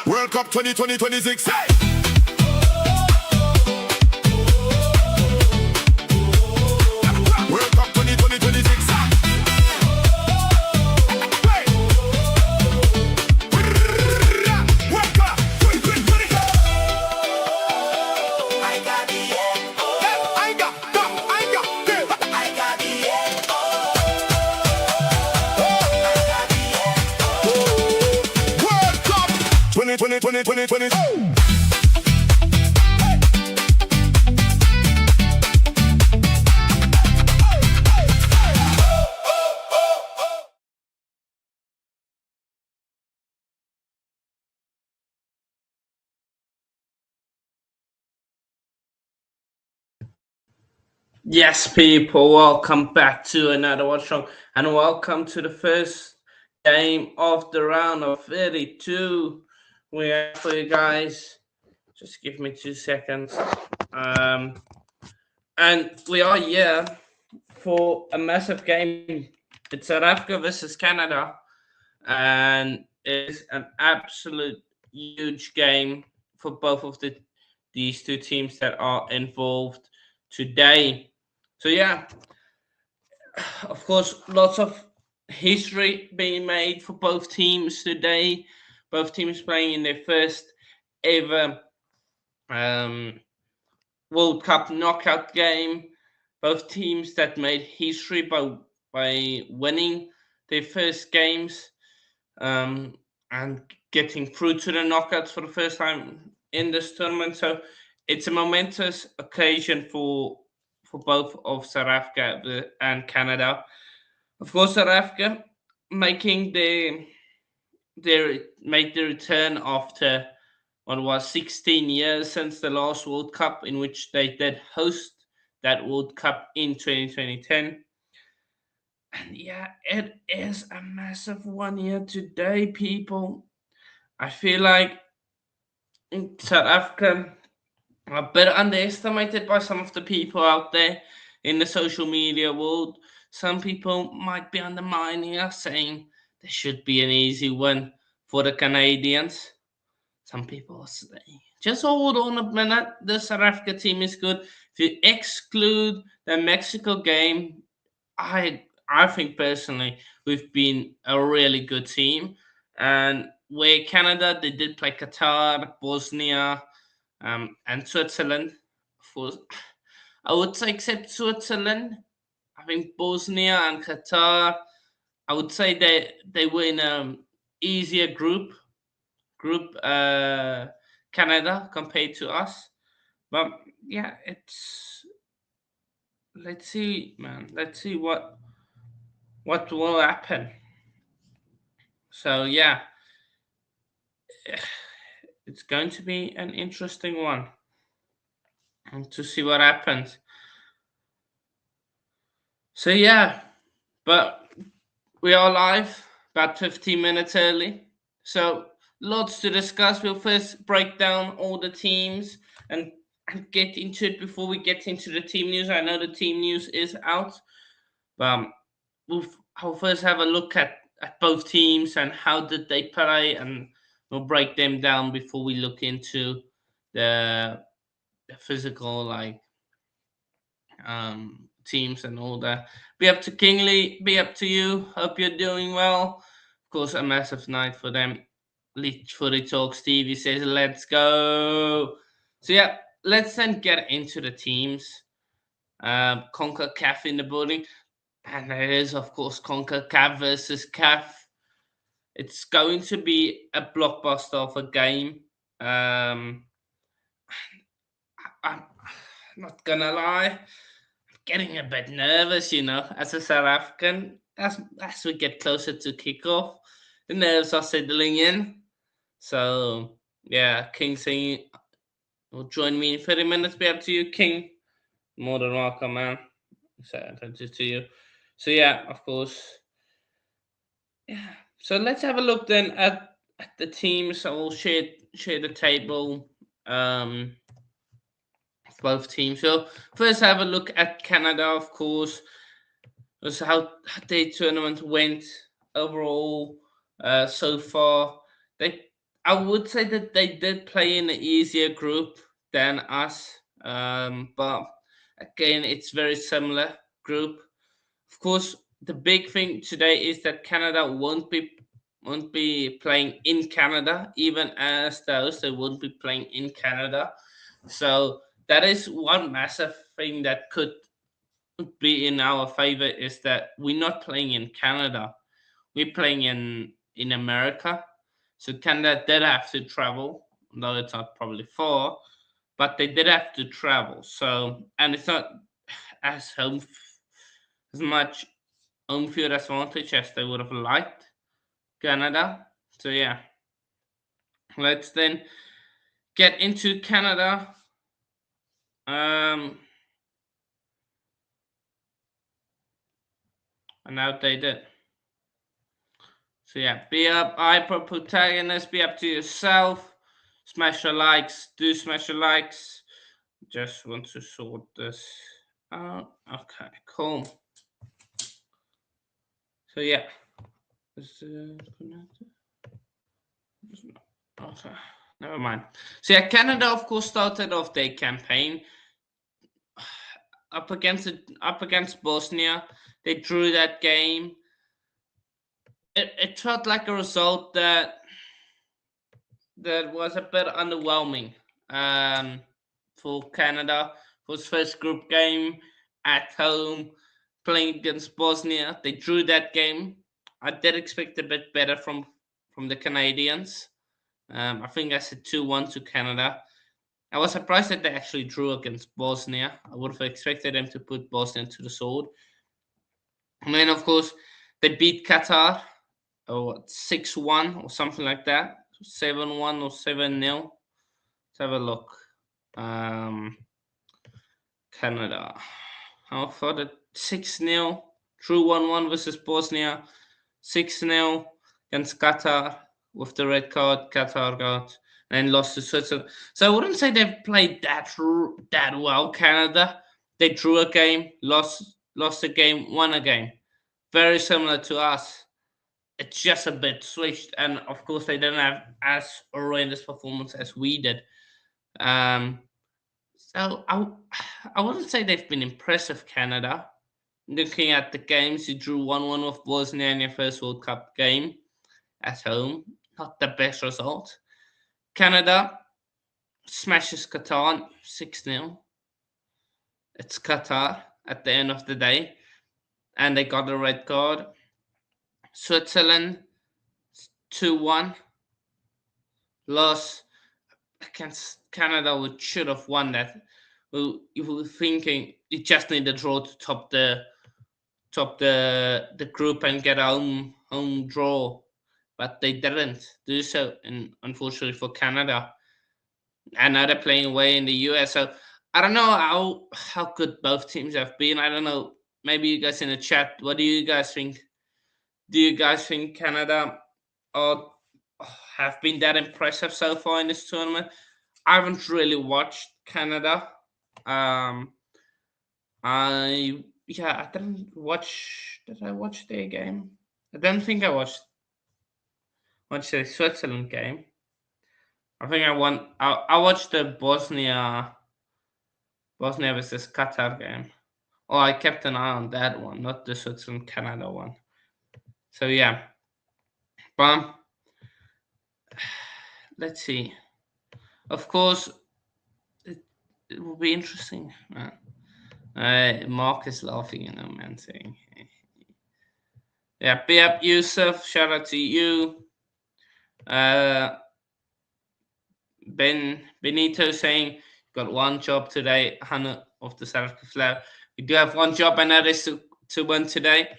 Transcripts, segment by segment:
World Cup 2026. World Cup 2026. World Cup 2020. Yes, people, welcome back to another Watchalong, and welcome to the first game of the round of 32. We have for you guys. Just give me 2 seconds. And we are here for a massive game. It's South Africa versus Canada, and it's an absolute huge game for both of these two teams that are involved today. So yeah, of course, lots of history being made for both teams today. Both teams playing in their first ever World Cup knockout game. Both teams that made history by winning their first games and getting through to the knockouts for the first time in this tournament. So it's a momentous occasion for both of South Africa and Canada. Of course, South Africa making the return after what was 16 years since the last World Cup, in which they did host that World Cup in 2010. And yeah, it is a massive one here today, people. I feel like South Africa a bit underestimated by some of the people out there in the social media world. Some people might be undermining us, saying there should be an easy win for the Canadians. Some people say, just hold on a minute, the South Africa team is good. If you exclude the Mexico game, I think personally we've been a really good team. And where Canada, they did play Qatar, Bosnia, and Switzerland. For I would say, except Switzerland, I think Bosnia and Qatar, I would say they were in easier group Canada compared to us. But yeah, let's see, man. Let's see what will happen. So yeah, it's going to be an interesting one, and to see what happens. So yeah, but we are live about 15 minutes early. So lots to discuss. We'll first break down all the teams and get into it before we get into the team news. I know the team news is out, but I'll first have a look at both teams and how did they play, and we'll break them down before we look into the physical teams and all that. Be up to Kingley, be up to you. Hope you're doing well. Of course, a massive night for them. Leech Footy Talk Stevie says, let's go. So yeah, let's then get into the teams. CONCACAF in the building. And it is, of course, CONCACAF versus CAF. It's going to be a blockbuster of a game. I'm not gonna lie, I'm getting a bit nervous, as a South African. As we get closer to kickoff, the nerves are settling in. So yeah, King saying will join me in 30 minutes. Be up to you, King. More than welcome, man. So attention to you. So yeah, of course. Yeah. So let's have a look then at the teams all share the table. Both teams. So first, have a look at Canada. Of course, was how the tournament went overall so far. I would say that they did play in an easier group than us, but again, it's very similar group. Of course, the big thing today is that Canada won't be playing in Canada, even as the host, they won't be playing in Canada. So that is one massive thing that could be in our favor, is that we're not playing in Canada. We're playing in America. So Canada did have to travel, though it's not probably far, but they did have to travel. So, and it's not as as much home field advantage as they would have liked Canada. So yeah, let's then get into Canada. And now they did. So yeah, be up, hyper protagonist, be up to yourself. Smash your likes, do smash your likes. Just want to sort this out. Okay, cool. So yeah. Is connected? Okay, never mind. So yeah, Canada of course started off their campaign up against Bosnia. They drew that game. It felt like a result that was a bit underwhelming for Canada. For its first group game at home, playing against Bosnia, they drew that game. I did expect a bit better from the Canadians. I think I said 2-1 to Canada. I was surprised that they actually drew against Bosnia. I would have expected them to put Bosnia to the sword. And then, of course, they beat Qatar, 6-1 or something like that. 7-1 or 7-0. Let's have a look. Canada. How far did 6-0? Drew 1-1 versus Bosnia. 6-0 against Qatar with the red card. Qatar got, and then lost to Switzerland. So I wouldn't say they've played that well. Canada, they drew a game, lost a game, won a game. Very similar to us. It's just a bit switched, and of course they didn't have as horrendous performance as we did. So I wouldn't say they've been impressive, Canada. Looking at the games, you drew 1-1 with Bosnia in your first World Cup game at home. Not the best result. Canada smashes Qatar 6-0. It's Qatar at the end of the day, and they got a red card. Switzerland 2-1 loss against Canada, which should have won that. You were thinking you just need a draw to top the group and get a home draw, but they didn't do so, and unfortunately for Canada. And now they're playing away in the US. So I don't know how good both teams have been. I don't know. Maybe you guys in the chat, what do you guys think? Do you guys think Canada have been that impressive so far in this tournament? I haven't really watched Canada. I didn't watch. Did I watch their game? I don't think I watched the Switzerland game. I think I watched the Bosnia versus Qatar game. Oh, I kept an eye on that one, not the Switzerland Canada one. So yeah, but let's see. Of course, it will be interesting. Mark is laughing, man, saying, yeah, be up, Yusuf. Shout out to you. Benito saying, got one job today, Hannah of the South Africa flag. We do have one job, and that is to win today.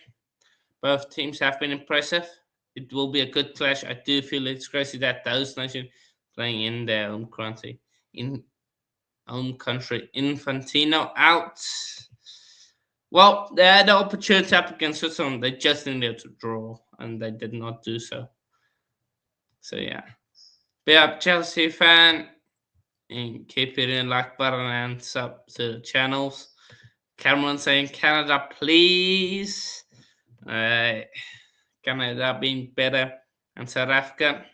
Both teams have been impressive. It will be a good clash. I do feel it's crazy that those nations playing in their home country. Infantino out. Well, they had the opportunity up against Switzerland. They just needed to draw, and they did not do so. So yeah, be up Chelsea fan and keep it in like button and sub to the channels. Cameron saying Canada, please. Uh, Canada being better, and South Africa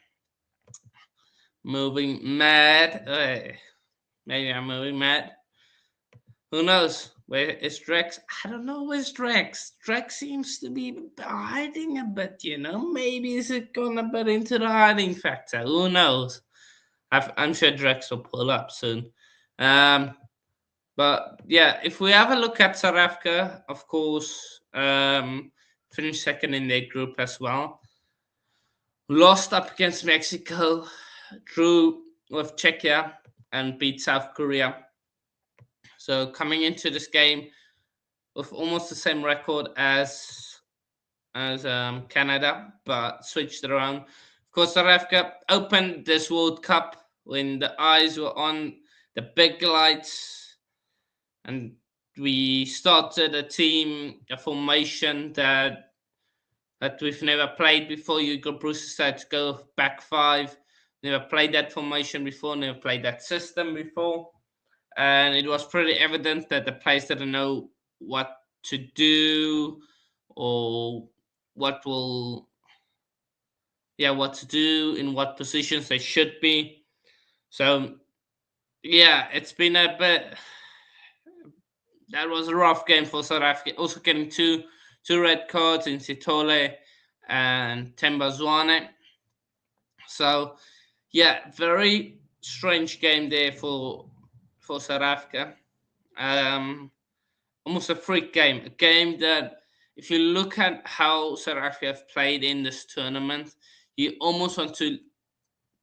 moving mad. Maybe I'm moving mad. Who knows? Where is Drex? I don't know where's Drex. Drex seems to be hiding a bit, Maybe is it gonna bit into the hiding factor? Who knows? I'm sure Drex will pull up soon. But yeah, if we have a look at South Africa, of course, finished second in their group as well. Lost up against Mexico, drew with Czechia, and beat South Korea. So coming into this game with almost the same record as Canada, but switched it around. Of course, South Africa opened this World Cup when the eyes were on the big lights, and we started a formation that we've never played before. Hugo Bruce decided to go back five. Never played that formation before. Never played that system before, and it was pretty evident that the players didn't know what to do or what will what to do in what positions they should be. So yeah, it's been a bit. That was a rough game for South Africa. Also getting two red cards in Sitole and Temba Zwane. So yeah, very strange game there for South Africa. Um, Almost a freak game. A game that, if you look at how South Africa have played in this tournament, you almost want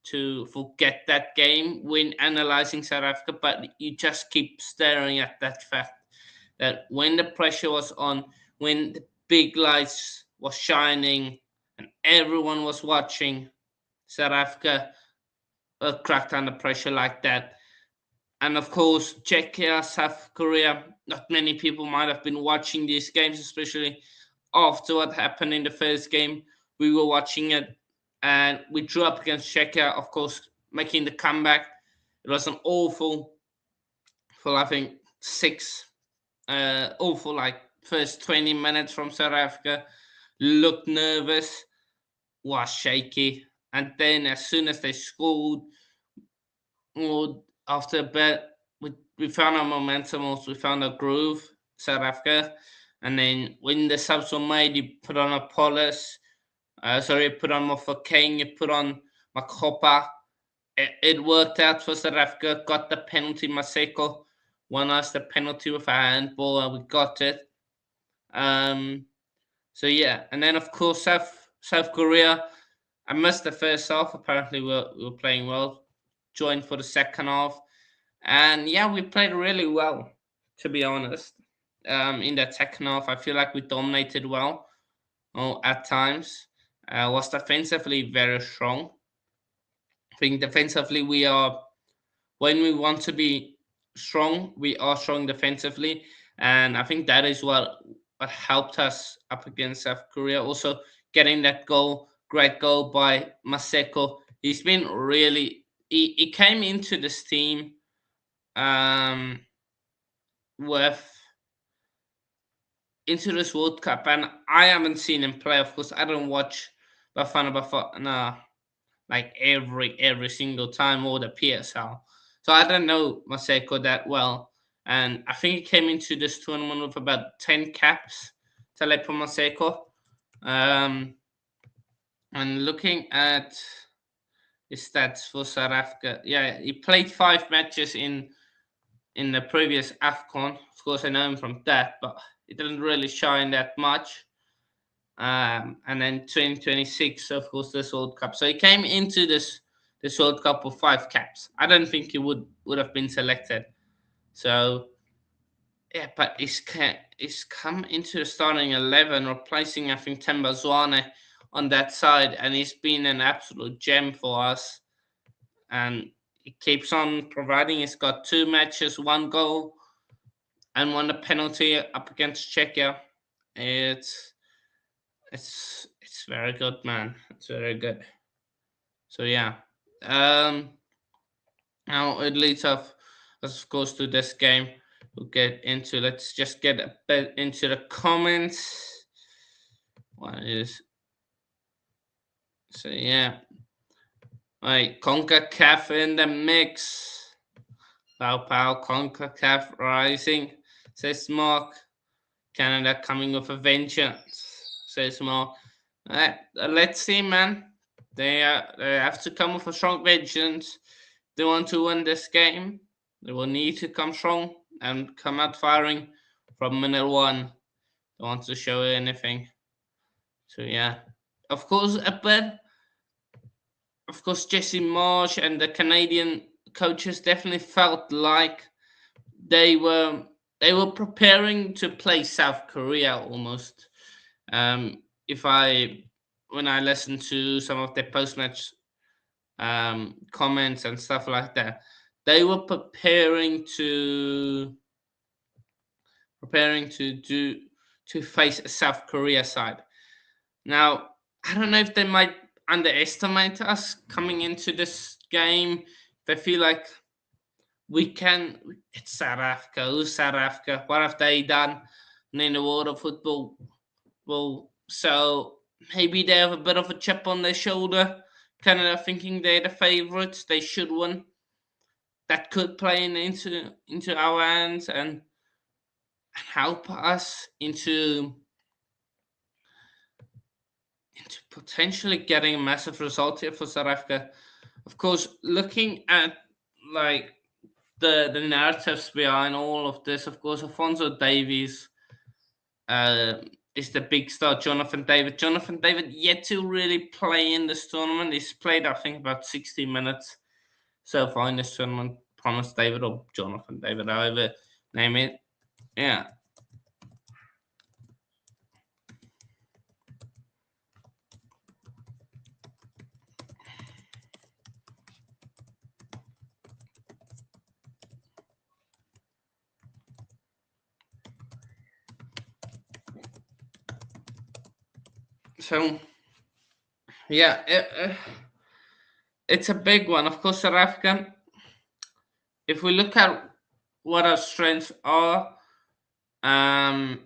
to forget that game when analyzing South Africa, but you just keep staring at that fact that when the pressure was on, when the big lights was shining and everyone was watching, South Africa cracked under pressure like that. And of course, Czechia, South Korea, not many people might have been watching these games, especially after what happened in the first game. We were watching it and we drew up against Czechia, of course, making the comeback. It was an I think, awful, like, first 20 minutes from South Africa. Looked nervous, was shaky. And then as soon as they scored, or after a bit, we found our momentum, also we found our groove, South Africa. And then when the subs were made, you put on a Polis, you put on Mofokeng, you put on Makopa. It worked out for South Africa, got the penalty. Maseko won us the penalty with a handball, and we got it. So yeah, and then of course South Korea. I missed the first half. Apparently, we were playing well. Joined for the second half, and yeah, we played really well. To be honest, in that second half, I feel like we dominated well. At times, was defensively very strong. I think defensively we are, when we want to be strong, we are strong defensively, and I think that is what helped us up against South Korea. Also, getting that goal, great goal by Maseko. He's been really. He came into this team um, with into this World Cup, and I haven't seen him play. Of course, I don't watch Bafana Bafana like every single time, or the PSL. So I don't know Maseko that well, and I think he came into this tournament with about 10 caps. Telepo Maseko, and looking at his stats for South Africa, yeah, he played 5 matches in the previous AFCON. Of course, I know him from that, but he didn't really shine that much. And then 2026, of course, this World Cup. So he came into this World Cup with 5 caps. I don't think he would have been selected. So yeah, but he's come into the starting 11, replacing, I think, Temba Zwane on that side, and he's been an absolute gem for us. And he keeps on providing. He's got 2 matches, 1 goal, and won a penalty up against Czechia. It's very good, man. It's very good. So yeah. Um, Now it leads us, of course, to this game. We'll get into. Let's just get a bit into the comments. What is so yeah. Right, CONCACAF in the mix. Pow pow, CONCACAF rising, says Mark. Canada coming with a vengeance, says Mark. Let's see, man. They have to come with a strong vengeance. They want to win this game. They will need to come strong and come out firing from minute one. They want to show anything. So yeah, of course, a bit. Of course, Jesse Marsh and the Canadian coaches definitely felt like they were they were preparing to play South Korea almost. If I when I listened to some of their post match comments and stuff like that, they were preparing to do to face a South Korea side. Now I don't know if they might underestimate us coming into this game. They feel like we can. It's South Africa. Who's South Africa? What have they done in the world of football? Well, so maybe they have a bit of a chip on their shoulder, kind of thinking they're the favourites. They should win. That could play into our hands and help us into potentially getting a massive result here for South Africa. Of course, looking at like the narratives behind all of this, of course, Alfonso Davies uh, is the big star. Jonathan David. Jonathan David yet to really play in this tournament. He's played, I think, about 60 minutes so far in this tournament. Thomas David or Jonathan David, however name it. Yeah. So yeah, it's a big one. Of course, South Africa. If we look at what our strengths are, um,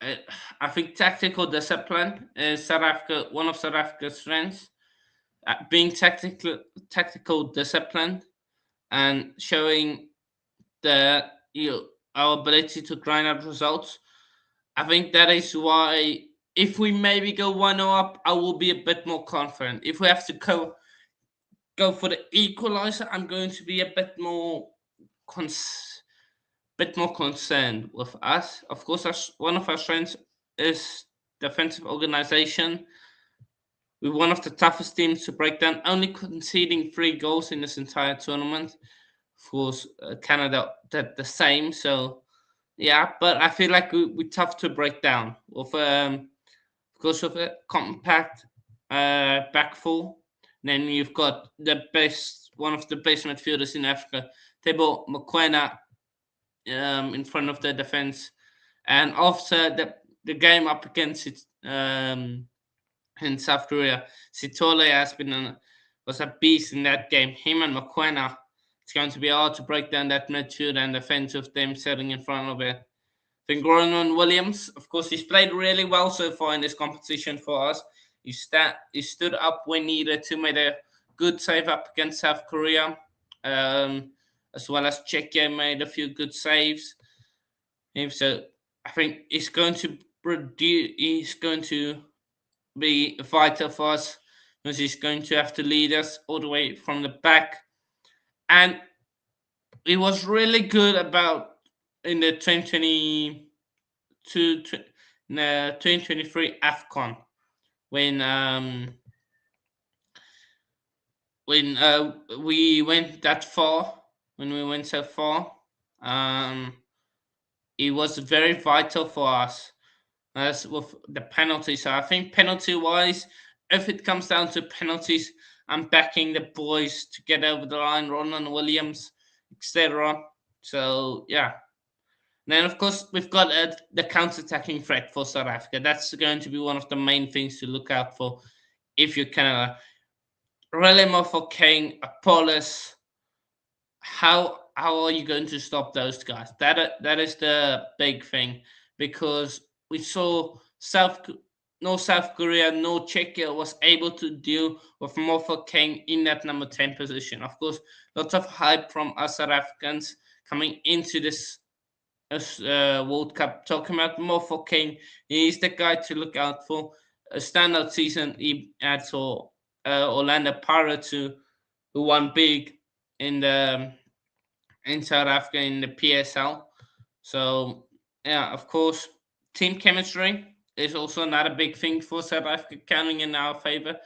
uh, I think tactical discipline is one of South Africa's strengths. Being tactical disciplined and showing that our ability to grind out results. I think that is why if we maybe go 1-0 up, I will be a bit more confident. If we have to go for the equalizer, I'm going to be a bit more concerned with us. Of course, one of our strengths is defensive organization. We're one of the toughest teams to break down, only conceding 3 goals in this entire tournament. Of course, Canada did the same. So, yeah, but I feel like we're tough to break down. Of course, with a compact back four. Then you've got one of the best midfielders in Africa, Tebo Mokoena, in front of the defense. And after the game up against it, in South Korea, Sitole was a beast in that game. Him and Mokoena, it's going to be hard to break down that midfield and defense with them sitting in front of it. I think Ronan Williams, of course, he's played really well so far in this competition for us. He stood up when needed to make a good save up against South Korea, as well as Czechia made a few good saves. So I think he's going to be vital for us because he's going to have to lead us all the way from the back. And he was really good in the 2023 AFCON when we went that far, when we went so far. It was very vital for us as with the penalties. So I think penalty wise, if it comes down to penalties, I'm backing the boys to get over the line, Ronan Williams, etc. So yeah. Then of course we've got the counter-attacking threat for South Africa. That's going to be one of the main things to look out for if you're Canada. Relebohile Mofokeng, Apollos. How are you going to stop those guys? That is the big thing, because we saw South Korea, no Czechia was able to deal with Mofokeng in that number 10 position. Of course, lots of hype from us South Africans coming into this World Cup, talking about Mofokeng. He's the guy to look out for. A standout season he had for Orlando Pirates, who won big in the in South Africa in the PSL. So yeah, of course, team chemistry is also another big thing for South Africa, counting in our favor.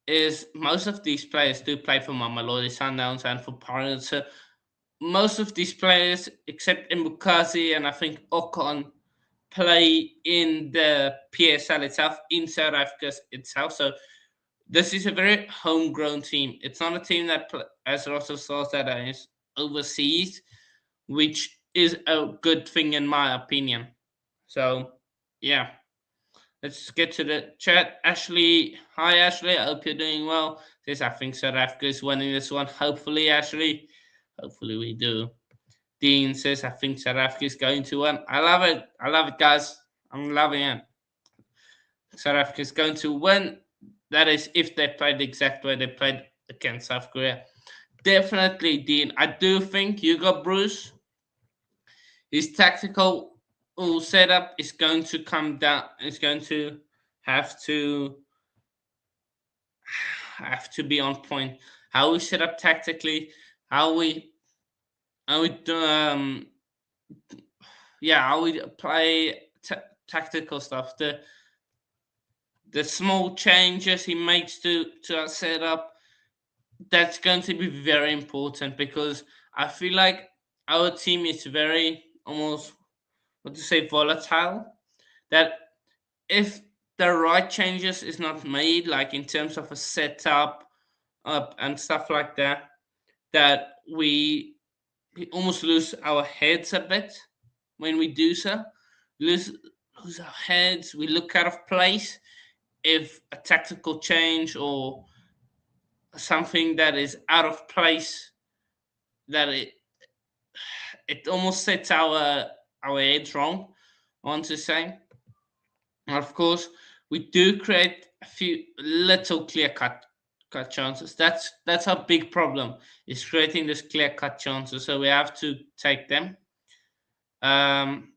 Is most of these players do play for Mamelodi Sundowns and for Pirates. So most of these players, except Mbukazi and I think Ocon, play in the PSL itself, in South Africa itself. So this is a very homegrown team. It's not a team that, as Russell saw, that is overseas, which is a good thing in my opinion. So, yeah, let's get to the chat. Ashley, hi Ashley, I hope you're doing well. Says I think South Africa is winning this one. Hopefully, Ashley. Hopefully we do. Dean says I think South Africa is going to win. I love it. I love it, guys. I'm loving it. South Africa is going to win. That is if they played the exact way they played against South Korea. Definitely, Dean. I do think Hugo Bruce, his tactical setup is going to come down. Is going to have to have to be on point. How we set up tactically, how we yeah, how we play tactical stuff. The small changes he makes to our setup, that's going to be very important, because I feel like our team is very almost, what to say, volatile. That if the right changes is not made, like in terms of a setup up and stuff like that, that we almost lose our heads a bit when we do so. Lose lose our heads. We look out of place if a tactical change or something that is out of place, that it almost sets our heads wrong, I want to say. And of course, we do create a few little clear cut chances. That's our big problem, is creating this clear cut chances. So we have to take them. Um,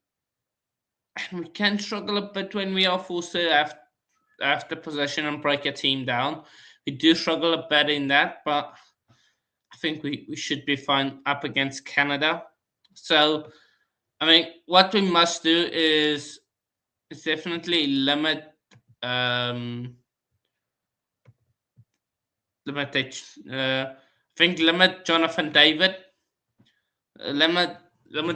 and we can struggle a bit when we are forced to have the possession and break a team down. We do struggle a bit in that, but I think we should be fine up against Canada. So, I mean, what we must do is definitely limit um, limit I think limit Jonathan David, limit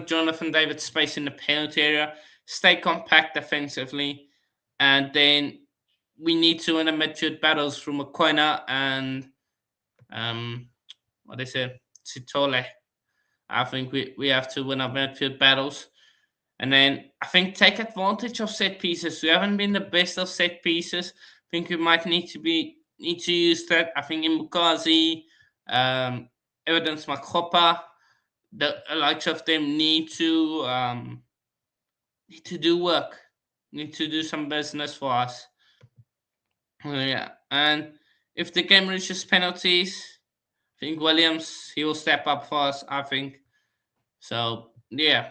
Jonathan David's space in the penalty area, stay compact defensively, and then we need to win the midfield battles through Mokoena and what is it, Sitole. I think we have to win our midfield battles. And then I think take advantage of set pieces. We haven't been the best of set pieces. I think we might need to use that. I think in Mukazi, Evidence Makopa, the likes of them need to do work, need to do some business for us. Yeah, and if the game reaches penalties, I think Williams, he will step up for us. I think so. Yeah.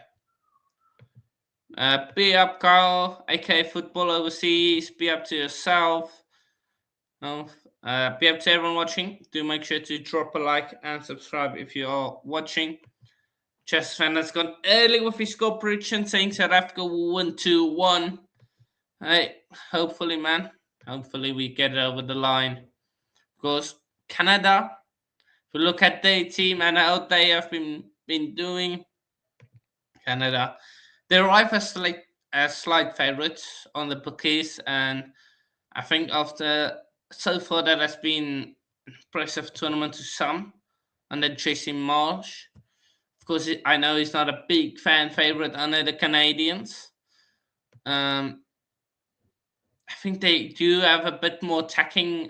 Be up, Carl, aka Football Overseas. Be up to yourself. No, be up to everyone watching. Do make sure to drop a like and subscribe if you are watching. Chess fan has gone early with his score prediction, saying South Africa will win 2-1. Hey, hopefully, man. Hopefully, we get it over the line. Of course, Canada, if we look at their team and how they have been doing, Canada, they arrive as slight favourites on the bookies, and I think after so far that has been an impressive tournament to some under Tracy Marsh. Of course, I know he's not a big fan favourite under the Canadians. Um, I think they do have a bit more attacking.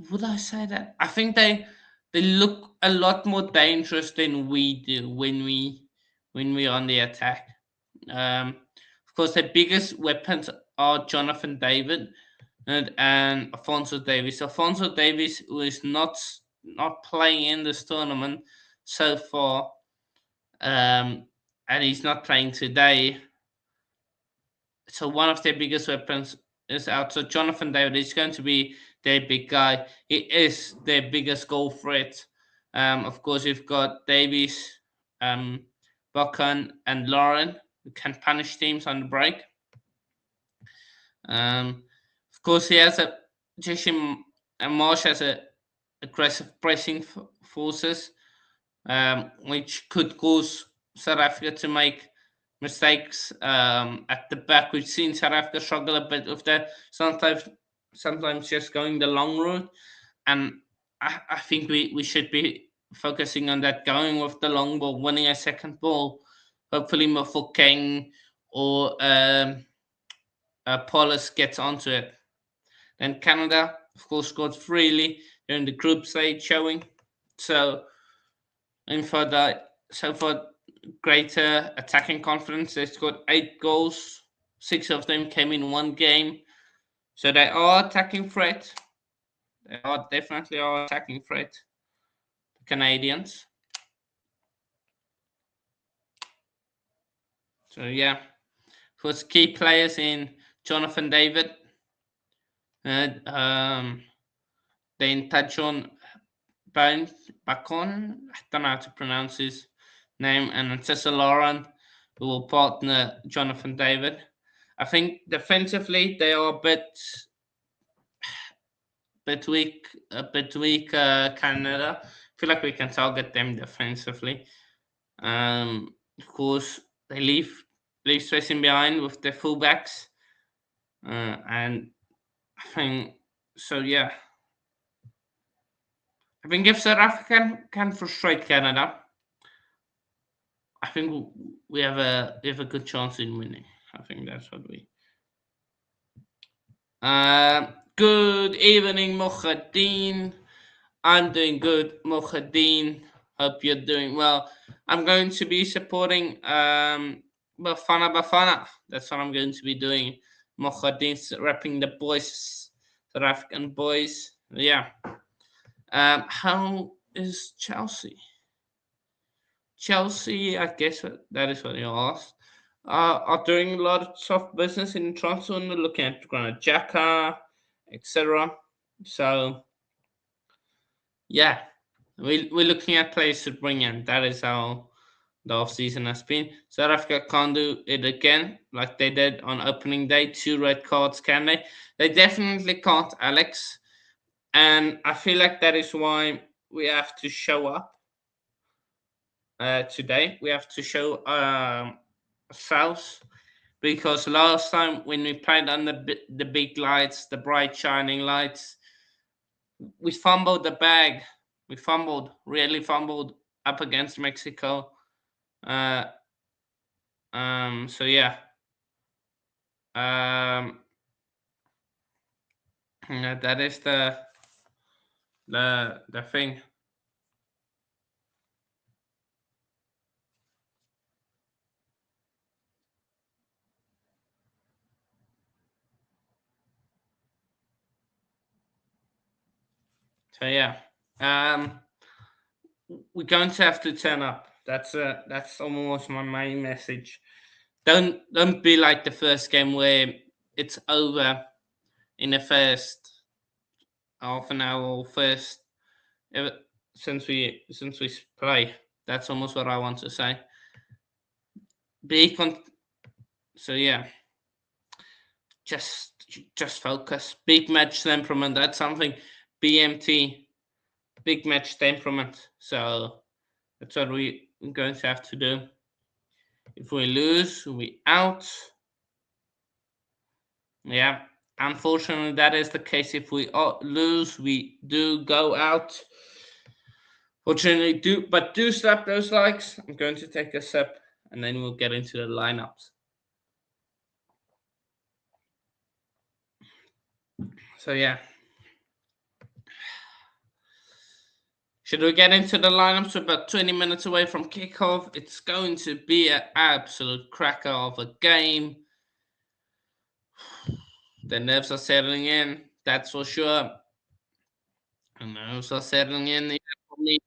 Would I say that? I think they look a lot more dangerous than we do when we're on the attack. Of course, their biggest weapons are Jonathan David and Alfonso Davies. Alfonso Davies, who is not playing in this tournament so far, and he's not playing today. So one of their biggest weapons is out. So Jonathan David is going to be their big guy. He is their biggest goal threat. Of course, you've got Davies, Buchan, and Lauren, who can punish teams on the break. Of course, he has a Jeshim and Marsh has a aggressive pressing forces, which could cause South Africa to make mistakes at the back. We've seen South Africa struggle a bit with that. Sometimes just going the long route, and I think we should be focusing on that, going with the long ball, winning a second ball. Hopefully, Mofokeng or Paulus gets onto it. Then Canada, of course, scored freely during the group stage showing. So, and for greater attacking confidence, they scored 8 goals. 6 of them came in one game. So they are attacking threat. They are definitely our attacking threat. The Canadians. So yeah, was key players in Jonathan David, then Tajon Bacon, I don't know how to pronounce his name, and Cecil Lauren, who will partner Jonathan David. I think defensively they are a bit weak, Canada. I feel like we can target them defensively. Of course, they leave spacing behind with their fullbacks, and I think so. Yeah, I think if South Africa can frustrate Canada, I think we have a good chance in winning. I think that's what we. Good evening, Mohadeen. I'm doing good, Mohadeen. Hope you're doing well. I'm going to be supporting Bafana Bafana. That's what I'm going to be doing. Mohadeen's repping the boys, South African boys. Yeah. How is Chelsea? Chelsea, I guess that is what you asked. Are doing a lot of soft business in transfer, looking at Granit Xhaka, etc. So, yeah, we're looking at players to bring in. That is how the off season has been. South Africa can't do it again like they did on opening day. 2 red cards, can they? They definitely can't, Alex. And I feel like that is why we have to show up today. We have to show ourselves, because last time when we played on the big lights, the bright shining lights, we fumbled the bag. We really fumbled up against Mexico. So yeah. That is the thing. So yeah. We're going to have to turn up. That's almost my main message. Don't be like the first game where it's over in the first half an hour or first since we play. That's almost what I want to say. So yeah, just focus. Big match temperament. That's something. BMT, big match temperament. So that's what we're going to have to do. If we lose, we out. Yeah, unfortunately, that is the case. If we lose, we do go out. Fortunately, do slap those likes. I'm going to take a sip, and then we'll get into the lineups. So yeah. Should we get into the lineups? We're about 20 minutes away from kickoff. It's going to be an absolute cracker of a game. The nerves are settling in, that's for sure. The nerves are settling in even for me.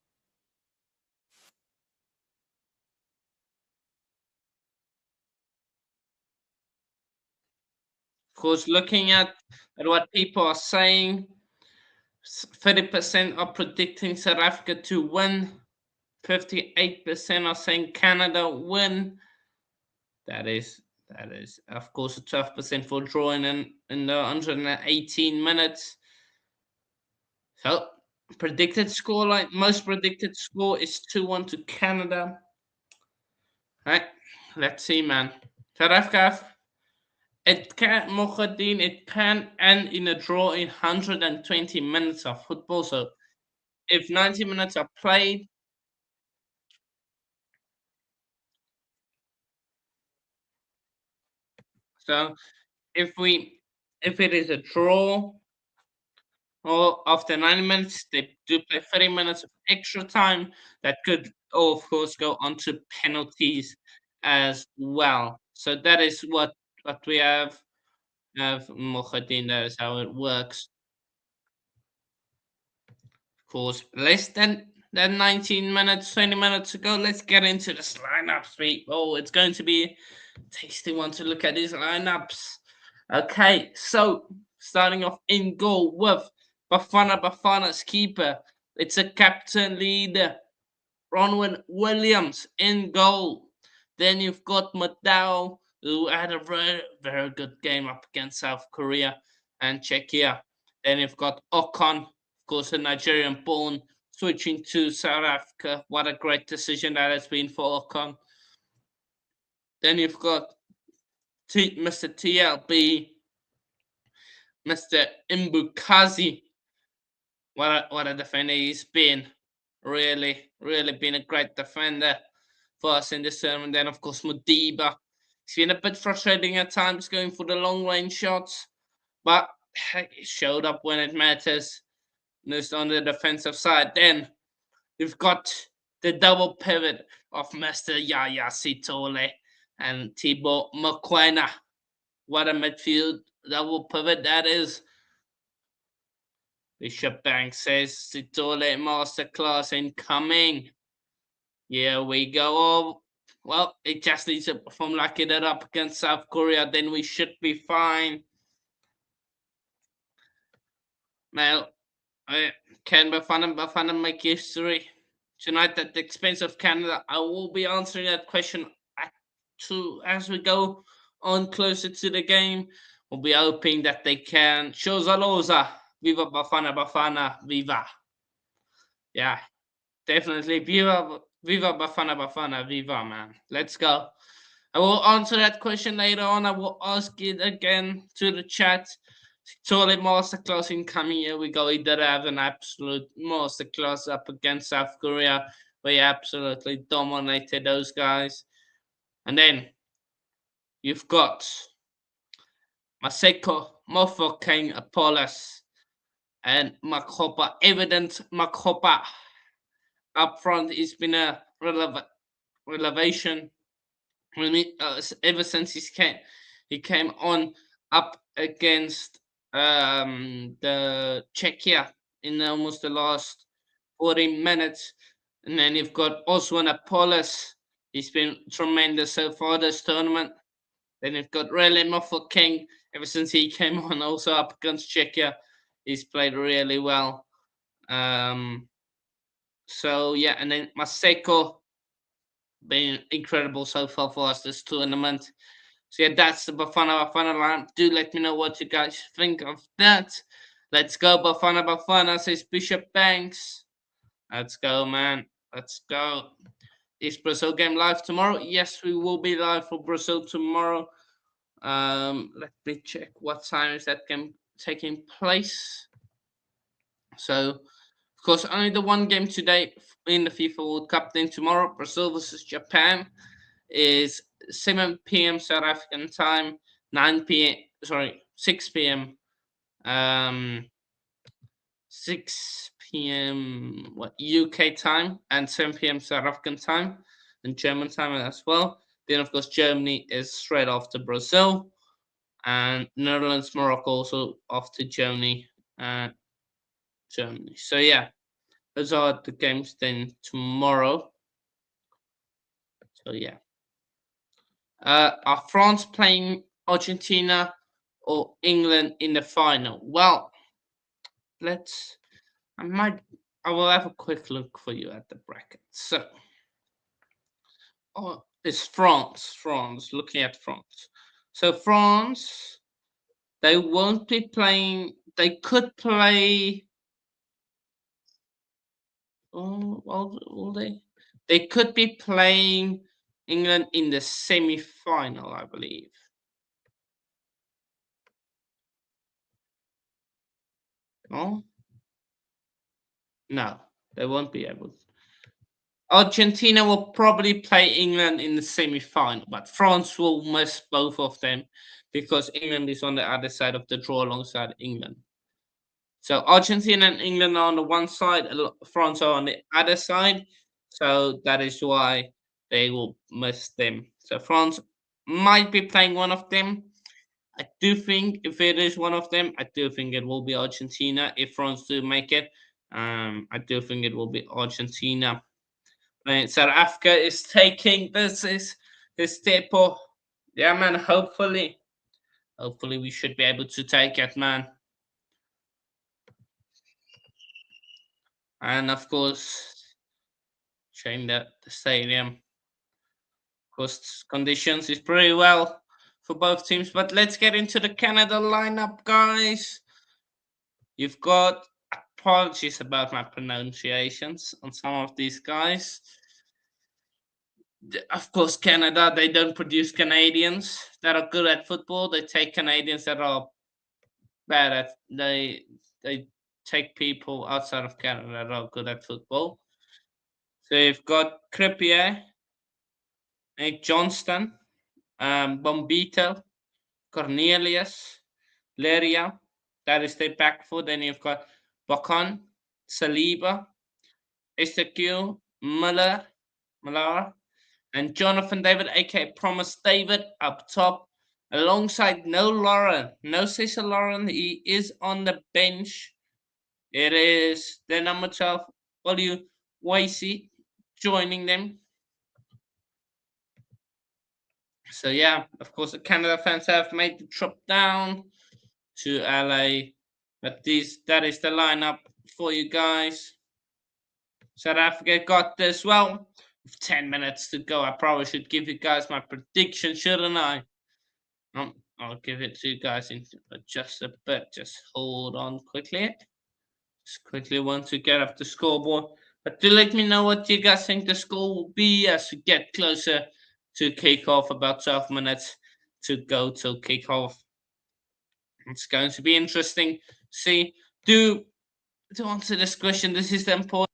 Of course, looking at what people are saying, 30% are predicting South Africa to win. 58% are saying Canada win. That is of course a 12% for drawing in the 118 minutes. So predicted score, like most predicted score, is 2-1 to Canada. Right, let's see, man. South Africa, it can Mohadin, it can end in a draw in 120 minutes of football. So if 90 minutes are played, so if we if it is a draw, or after 90 minutes, they do play 30 minutes of extra time. That could, of course, go on to penalties as well. So that is what we have Mohadin. That is how it works. Of course, less than 19 minutes, 20 minutes ago. Let's get into this lineups, people. It's going to be a tasty one to look at these lineups. Okay, so starting off in goal with Bafana Bafana's keeper. It's a captain leader, Ronwin Williams in goal. Then you've got Madao, who had a very, very good game up against South Korea and Czechia. Then you've got Ocon, of course, a Nigerian born, switching to South Africa. What a great decision that has been for Ocon. Then you've got Mr. TLB, Mr. Imbukazi. What a defender he's been. Really, really been a great defender for us in this tournament. Then, of course, Modiba. It's been a bit frustrating at times going for the long range shots, but he showed up when it matters. Just on the defensive side. Then you've got the double pivot of Mr. Yaya Sitole and Thibaut Mokoena. What a midfield double pivot that is. Bishop Bank says Sitole masterclass incoming. Here we go. Oh, well, it just needs to perform like it did up against South Korea, then we should be fine. Now, can Bafana make history tonight at the expense of Canada? I will be answering that question as we go on closer to the game. We'll be hoping that they can. Shozaloza, Viva Bafana Bafana, Viva. Yeah, definitely. Viva Bafana Bafana, Viva, man. Let's go. I will answer that question later on. I will ask it again to the chat. Totally masterclass incoming. Here we go. He did have an absolute masterclass up against South Korea. We absolutely dominated those guys. And then you've got Maseko Mofokeng Apollos and Makopa. Evident Makopa up front. It's been a relevation ever since he came on up against the Czechia in almost the last 40 minutes. And then you've got Oswan Apollos. He's been tremendous so far this tournament. Then you've got Relebohile Mofokeng. Ever since he came on, also up against Czechia, he's played really well. So yeah, and then Maseko been incredible so far for us this tournament. So yeah, that's the Bafana Bafana line. Do let me know what you guys think of that. Let's go, Bafana Bafana, says Bishop Banks. Let's go, man. Let's go. Is Brazil game live tomorrow? Yes, we will be live for Brazil tomorrow. Let me check what time is that game taking place. So, of course, only the one game today in the FIFA World Cup. Then tomorrow, Brazil versus Japan is 7 p.m. South African time, 9 p.m. Sorry, 6 p.m. um, 6 p.m. UK time and 7 p.m. South African time and German time as well. Then of course Germany is straight after Brazil, and Netherlands, Morocco also after Germany and Germany. So yeah, those are the games then tomorrow. So yeah, are France playing Argentina or England in the final? Well, let's. I might. I will have a quick look for you at the bracket. So, oh, it's France. France. Looking at France. So France, they won't be playing. They could play. Oh, well, will they? They could be playing England in the semi-final, I believe. Oh, no, they won't be able. Argentina will probably play England in the semi-final, but France will miss both of them because England is on the other side of the draw alongside England. So Argentina and England are on the one side, France are on the other side. So that is why they will miss them. So France might be playing one of them. I do think if it is one of them, I do think it will be Argentina. If France do make it, I do think it will be Argentina. Right, South Africa is taking this step. Yeah, man. Hopefully we should be able to take it, man. And of course, showing that the stadium, of course, conditions is pretty well for both teams. But let's get into the Canada lineup, guys. You've got, apologies about my pronunciations on some of these guys. Of course, Canada, they don't produce Canadians that are good at football. They take Canadians that are bad at. They take people outside of Canada that are good at football. So you've got Crippier, Johnston, Bombito, Cornelius, Leria. That is their back four. Then you've got Bacon, Saliba, Ezekiel, Muller, and Jonathan David, aka Promise David, up top, alongside no Lauren, no Cesar Lauren. He is on the bench. It is the number 12, Olu Waisi, joining them. So yeah, of course, the Canada fans have made the trip down to LA, but that is the lineup for you guys. South Africa got this. Well, with 10 minutes to go, I probably should give you guys my prediction, shouldn't I? I'll give it to you guys in just a bit. Just hold on quickly. Just quickly want to get up the scoreboard. But do let me know what you guys think the score will be as we get closer to kickoff. About 12 minutes to go till kickoff. It's going to be interesting. See, do to answer this question, this is the important.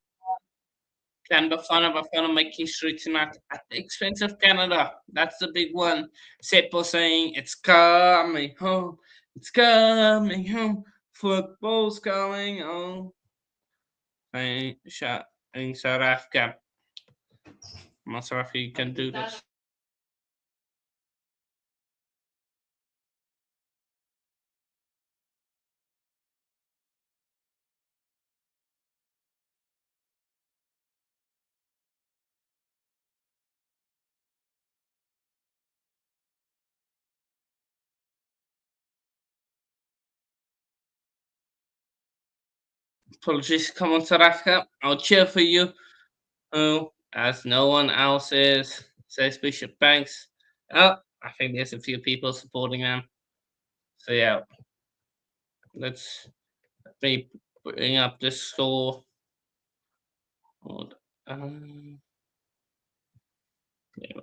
Can Bafana make history tonight at the expense of Canada? That's the big one. Seppo saying it's coming home. It's coming home. Football's coming home. Saying South Africa. I'm not sure if you can do this. Apologies, come on, South Africa. I'll cheer for you. Oh, as no one else is, says Bishop Banks. Oh, I think there's a few people supporting them. So yeah, let's me bring up the score. Hold there we go.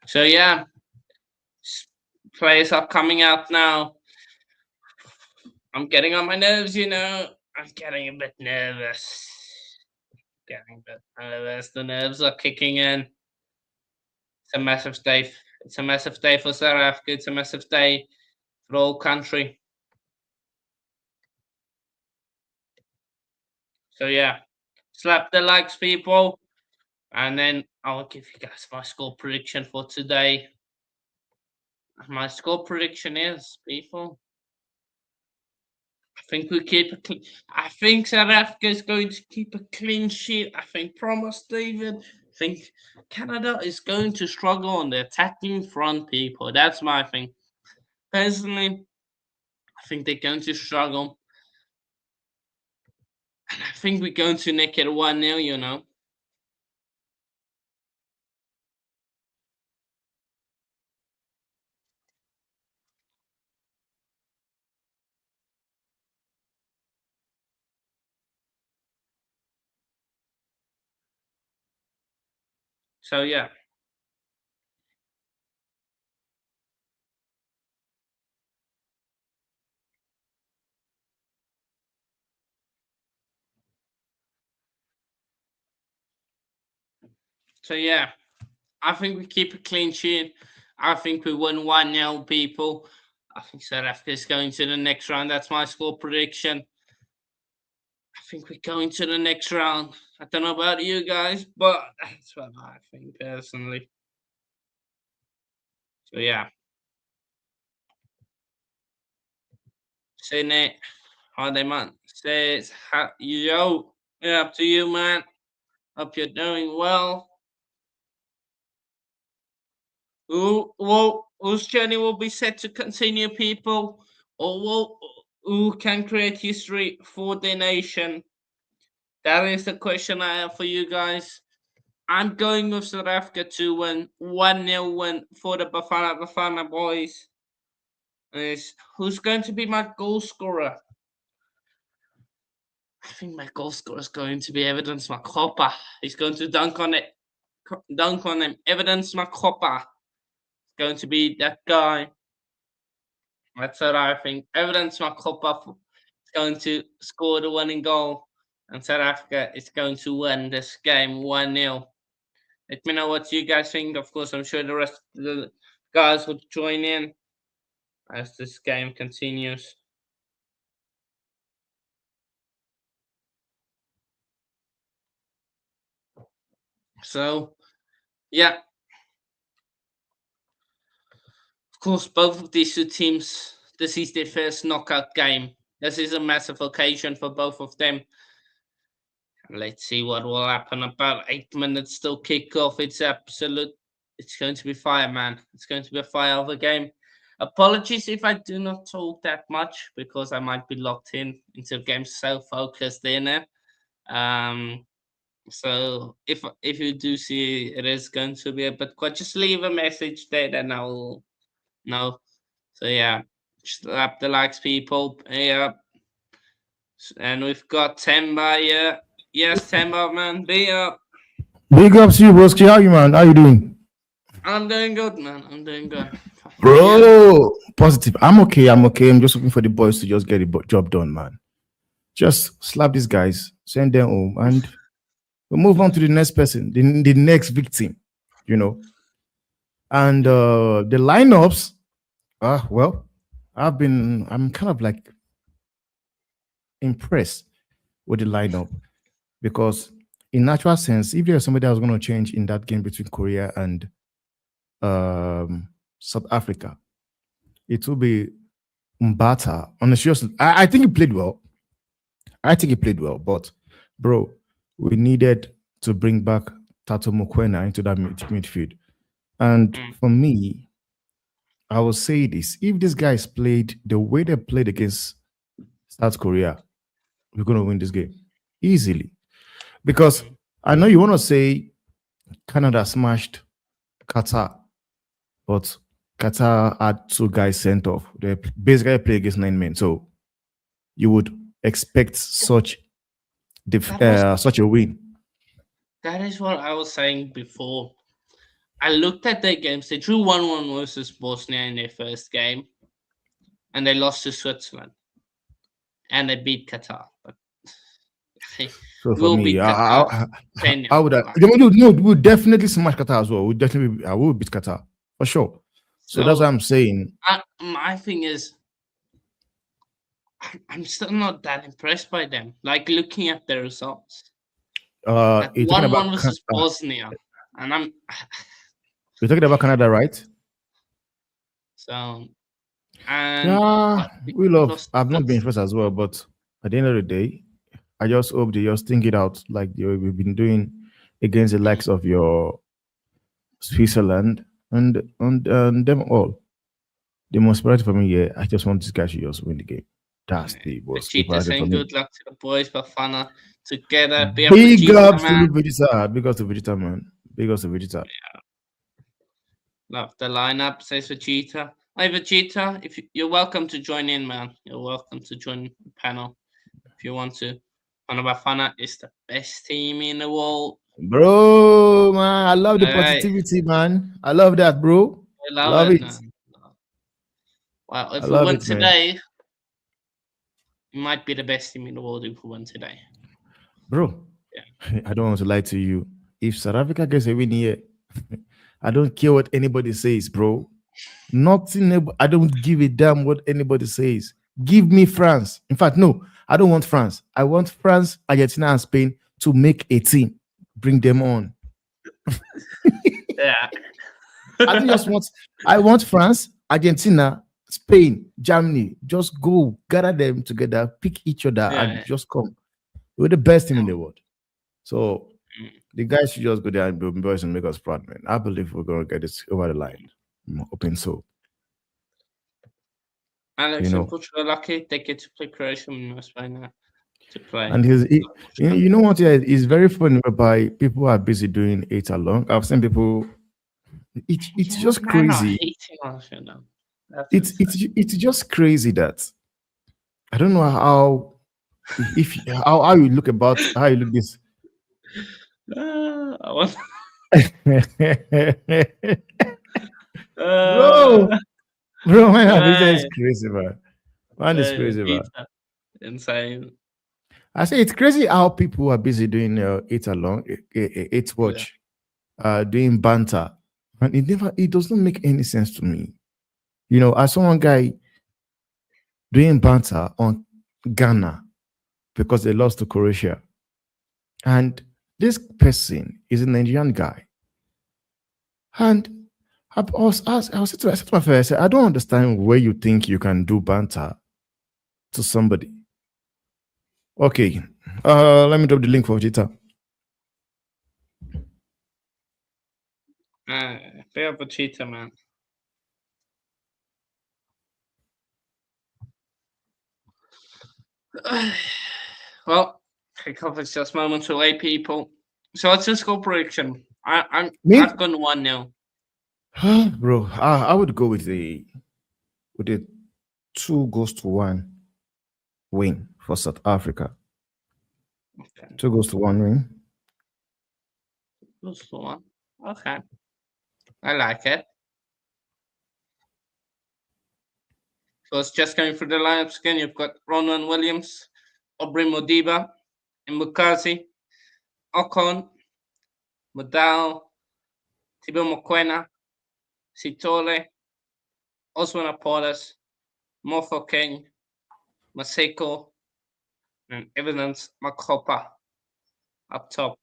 So yeah, players are coming out now. I'm getting on my nerves, you know. I'm getting a bit nervous. Getting a bit nervous. The nerves are kicking in. It's a massive day. It's a massive day for South Africa. It's a massive day for the whole country. So yeah, slap the likes, people, and then I'll give you guys my score prediction for today. My score prediction is, people, I think we keep a clean. I think South Africa is going to keep a clean sheet. I think, promise, David. I think Canada is going to struggle on the attacking front, people. That's my thing. Personally, I think they're going to struggle. And I think we're going to nick it 1-0, you know. So yeah. So yeah. I think we keep a clean sheet. I think we win 1-0, people. I think South Africa is going to the next round. That's my score prediction. I think we're going to the next round. I don't know about you guys, but that's what I think personally. So yeah. Say Nate, how they man? Says yo. Yeah, up to you, man. Hope you're doing well. Whose journey will be set to continue, people, who can create history for the nation? That is the question I have for you guys. I'm going with South Africa to win 1-0 win for the Bafana Bafana boys. Is who's going to be my goal scorer? I think my goal scorer is going to be Evidence Makopa. He's going to dunk on it. Dunk on him. Evidence Makopa. It's going to be that guy. That's what I think. Evidence Makopa is going to score the winning goal. And South Africa is going to win this game 1-0. Let me know what you guys think. Of course, I'm sure the rest of the guys will join in as this game continues. So, yeah, of course, both of these two teams, this is their first knockout game. This is a massive occasion for both of them. Let's see what will happen. About 8 minutes till kickoff. It's going to be fire, man. It's going to be a fire of a game. Apologies if I do not talk that much because I might be locked into the game, so focused in it. Um, so if you do see it is going to be a bit quiet, just leave a message there, then I'll know. So yeah, slap the likes, people. Yeah, and we've got Temba here. Yes, Temba, man, be up. Big ups to you, broski. How you, man? How you doing? I'm doing good, man. I'm doing good. You? Bro, positive. I'm okay. I'm okay. I'm just looking for the boys to just get the job done, man. Just slap these guys, send them home, and we'll move on to the next person, the next victim, you know. And the lineups, well, I'm kind of like impressed with the lineup because, in natural sense, if there's somebody that was going to change in that game between Korea and South Africa, it will be Mbata. On a serious, I think he played well. I think he played well, but bro, we needed to bring back Tato Mokwena into that midfield. And for me, I will say this: if these guys played the way they played against South Korea, we're gonna win this game easily. Because I know you want to say Canada smashed Qatar, but Qatar had two guys sent off. They basically play against 9 men. So you would expect such such a win. That is what I was saying before. I looked at their games. They drew 1-1 versus Bosnia in their first game, and they lost to Switzerland, and they beat Qatar. But So for we'll me, beat Qatar. I would. No, we would definitely smash Qatar as well. We definitely, I will beat Qatar for sure. So that's what I'm saying. My thing is, I'm still not that impressed by them. Like looking at the results, like You're talking 1-1 about versus Bosnia, and I'm you're talking about Canada, right? so and Yeah, what we we love. lost. I've not been first as well, but at the end of the day, I just hope they just think it out like we've been doing against the likes of your Switzerland and them all. The most priority for me, yeah, I just want this guy to just win the game. That's the most Vegeta priority for saying me. good luck to the boys, Bafana together. Be up Big Vegeta, ups to man. Vegeta. Big ups to Vegeta, man. Big ups to Vegeta. Love the lineup, says Vegeta. Hey Vegeta, if you're welcome to join in, man. You're welcome to join the panel if you want to. Bafana Bafana is the best team in the world. Bro, man, I love the Alright, positivity, man. I love that, bro. I love Love it, it. man. Well, I if we love win it, man. today, it might be the best team in the world if we win today. Bro, Yeah. I don't want to lie to you. If South Africa gets a win here, I don't care what anybody says, bro. Nothing. I don't give a damn what anybody says. Give me France. In fact, no, I don't want France. I want France, Argentina, and Spain to make a team. Bring them on. Yeah. I don't just want. I want France, Argentina, Spain, Germany. Just go gather them together, pick each other, and Yeah. just come. We're the best team in the world. So Mm. the guys should just go there and build boys and make us proud, man. I believe we're gonna get this over the line. I'm open so. Alex You and know. Portugal lucky they get to play Croatia and West now to play. And you know what? Yeah, it's very funny whereby people are busy doing it along. I've seen people. It's just Man, I crazy. hating on you now. That's It's just crazy that I don't know how if how you look about how you look this. I want, bro, bro, man, this is right, crazy, man. Man, is crazy, man. pizza. Insane. I say it's crazy how people are busy doing it along, it watch, doing banter, and it does not make any sense to me. You know, I saw one guy doing banter on Ghana because they lost to Croatia, and this person is a Nigerian guy, and I said to my friend, I said, I don't understand where you think you can do banter to somebody. Okay, let me drop the link for Vegeta. Bit of a cheater, man. Well, kickoff is just moments away, people. So let's just go prediction. Me, I've gone 1-0. bro, I would go with the 2-1 win for South Africa. Okay. 2-1 win. That's the one. Okay. I like it. So it's just going through the lineups again. You've got Ronwen Williams, Aubrey Modiba, Mbukazi, Ocon, Modal, Thibaut Mokoena, Sitole, Osman Apolis, Mofokeng, Maseko, and Evidence Makopa up top.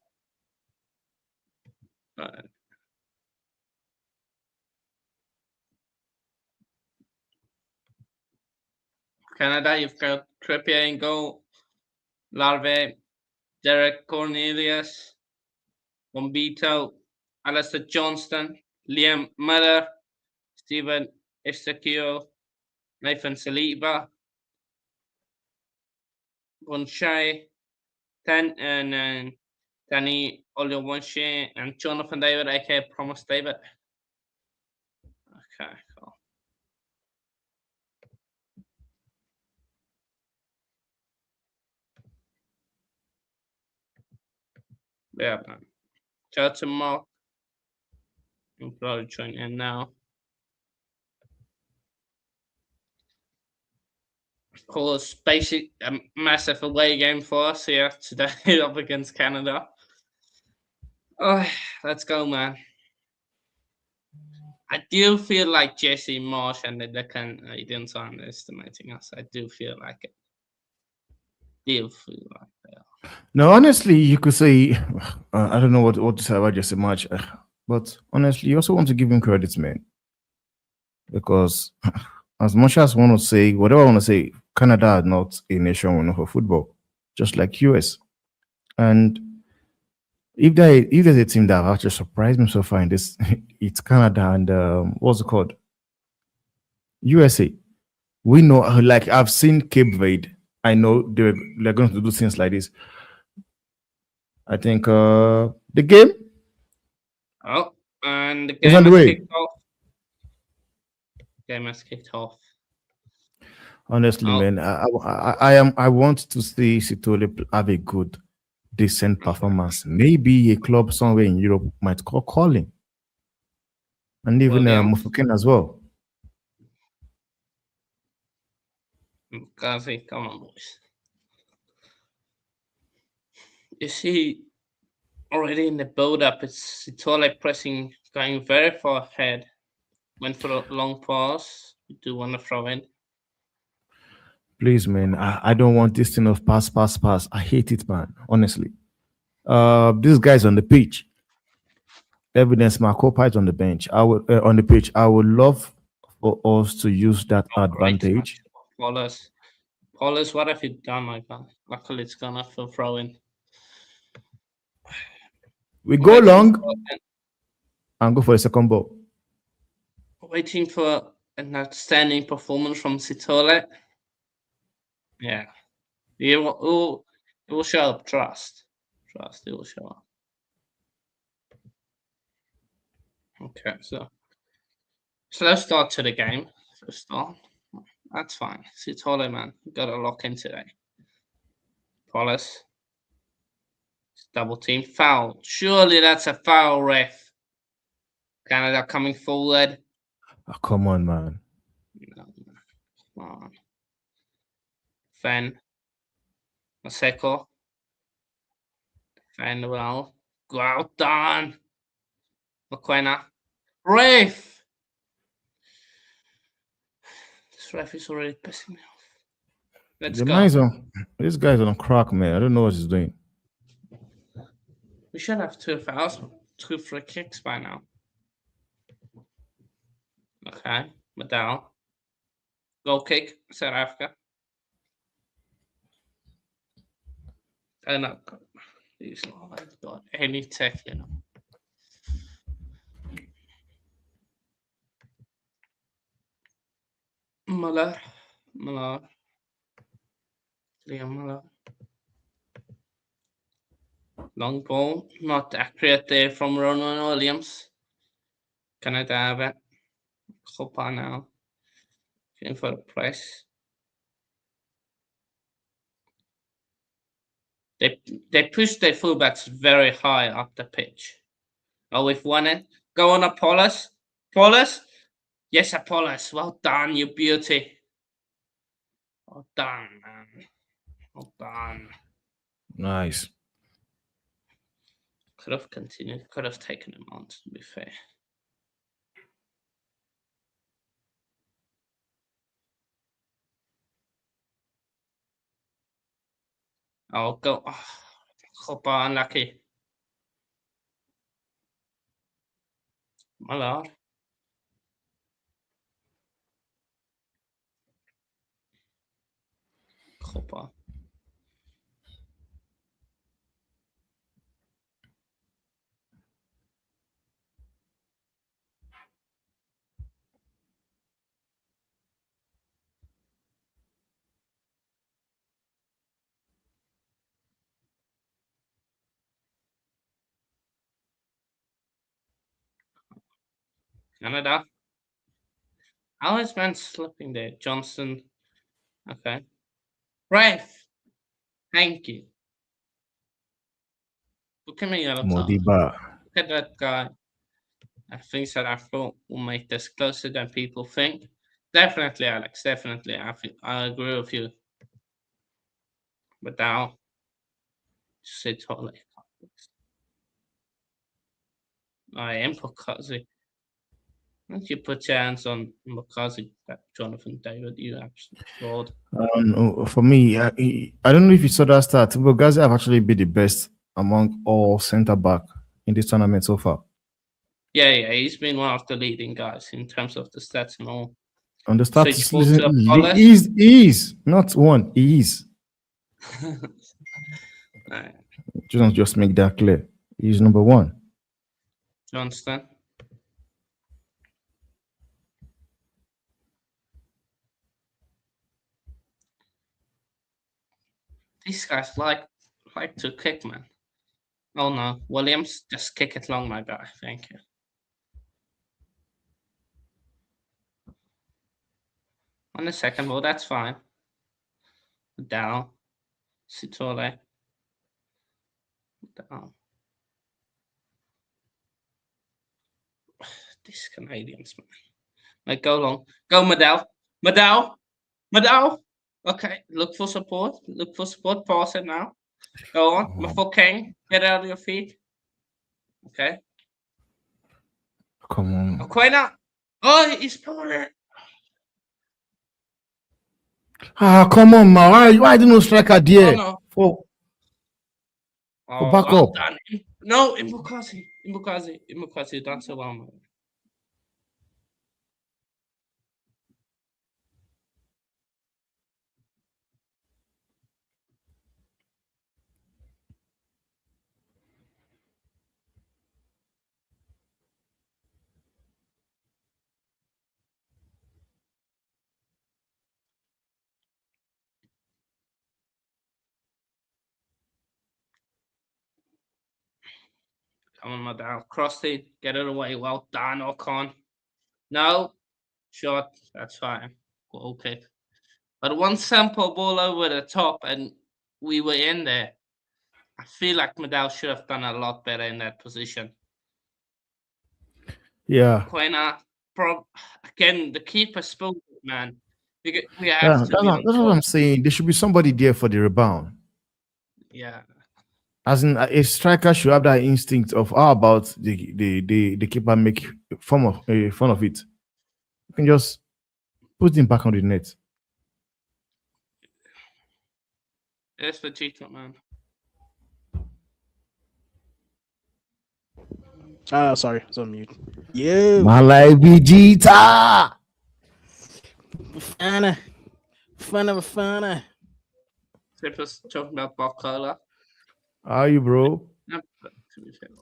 Canada, you've got Trippier in goal, Larve, Derek Cornelius, Bombito, Alistair Johnston, Liam Miller, Stephen Estaquio, Nathan Saliba, Bonshai, and Danny Olewonshi, and Jonathan David, aka Promise David. Okay, cool. Yeah, man. Shout out to Mark. I'm probably joining in now. Of course, basic a massive away game for us here today up against Canada. Oh, let's go, man. I do feel like Jesse Marsh and the Canadians are underestimating us. I do feel like it. Do feel like that. No, honestly, you could say I don't know what to say about Jesse March, but honestly, you also want to give him credit, man, because as much as I want to say whatever I want to say, Canada is not a nation known for football, just like US. And if there's a team that have actually surprised me so far in this, it's Canada and what's it called? USA. We know, like I've seen Cape Verde. I know they're going to do things like this. I think the game Oh, and the is game on the has way. kicked off. Game has kicked off. Honestly, Oh. man, I want to see Sitole have a good, decent performance. Maybe a club somewhere in Europe might call him, and even Williams. Mofokeng as well. Gazi, come on, boys. You see, already in the build-up, it's Sitole pressing, going very far ahead. Went for a long pass. You do want to throw in. Please, man, I don't want this thing of pass, pass, pass. I hate it, man. Honestly, this guy's on the pitch. Evidence, my co-pilot on the bench. I would on the pitch. I would love for us to use that advantage. Paulus, what have you done, my guy? Luckily, it's gonna throw in. We go long and go for the second ball. Waiting for an outstanding performance from Sitole. Yeah, it will show up. Trust, it will show up. Okay, so slow start to the game. First start. That's fine. Sitole, man, got to lock in today. Paulus. Double team foul. Surely that's a foul, ref. Canada coming forward. Oh, come on, man. No, come on. Fan. Maseko. Fan well. Go out, done. Mokoena. Ref! This ref is already pissing me off. Let's go. This guy's on crack, man. I don't know what he's doing. We should have 2 fouls, 2 free kicks by now. Okay, Madal. Goal kick, South Africa. Oh no, these haven't got any tech, you know. Muller. Liam Muller. Long ball, not accurate there from Ronan Williams. Canada have it. Copa now. Going for a press. They push their fullbacks very high up the pitch. Oh, we've won it. Go on, Apollos. Yes, Apollos. Well done, you beauty. Well done, man. Well done. Nice. Could have continued. Could have taken him on, to be fair. I'll go. Copa unlucky. My lord. Copa. Canada. How is man slipping there? Johnson. Okay. Ref. Thank you. Look at me, Modiba. Look at that guy. I think South Africa will make this closer than people think. Definitely, Alex. Definitely, I agree with you. But now, sit totally. I am Pokazi. Once you put your hands on Pokazi, that Jonathan David, you absolute fraud. For me, I don't know if you saw that stat, but Gazi have actually been the best among all centre back in this tournament so far. Yeah, he's been one of the leading guys in terms of the stats and all. On the stats, Switchable to Apollo. he is not one. He is. Just make that clear. He's number one. Do you understand? These guys like to kick, man. Oh no, Williams, just kick it long, my guy. Thank you. On the second ball, that's fine. Down. Sitole. Down. These Canadians, man. Like, go long. Go, Madal. Madal. Okay, look for support. Pass it now. Go on. Mofokeng, get out of your feet. Okay. Come on. Aquena. Oh, he's pulling it. Come on, man. Why didn't no striker there? Oh, no. For back well up. done. No, Imbukazi, you done so well, man. Come on, Madal. Cross it, get it away. Well done, Ocon. No, shot. That's fine. Okay. But one simple ball over the top, and we were in there. I feel like Madal should have done a lot better in that position. Yeah. Quena, again, the keeper spilled it, man. We That's what I'm saying. There should be somebody there for the rebound. Yeah. As in, a striker should have that instinct of how about the keeper make fun of it. You can just put him back on the net. It's Vegeta, man. Sorry, I was on mute. Yeah, Malay Vegeta. Bafana. Trippers talking about Barcola. How are you, bro?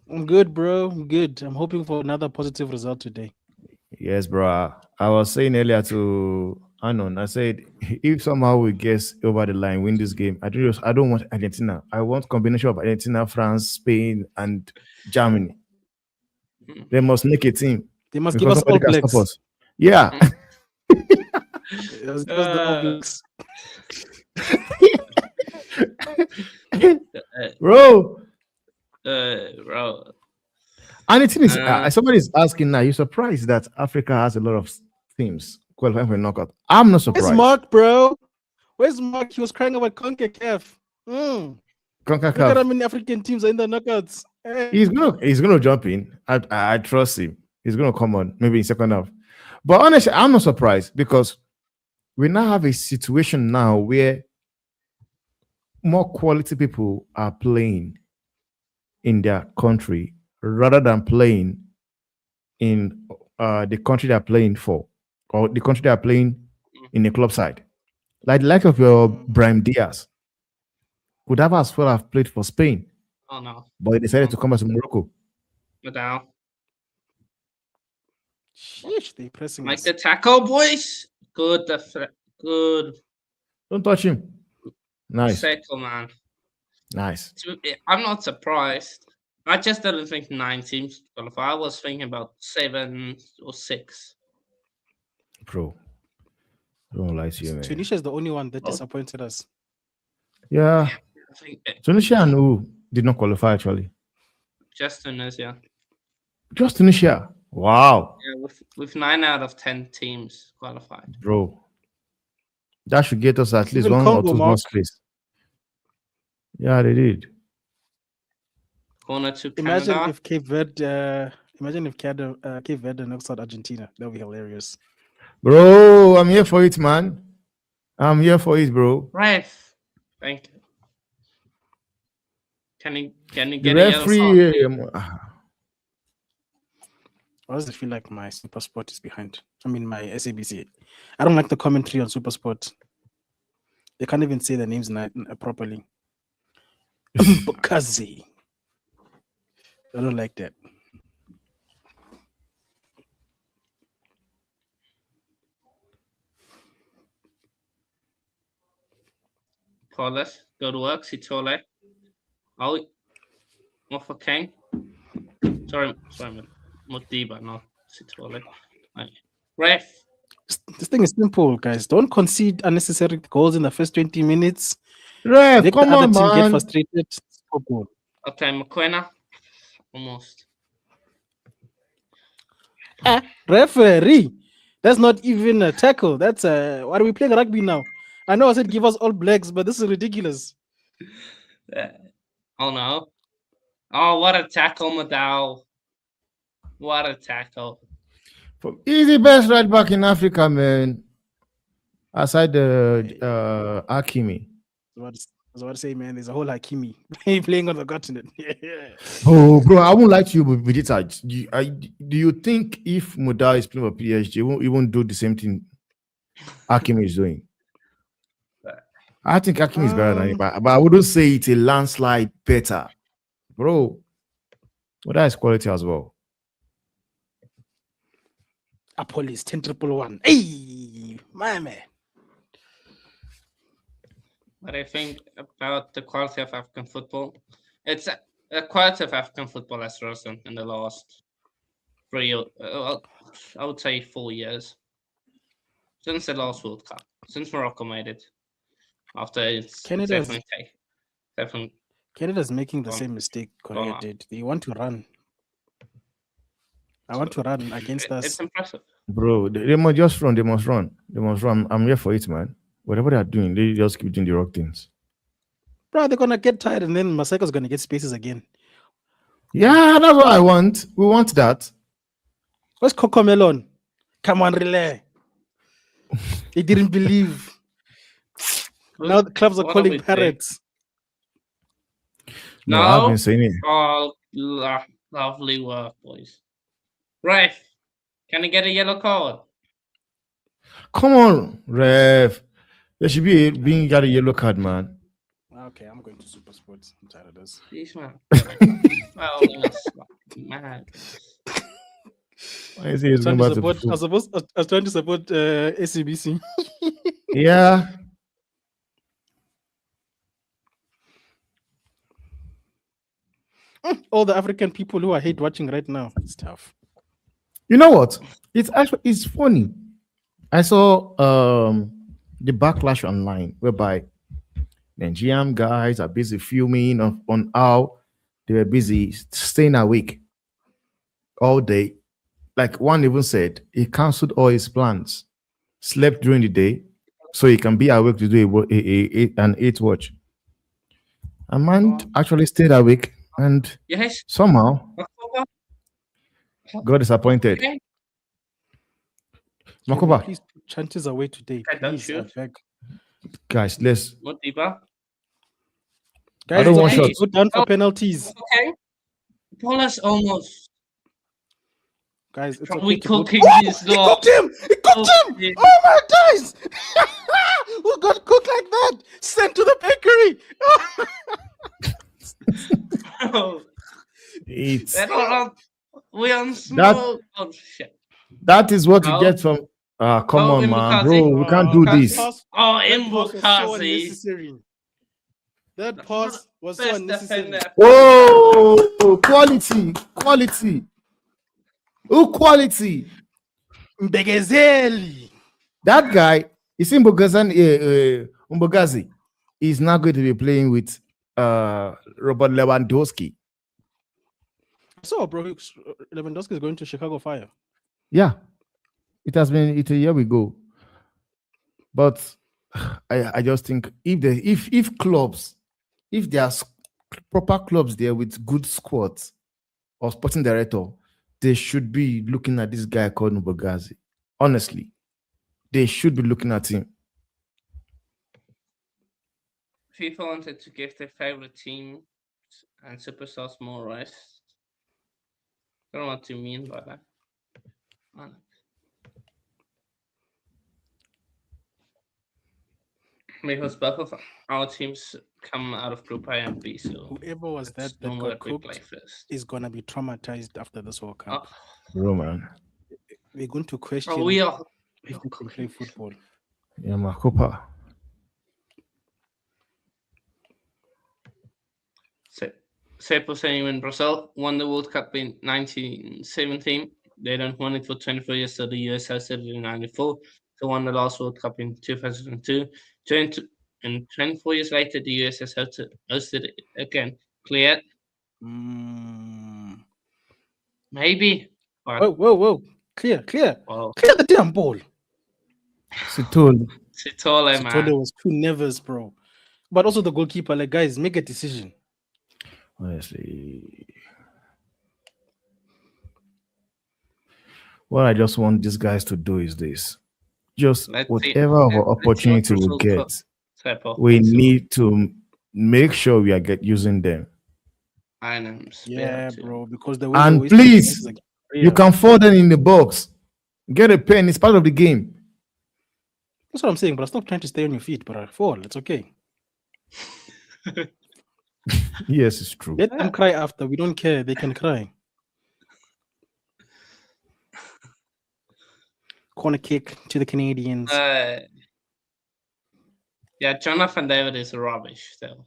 I'm good, bro. I'm good. I'm hoping for another positive result today. Yes, bro. I was saying earlier to Anon, I said if somehow we guess over the line, win this game, I don't want Argentina. I want combination of Argentina, France, Spain, and Germany. They must make a team. They must give us all blacks. Yeah. Bro. And the thing is, somebody's asking now, you're surprised that Africa has a lot of teams qualifying for a knockout. I'm not surprised. Where's Mark, bro? Where's Mark? He was crying about CONCACAF. Look at how many African teams are in the knockouts. He's gonna jump in. I trust him. He's gonna come on maybe in second half. But honestly, I'm not surprised because we now have a situation now where more quality people are playing in their country rather than playing in the country they're playing for, or the country they're playing in the club side. Like the like of your Brahim Diaz could have as well have played for Spain. Oh no. But he decided to come back to Morocco. Madal. Sheesh, they pressing Make us. the tackle, boys. Good. Good. Don't touch him. Nice. Settle, man. Nice. I'm not surprised. I just didn't think 9 teams qualify. I was thinking about 7 or 6. Bro. I don't lie to you, man. Tunisia is the only one that disappointed us. Yeah. I think Tunisia and who did not qualify actually? just Tunisia. Just Tunisia. Wow. with 9 out of 10 teams qualified. Bro. That should get us at least Even one Congo, or two more Mark. space. Yeah, they did. Corner to Imagine Canada. if Cape Verde knocks out Argentina. That would be hilarious. Bro, I'm here for it, man. I'm here for it, bro. Right. Thank you. Can you The get a yellow card? Why does it feel like my Super Sport is behind? I mean, my SABC. I don't like the commentary on Super Sport. They can't even say the names properly. Bukazi. I don't like that. Paulus, go to work. Sitole. Oh, Mofokeng. Sorry, man. Modiba, not Sitole. Ref. This thing is simple, guys. Don't concede unnecessary goals in the first 20 minutes. Ref, Make come the other on, team get man. frustrated. Score goal. Okay, Mokoena. Almost. Referee. That's not even a tackle. That's why are we playing rugby now? I know I said give us all blacks, but this is ridiculous. Oh no. Oh, what a tackle, Madao. What a tackle. He's the best right back in Africa, man. Aside the Hakimi. I was about to say, man, there's a whole Hakimi playing on the continent. Oh, bro, I won't lie to you with it. Do you think if Muda is playing for PSG, he won't do the same thing Hakimi is doing? I think Hakimi is better than him, but I wouldn't say it's a landslide better. Bro, Muda is quality as well. Apollos 10-1. Hey, my man. What I think about the quality of African football, it's a quality of African football has risen in the last 3, I would say 4 years, since the last World Cup, since Morocco made it. After it's definitely. Canada's making the same mistake Korea did. They want to run. I want to run against us. It's impressive. Bro, they must just run. They must run. I'm here for it, man. Whatever they're doing, they just keep doing the wrong things. Bro, they're gonna get tired and then Maseko's gonna get spaces again. Yeah, that's what I want. We want that. Where's Coco Melon? Come on, relay. He didn't believe. Now the clubs are calling parrots. No, I've been saying it. Oh, lovely work, boys. Ref, can I get a yellow card? Come on, ref. There should be being got a yellow card, man. Okay, I'm going to Super Sports. I'm tired of this. Please, man. Mad. I was trying to support SABC. Yeah. All the African people who I hate watching right now. It's tough. You know what? It's funny. I saw the backlash online whereby Nigerian guys are busy filming on how they were busy staying awake all day. Like one even said, he canceled all his plans, slept during the day, so he can be awake to do an 8 watch. A man actually stayed awake and somehow got disappointed. Okay. Makoba, please put chances away today. Please, guys, let's. Modiba. Guys, I don't want shots. Go down for penalties. Okay. Paulus almost. Guys, it's we cooking this He cooked him! He cooked him! Oh my guys! Who got cooked like that? Sent to the bakery! We on smoke. Oh shit! That is what you get from. Come on, man, bro. We can't do this. Mbukazi. That pass was so unnecessary. Whoa! Quality. Oh, quality. Mbegezeli. That guy, you see Mbogazi is not going to be playing with Robert Lewandowski. So, bro, Lewandowski is going to Chicago Fire. Yeah, it has been. It's a year we go, but I just think if clubs, if there are proper clubs there with good squads or sporting director, they should be looking at this guy called Nubogazi. Honestly, they should be looking at him. FIFA wanted to give their favorite team and superstars more rest. I don't know what you mean by that. Because both of our teams come out of Group A and B, so Whoever was it's that normal got that we play cooked first. is gonna be traumatized after this World Cup. Oh, Roman. We're going to question bro, we are if they can play football. Yeah, Makopa. Sepp was saying when Brazil won the World Cup in 1917, they don't won it for 24 years, so the US hosted it in 94. So won the last World Cup in 2002. And 24 years later, the US has hosted it again. Clear? Maybe. But Whoa. Clear. well, Clear the damn ball. Sitol. Sitole, man. Sitole was too nervous, bro. But also the goalkeeper, like, guys, make a decision. Honestly. What I just want these guys to do is this. Just whatever of opportunity we get, we need to make sure we are using them. Yeah, bro, because the and please, you can fall them in the box. Get a pen. It's part of the game. That's what I'm saying, but stop trying to stay on your feet, but fall. It's okay. Yes, it's true. Let them cry after. We don't care. They can cry. Corner kick to the Canadians. Yeah, Jonathan David is rubbish, though.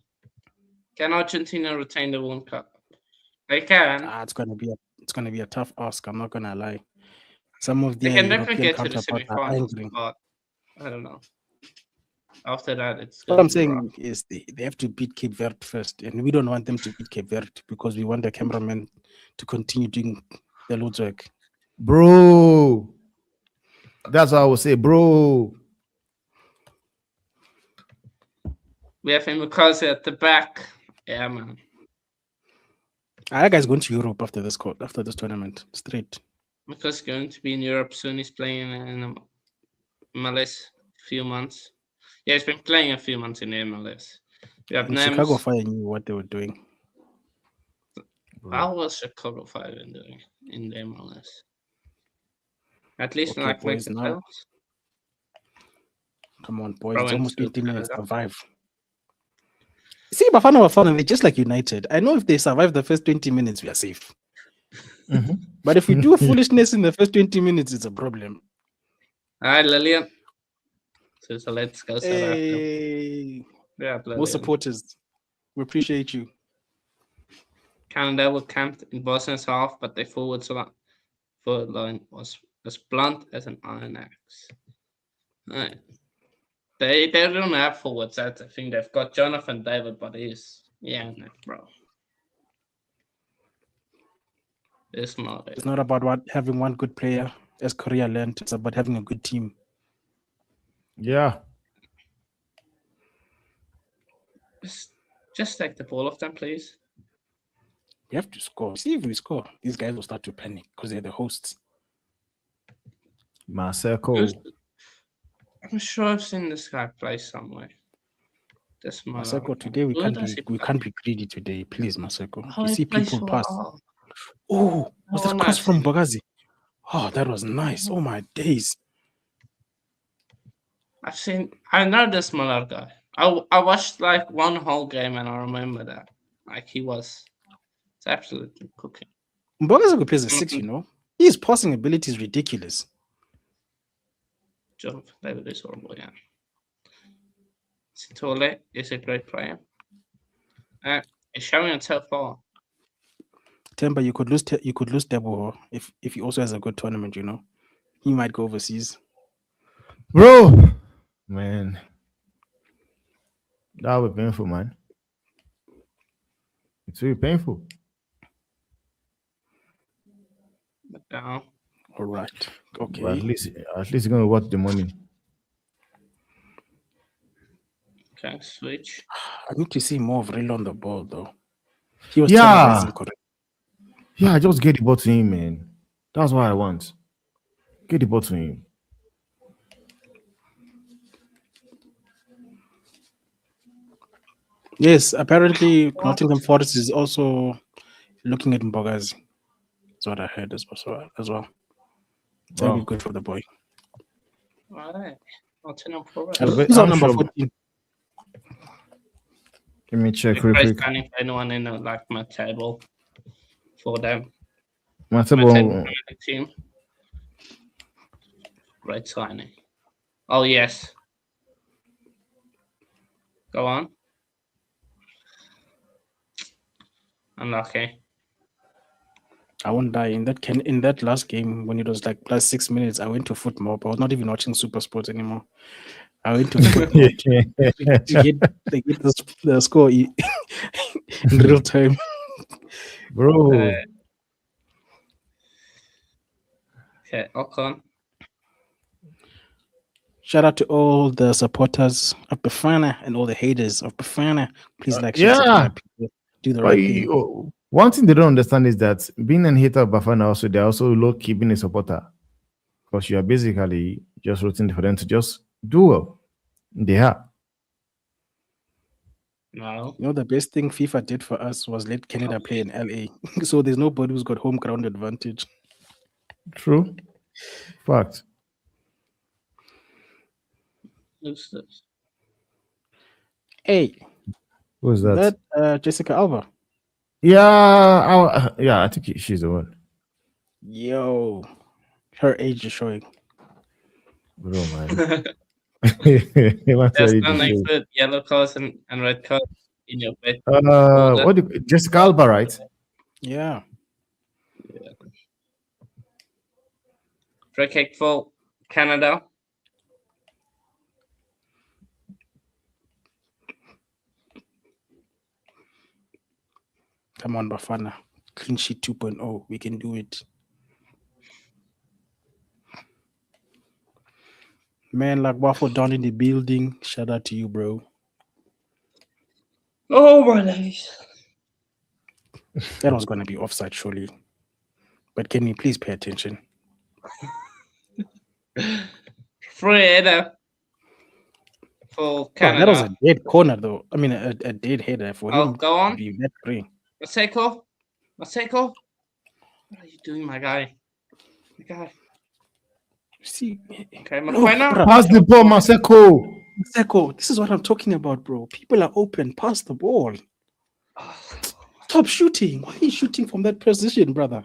Can Argentina retain the World Cup? They can. It's gonna be a tough ask. I'm not gonna lie. Some of the they can definitely European get to the counterparts semifinals, but I don't know. After that, it's what I'm saying is they have to beat Cape Verde first, and we don't want them to beat Cape Verde because we want the cameraman to continue doing the Lord's work. Bro, that's what I would say, bro. We have Imakazi at the back. Yeah, man. That guy's going to Europe after this tournament, straight. Because going to be in Europe soon. He's playing in MLS few months. Yeah, he's been playing a few months in the MLS. We have Chicago Fire knew what they were doing. How was Chicago Fire doing in the MLS? At least like make the playoffs. Come on, boys. It's almost 20 minutes. Survive. See, Bafana Bafana, they're just like United. I know if they survive the first 20 minutes, we are safe. Mm-hmm. But if we do foolishness in the first 20 minutes, it's a problem. All right, Lillian. So let's go. Hey. Yeah, more supporters. We appreciate you. Canada were camped in Bosnia's half, but their forward line was as blunt as an iron axe. All right. They don't have forwards. That's the thing. They've got Jonathan David, but he's bro. It's not about having one good player, as Korea learned. It's about having a good team. Yeah. Just take the ball off them, please. We have to score. See if we score, these guys will start to panic because they're the hosts. Maseko. I'm sure I've seen this guy play somewhere. Maseko, today we can't be greedy today, please, Maseko. You see people pass. Oh, was that cross from Bagazi? Oh, that was nice. Oh my days. I know this Muller guy. I watched like one whole game and I remember that. Like it's absolutely cooking. Bagazi plays a 6, you know. His passing ability is ridiculous. Jonathan David is horrible, yeah. Sitole is a great player. It's showing it so far. Temba, you could lose Debo if he also has a good tournament, you know. He might go overseas. Bro, man. That would be painful, man. It's really painful. But All right. Okay. But at least you're gonna watch the money. Okay, switch. I need to see more of Relo on the ball, though. He was Yeah. terrorizing correct. Yeah, just get the ball to him, man. That's what I want. Get the ball to him. Yes, apparently Nottingham Forest is also looking at Mbogazi. That's what I heard as well. That'll be good for the boy. All right. Nottingham Forest. Who's on number 14? Let me check real quick. If anyone in my table for them. My table team. Great signing. Oh yes. Go on. Unlucky. I won't die in that last game when it was like plus 6 minutes. I went to Footmob. I was not even watching Super Sports anymore. I went to Footmob to get the score in real time, bro. Okay, Ocon. Shout out to all the supporters of Bafana and all the haters of Bafana. Please subscribe. Do the right thing. One thing they don't understand is that being a hater of Bafana also, they're also low-key being a supporter. Because you are basically just rooting for them to just do well. They are. No. You know, the best thing FIFA did for us was let Canada play in LA. So there's nobody who's got home ground advantage. True. Fact. Who's this? Hey. Who's that? That Jessica Alba. Yeah, I think she's the one. Yo. Her age is showing. Bro, man. There's nothing good yellow cards and red cards in your bed. Jessica Alba, right? Yeah. Free kick for Canada. Come on, Bafana. Clean sheet 2.0. We can do it. Man, like Waffle down in the building. Shout out to you, bro. Oh, my days. That was going to be offside, surely. But can you please pay attention? Free header for Canada. That was a dead corner, though. I mean, a dead header for him. Go on. That free. Maseko. What are you doing, my guy? See, okay, Makwena. Pass the ball, Maseko. This is what I'm talking about, bro. People are open. Pass the ball. Stop shooting. Why are you shooting from that position, brother?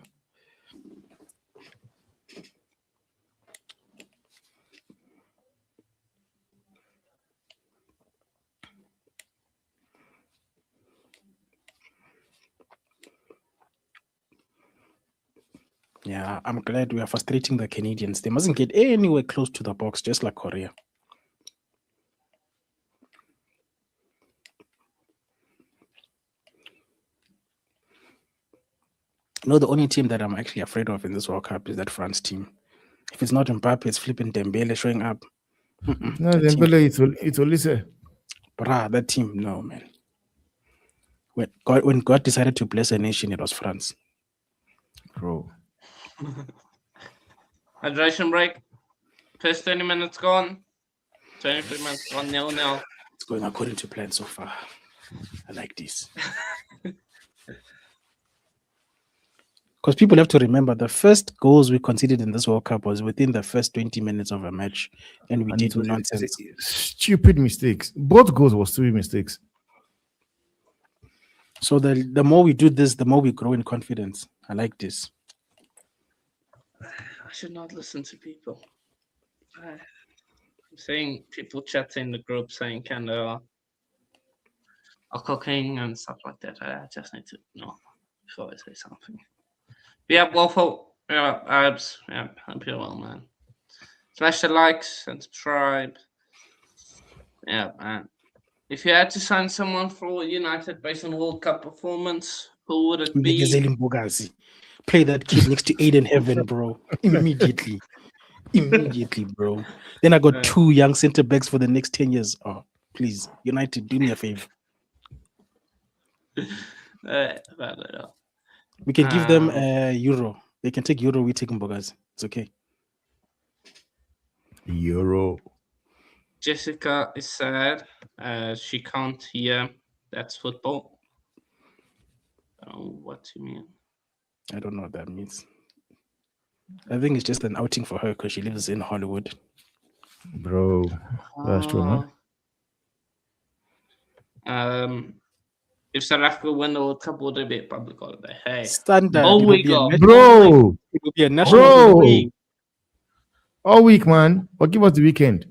Yeah, I'm glad we are frustrating the Canadians. They mustn't get anywhere close to the box, just like Korea. You know, the only team that I'm actually afraid of in this World Cup is that France team. If it's not Mbappe, it's flipping Dembele showing up. No, Dembele, it's Olise. Bruh, that team, no, man. When God decided to bless a nation, it was France. Bro. Hydration break. First 20 minutes gone. 23 minutes gone. 0-0. It's going according to plan so far. I like this. Because people have to remember the first goals we conceded in this World Cup was within the first 20 minutes of a match. And we did nonsense. Stupid mistakes. Both goals were stupid mistakes. So the more we do this, the more we grow in confidence. I like this. I should not listen to people. I'm seeing people chatting in the group saying Canada are cooking and stuff like that. I just need to know before I say something. Yeah, Waffle. Yeah, Abs. Yeah, hope you're well, man. Smash the likes and subscribe. Yeah, man. If you had to sign someone for United based on World Cup performance, who would it be? Play that kid next to Aiden Heaven, bro. Immediately, bro. Then I got 2 young center backs for the next 10 years. Oh, please, United, do me a favor. We can give them Euro. They can take Euro. We take Mbogazi. It's okay. Euro. Jessica is sad. She can't hear. That's football. What do you mean? I don't know what that means. I think it's just an outing for her because she lives in Hollywood. Bro, that's true, man. If South Africa win the World Cup, would it be a public holiday? Hey, standard. All week long. Bro, it will be a national week. All week, man. But give us the weekend.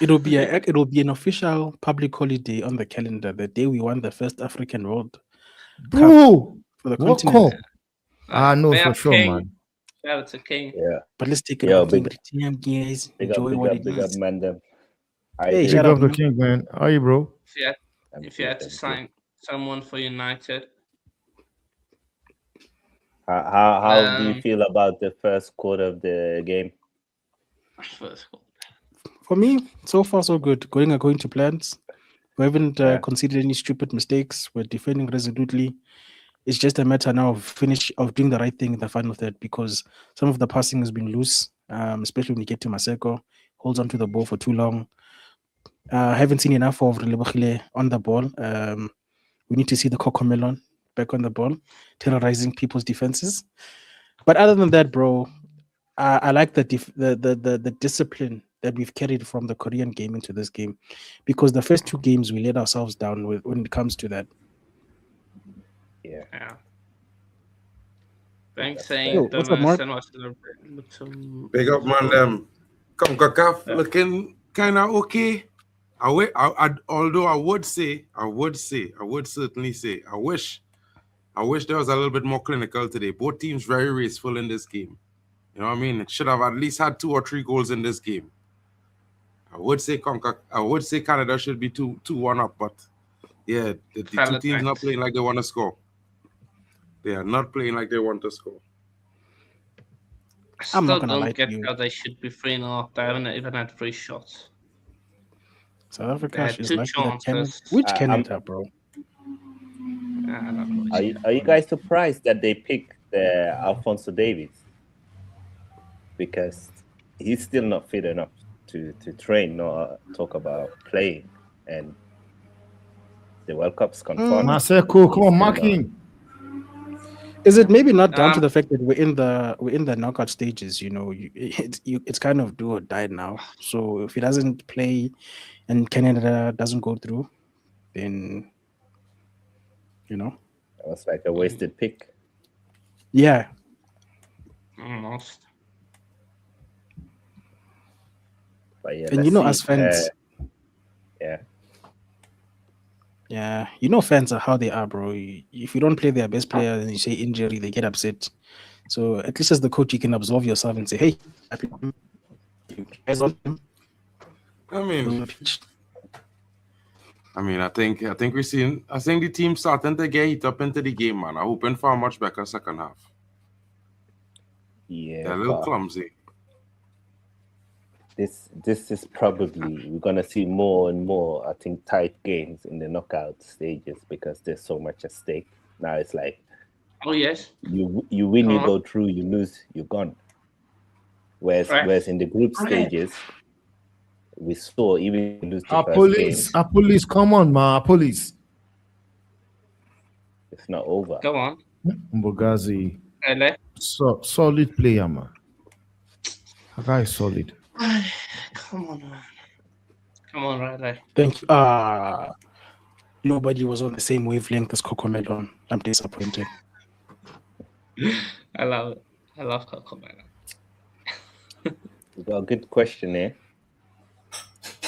It'll be an official public holiday on the calendar the day we won the first African World Bro, Cup for the what continent. Cup? No, for sure, King. man. Yeah, it's a king. Yeah. But let's take it Yo, off big- guys. Big Enjoy up, what big it up, big up, is. man. Them. Hey, Big shout up out, the man. king, man. How are you, bro? If you had to sign someone for United, How do you feel about the first quarter of the game? first goal. For me, so far so good. Going according to plans. We haven't Yeah. conceded any stupid mistakes. We're defending resolutely. It's just a matter now of doing the right thing in the final third because some of the passing has been loose, especially when you get to Maseko, holds onto the ball for too long. I haven't seen enough of Relebohile on the ball. We need to see the Cocomelon back on the ball, terrorizing people's defenses. But other than that, bro, I like the discipline that we've carried from the Korean game into this game, because the first 2 games we let ourselves down when it comes to that. Yeah. Thanks, That's saying Yo, what's up, Mark? Big up, man. Them CONCACAF looking kind of okay. Although I would certainly say, I wish there was a little bit more clinical today. Both teams very raceful in this game. You know what I mean? It should have at least had 2 or 3 goals in this game. I would say Canada should be 2-1 up, but yeah, the 2 teams not playing like they want to score. They are not playing like they want to score. I still not gonna don't lie to get you. how they should be 3-0. They haven't even had 3 shots. South Africa had is 2 like that Canada. chances. Which Canada, bro? I don't know. Are you guys surprised that they picked Alphonso Davies? Because he's still not fit enough to train, nor talk about playing, and the World Cup's confirmed. Maseko, come on, mark him. Is it maybe not down to the fact that we're in the knockout stages? You know, it's kind of do or die now. So if he doesn't play and Canada doesn't go through, then you know, That was like a wasted pick. yeah. Almost. But yeah, And you know, let's as see. fans, Yeah. yeah, you know, fans are how they are, bro. If you don't play their best player and you say injury, they get upset. So at least as the coach, you can absolve yourself and say, "Hey, you guys on him." I think the team starting to get hit up into the game, man. I'm hoping for a much better second half. Yeah, They're a little but clumsy. this is probably we're gonna see more and more, I think, tight games in the knockout stages because there's so much at stake. Now it's like Oh, yes. you win, you go through, you lose, you're gone. Whereas in the group stages, we saw even if you lose the first game, police, come on, man, police. it's not over. Go on. Mbogazi, Ele. solid player, man. That guy is solid. Come on, man. Come on, Riley. Thank you. Nobody was on the same wavelength as Cocomelon. I'm disappointed. I love it. I love Cocomelon. We got a good question here.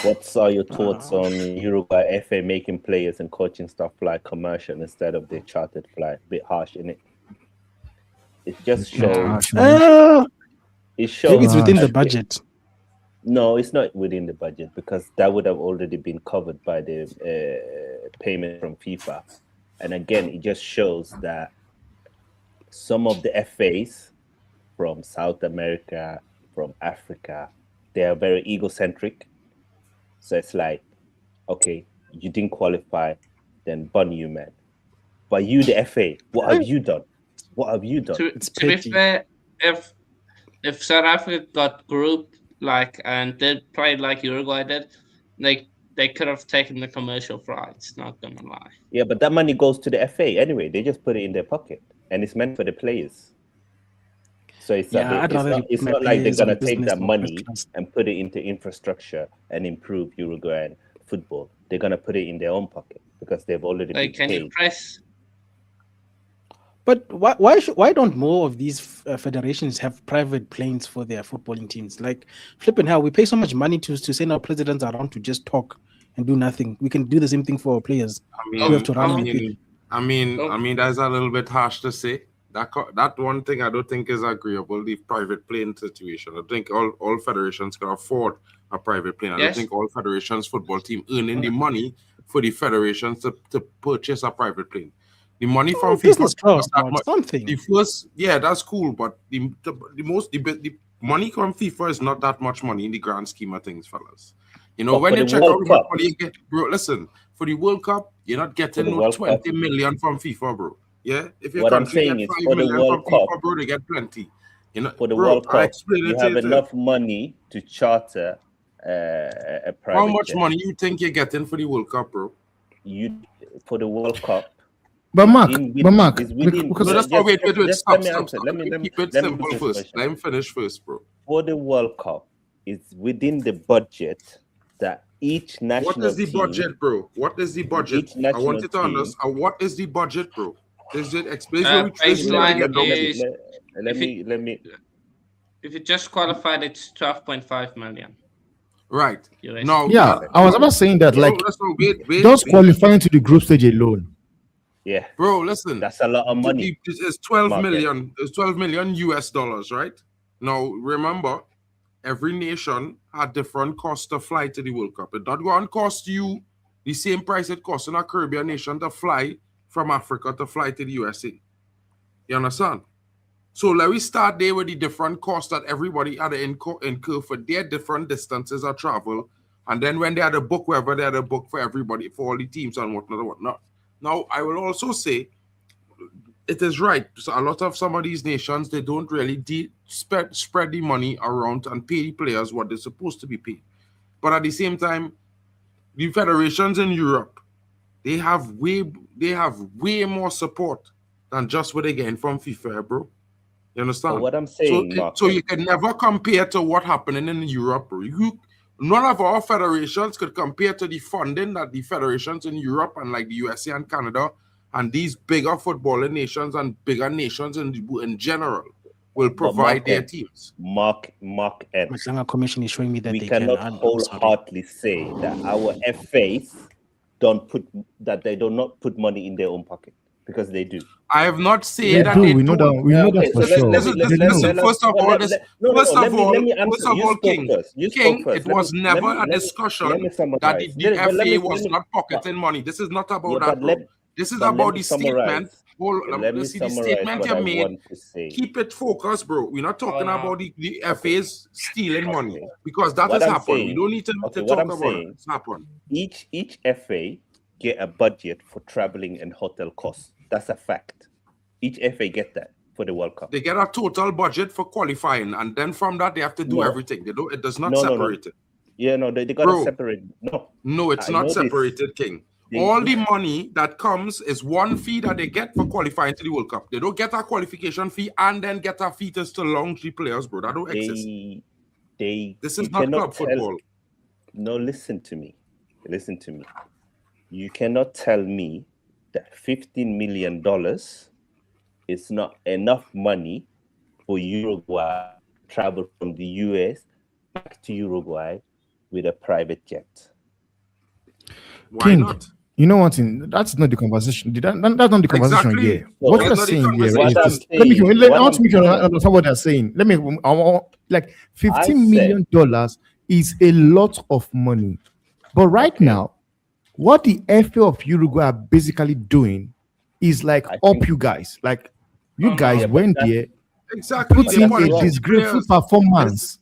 What are your thoughts on Uruguay FA making players and coaching staff fly commercial instead of the chartered fly? A bit harsh, innit? It just shows. It shows. Maybe it's within the budget. No, it's not within the budget because that would have already been covered by the payment from FIFA. And again, it just shows that some of the FAs from South America, from Africa, they are very egocentric. So it's like, okay, you didn't qualify, then bun you, man. But you, the FA, what have you done? What have you done? To be fair, if South Africa got grouped and they played like Uruguay did, they could have taken the commercial rights. Not gonna lie. Yeah, but that money goes to the FA anyway. They just put it in their pocket, and it's meant for the players. So it's not like they're gonna take that money and put it into infrastructure and improve Uruguayan football. They're gonna put it in their own pocket because they've already been Can paid. you press? But why don't more of these federations have private planes for their footballing teams? Like, flipping hell, we pay so much money to send our presidents around to just talk and do nothing. We can do the same thing for our players. We have to run I mean, that's a little bit harsh to say. That one thing I don't think is agreeable, the private plane situation. I think all federations can afford a private plane. I don't think all federations football team earning the money for the federations to purchase a private plane. The money from FIFA something. The first, that's cool, but the money from FIFA is not that much money in the grand scheme of things, fellas. You know, when you check out what you get, bro, listen, for the World Cup, you're not getting no 20 million from FIFA, bro. Yeah, if your country get 5 million from FIFA, bro, they get plenty. You know, for the World Cup, you have enough money to charter a private. How much money you think you're getting for the World Cup, bro? For the World Cup. But Mark, because wait, stop. Let me keep it simple first. Let me finish first, bro. For the World Cup, it's within the budget that each national team. What is the budget, bro? What is the budget? I want you to understand. What is the budget, bro? Is it explain? Let me. If you just qualified, it's 12.5 million. Right. No. Yeah, I was about saying that, just qualifying to the group stage alone. Yeah, bro, listen, that's a lot of money. It's 12 million. It's 12 million US dollars, right? Now, remember, every nation had different costs to fly to the World Cup. It not going to cost you the same price it costs in a Caribbean nation to fly from Africa to fly to the USA. You understand? So let me start there with the different costs that everybody had to incur for their different distances of travel. And then when they had a book, wherever they had a book for everybody, for all the teams and whatnot. Now, I will also say it is right. So a lot of some of these nations, they don't really spread the money around and pay the players what they're supposed to be paid. But at the same time, the federations in Europe, they have way more support than just what they're getting from FIFA, bro. You understand? So what I'm saying, so you can never compare to what happening in Europe, bro. None of our federations could compare to the funding that the federations in Europe and like the USA and Canada and these bigger footballing nations and bigger nations in general will provide their teams. Mark M. Matlanga Commission is showing me that we cannot wholeheartedly say that our FAs they do not put money in their own pocket. Because they do. I have not said that they do. We know that for sure. Listen, first of all, King, it was never a discussion that the FA was not pocketing money. This is not about that, bro. This is about the statement. The statement you made. Keep it focused, bro. We're not talking about the FAs stealing money because that has happened. We don't need to talk about it. It's happened. Each FA get a budget for traveling and hotel costs. That's a fact. Each FA get that for the World Cup. They get a total budget for qualifying, and then from that they have to do everything. They don't. It does not separate it. Yeah, no, they got to separate. No, it's not separated, King. All the money that comes is one fee that they get for qualifying to the World Cup. They don't get a qualification fee and then get a fee to launch the players, bro. That don't exist. This is not club football. No, listen to me. You cannot tell me that $15 million is not enough money for Uruguay to travel from the US back to Uruguay with a private jet. Why not? You know what? That's not the conversation. That's not the conversation here. What you're saying here is this. Let me understand what they're saying. Like $15 million is a lot of money. But right now, what the FA of Uruguay are basically doing is like you guys. Like You guys went there, exactly. put in that's a wrong. disgraceful performance.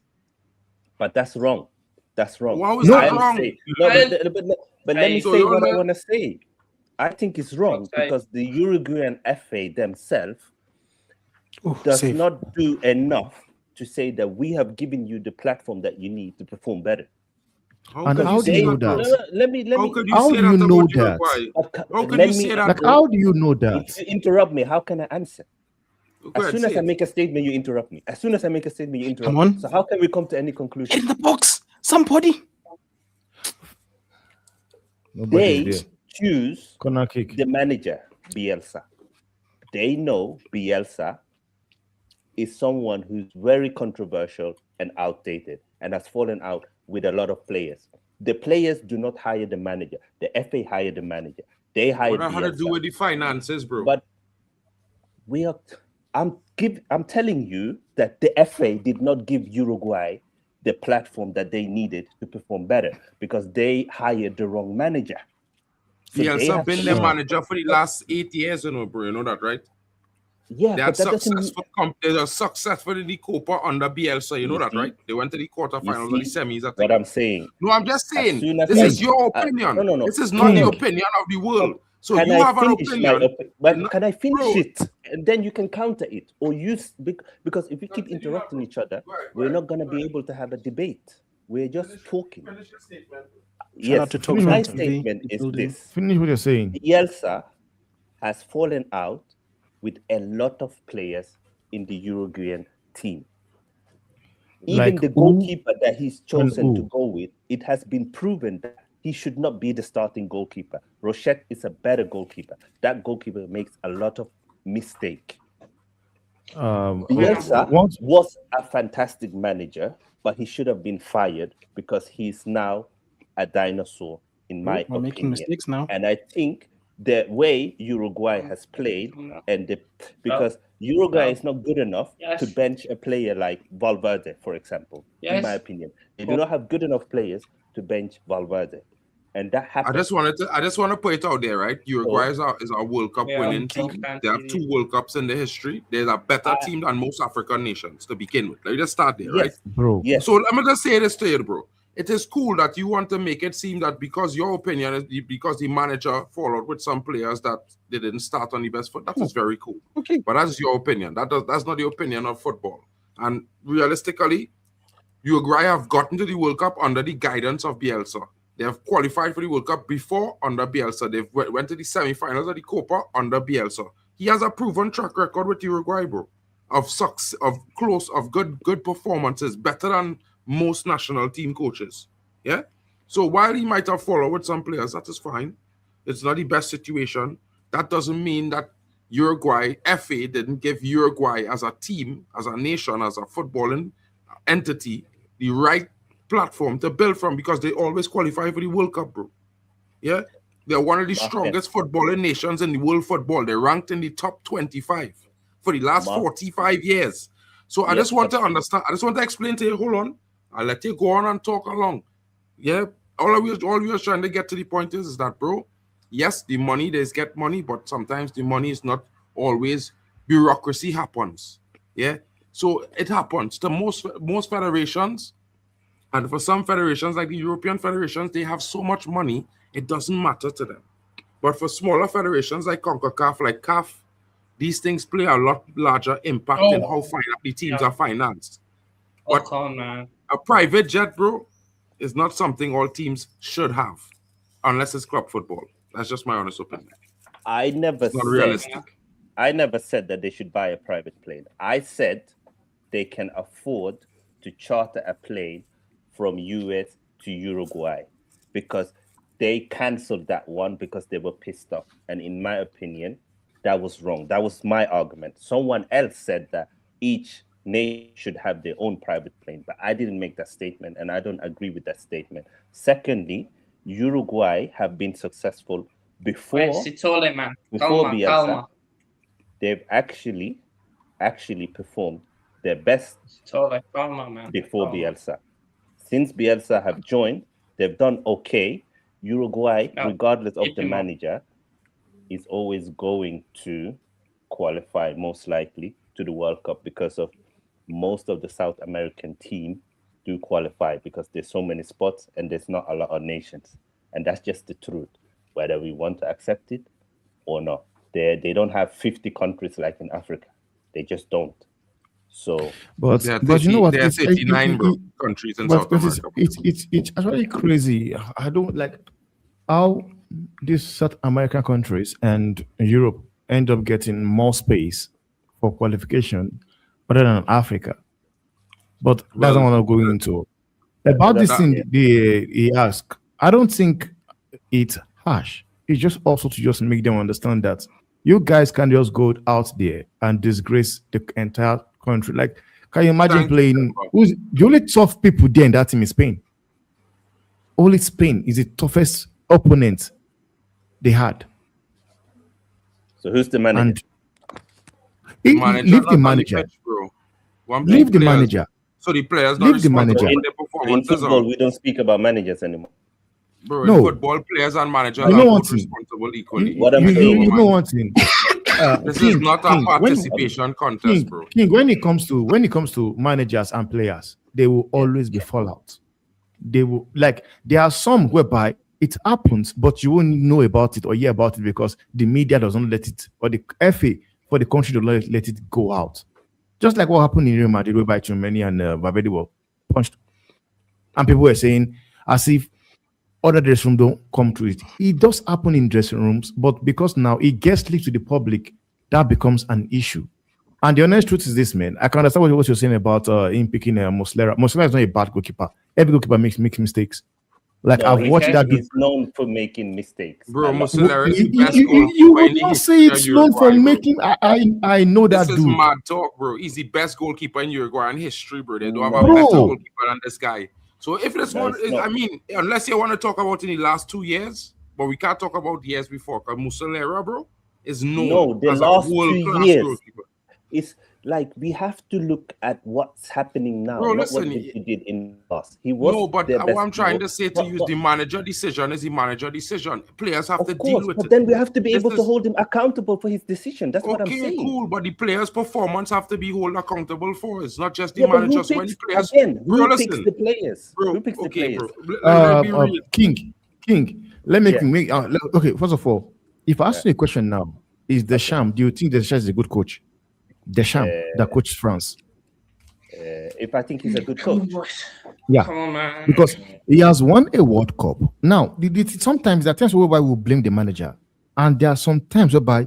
But that's wrong. That's wrong. Why was that I'm wrong? saying- no, but let me So say you're what I not- want to say. I think it's wrong Okay. because the Uruguayan FA themselves Oh, does safe. not do enough to say that we have given you the platform that you need to perform better. And how do you know that? Let me. How could you How say do that you about know Uruguay? that? How could let you me- say that? Like, bro? how do you know that? If you interrupt me, how can I answer? Go As ahead, soon say as I it. make a statement, you interrupt me. As soon as I make a statement, you interrupt Come on. me. So how can we come to any conclusion? In the box, somebody. Nobody's They there. choose Corner kick. the manager, Bielsa. They know Bielsa is someone who's very controversial and outdated and has fallen out with a lot of players. The players do not hire the manager. The FA hire the manager. They hire What that had to Bielsa. do with the finances, bro? But I'm telling you that the FA did not give Uruguay the platform that they needed to perform better because they hired the wrong manager. So they Bielsa have been to the look- manager for the last 8 years, bro. You know that, right? Yeah, They but had that doesn't they are successful in the Copa under Bielsa. You know You that, see? right? They went to the quarterfinals or the see semis. I what think. I'm saying. No, I'm just As saying. soon as This I- is your opinion. no. This is not the King. opinion of the world. So Can you I have an finish opinion. But can I finish Bro. it? And then you can counter it. Or use because if we keep interrupting each other, we're not going to be able to have a debate. We're just talking. Try Yes, not to talk my from TV, statement is building. this. Finish what you're saying. Bielsa has fallen out with a lot of players in the Uruguayan team. Even Like the who goalkeeper that he's chosen to who? go with, it has been proven that he should not be the starting goalkeeper. Rochette is a better goalkeeper. That goalkeeper makes a lot of mistake. Bielsa once- was a fantastic manager, but he should have been fired because he's now a dinosaur, in my We're making opinion. mistakes now. And I think the way Uruguay has played, because Uruguay is not good enough Yes. to bench a player like Valverde, for example. In Yes. my opinion, they do not have good enough players to bench Valverde, and that I happened. just want to put it out there, right? Uruguay is our World Cup Yeah, winning King team. fan They have TV. 2 World Cups in their history. They're a better team than most African nations to begin with. Let me just start there, right? Yes, Bro. yes. So let me just say this to you, bro. It is cool that you want to make it seem that because your opinion is because the manager followed with some players that they didn't start on the best foot. That is very cool. Okay. But that's your opinion. That's not the opinion of football. And realistically, Uruguay have gotten to the World Cup under the guidance of Bielsa. They have qualified for the World Cup before under Bielsa. They went to the semi-finals of the Copa under Bielsa. He has a proven track record with Uruguay, bro, of good performances, better than most national team coaches. Yeah. So while he might have followed with some players, that is fine. It's not the best situation. That doesn't mean that Uruguay FA didn't give Uruguay as a team, as a nation, as a footballing entity, the right platform to build from because they always qualify for the World Cup, bro. Yeah. They're one of the strongest footballing nations in the world football. They're ranked in the top 25 for the last 45 years. So I just want to understand. I just want to explain to you. Hold on. I'll let you go on and talk along. Yeah. All we are trying to get to the point is that, bro, yes, the money, there's get money, but sometimes the money is not always bureaucracy happens. Yeah. So it happens to most federations. And for some federations, like the European federations, they have so much money, it doesn't matter to them. But for smaller federations like CONCACAF, like CAF, these things play a lot larger impact in how the teams are financed. But man. a private jet, bro, is not something all teams should have, unless it's club football. That's just my honest opinion. I never said that they should buy a private plane. I said they can afford to charter a plane from US to Uruguay because they canceled that one because they were pissed off. And in my opinion, that was wrong. That was my argument. Someone else said that each nation should have their own private plane, but I didn't make that statement, and I don't agree with that statement. Secondly, Uruguay have been successful before Bielsa. Calma. They've actually performed their best before Bielsa. Since Bielsa have joined, they've done okay. Uruguay, regardless of the manager, is always going to qualify most likely to the World Cup because of most of the South American team do qualify because there's so many spots and there's not a lot of nations. And that's just the truth, whether we want to accept it or not. They don't have 50 countries like in Africa. They just don't. So, but you know what? There are 39 countries in South America. It's actually crazy. I don't like how these South American countries and Europe end up getting more space for qualification other than Africa. But that's not what I'm going into. About this thing he asked, I don't think it's harsh. It's just also to just make them understand that you guys can just go out there and disgrace the entire country. Like, can you imagine playing? The only tough people there in that team is Spain. Only Spain is the toughest opponent they had. So who's the manager? Leave the manager. Leave the manager. So the players not responsible for their performances. In football, we don't speak about managers anymore. Bro, no. In football, players and managers are both responsible equally. You know one thing. This is not a participation contest, bro. King, when it comes to managers and players, they will always be fallout. They will, like, there are some whereby it happens, but you won't know about it or hear about it because the media doesn't let it, or the FA for the country to let it go out. Just like what happened in Real Madrid, whereby Tchouameni and Valverde were punched, and people were saying as if other dressing rooms don't come to it. It does happen in dressing rooms, but because now it gets leaked to the public, that becomes an issue. And the honest truth is this, man. I can understand what you're saying about him picking Muslera. Muslera is not a bad goalkeeper. Every goalkeeper makes mistakes. Like, no, I've watched that. He's known for making mistakes. Bro, Muslera is the best goalkeeper. You would not say it's known for making. I know that dude. This is mad talk, bro. He's the best goalkeeper in Uruguayan history, bro. They don't have a better goalkeeper than this guy. So if this one is, I mean, unless you want to talk about in the last 2 years, but we can't talk about years before, because Muslera, bro, is known the as last a world-class 2 years. goalkeeper. It's like we have to look at what's happening now, bro, not listen, what he did in the past. He was but what I'm trying to say to you is the manager decision is the manager decision. Players have to deal with it. But then we have to be able to hold him accountable for his decision. That's what I'm saying. Okay, cool, but the players' performance have to be held accountable for. It's not just the managers. When the players, again, who picks the players? Bro, who picks the players? Bro. King, let me make. Okay, first of all, if I ask you a question now, is Deschamps? Do you think Deschamps is a good coach? Deschamps, that coached France. If I think he's a good coach, yeah, come on, man. Because he has won a World Cup. Now, sometimes there are times whereby we blame the manager, and there are some times whereby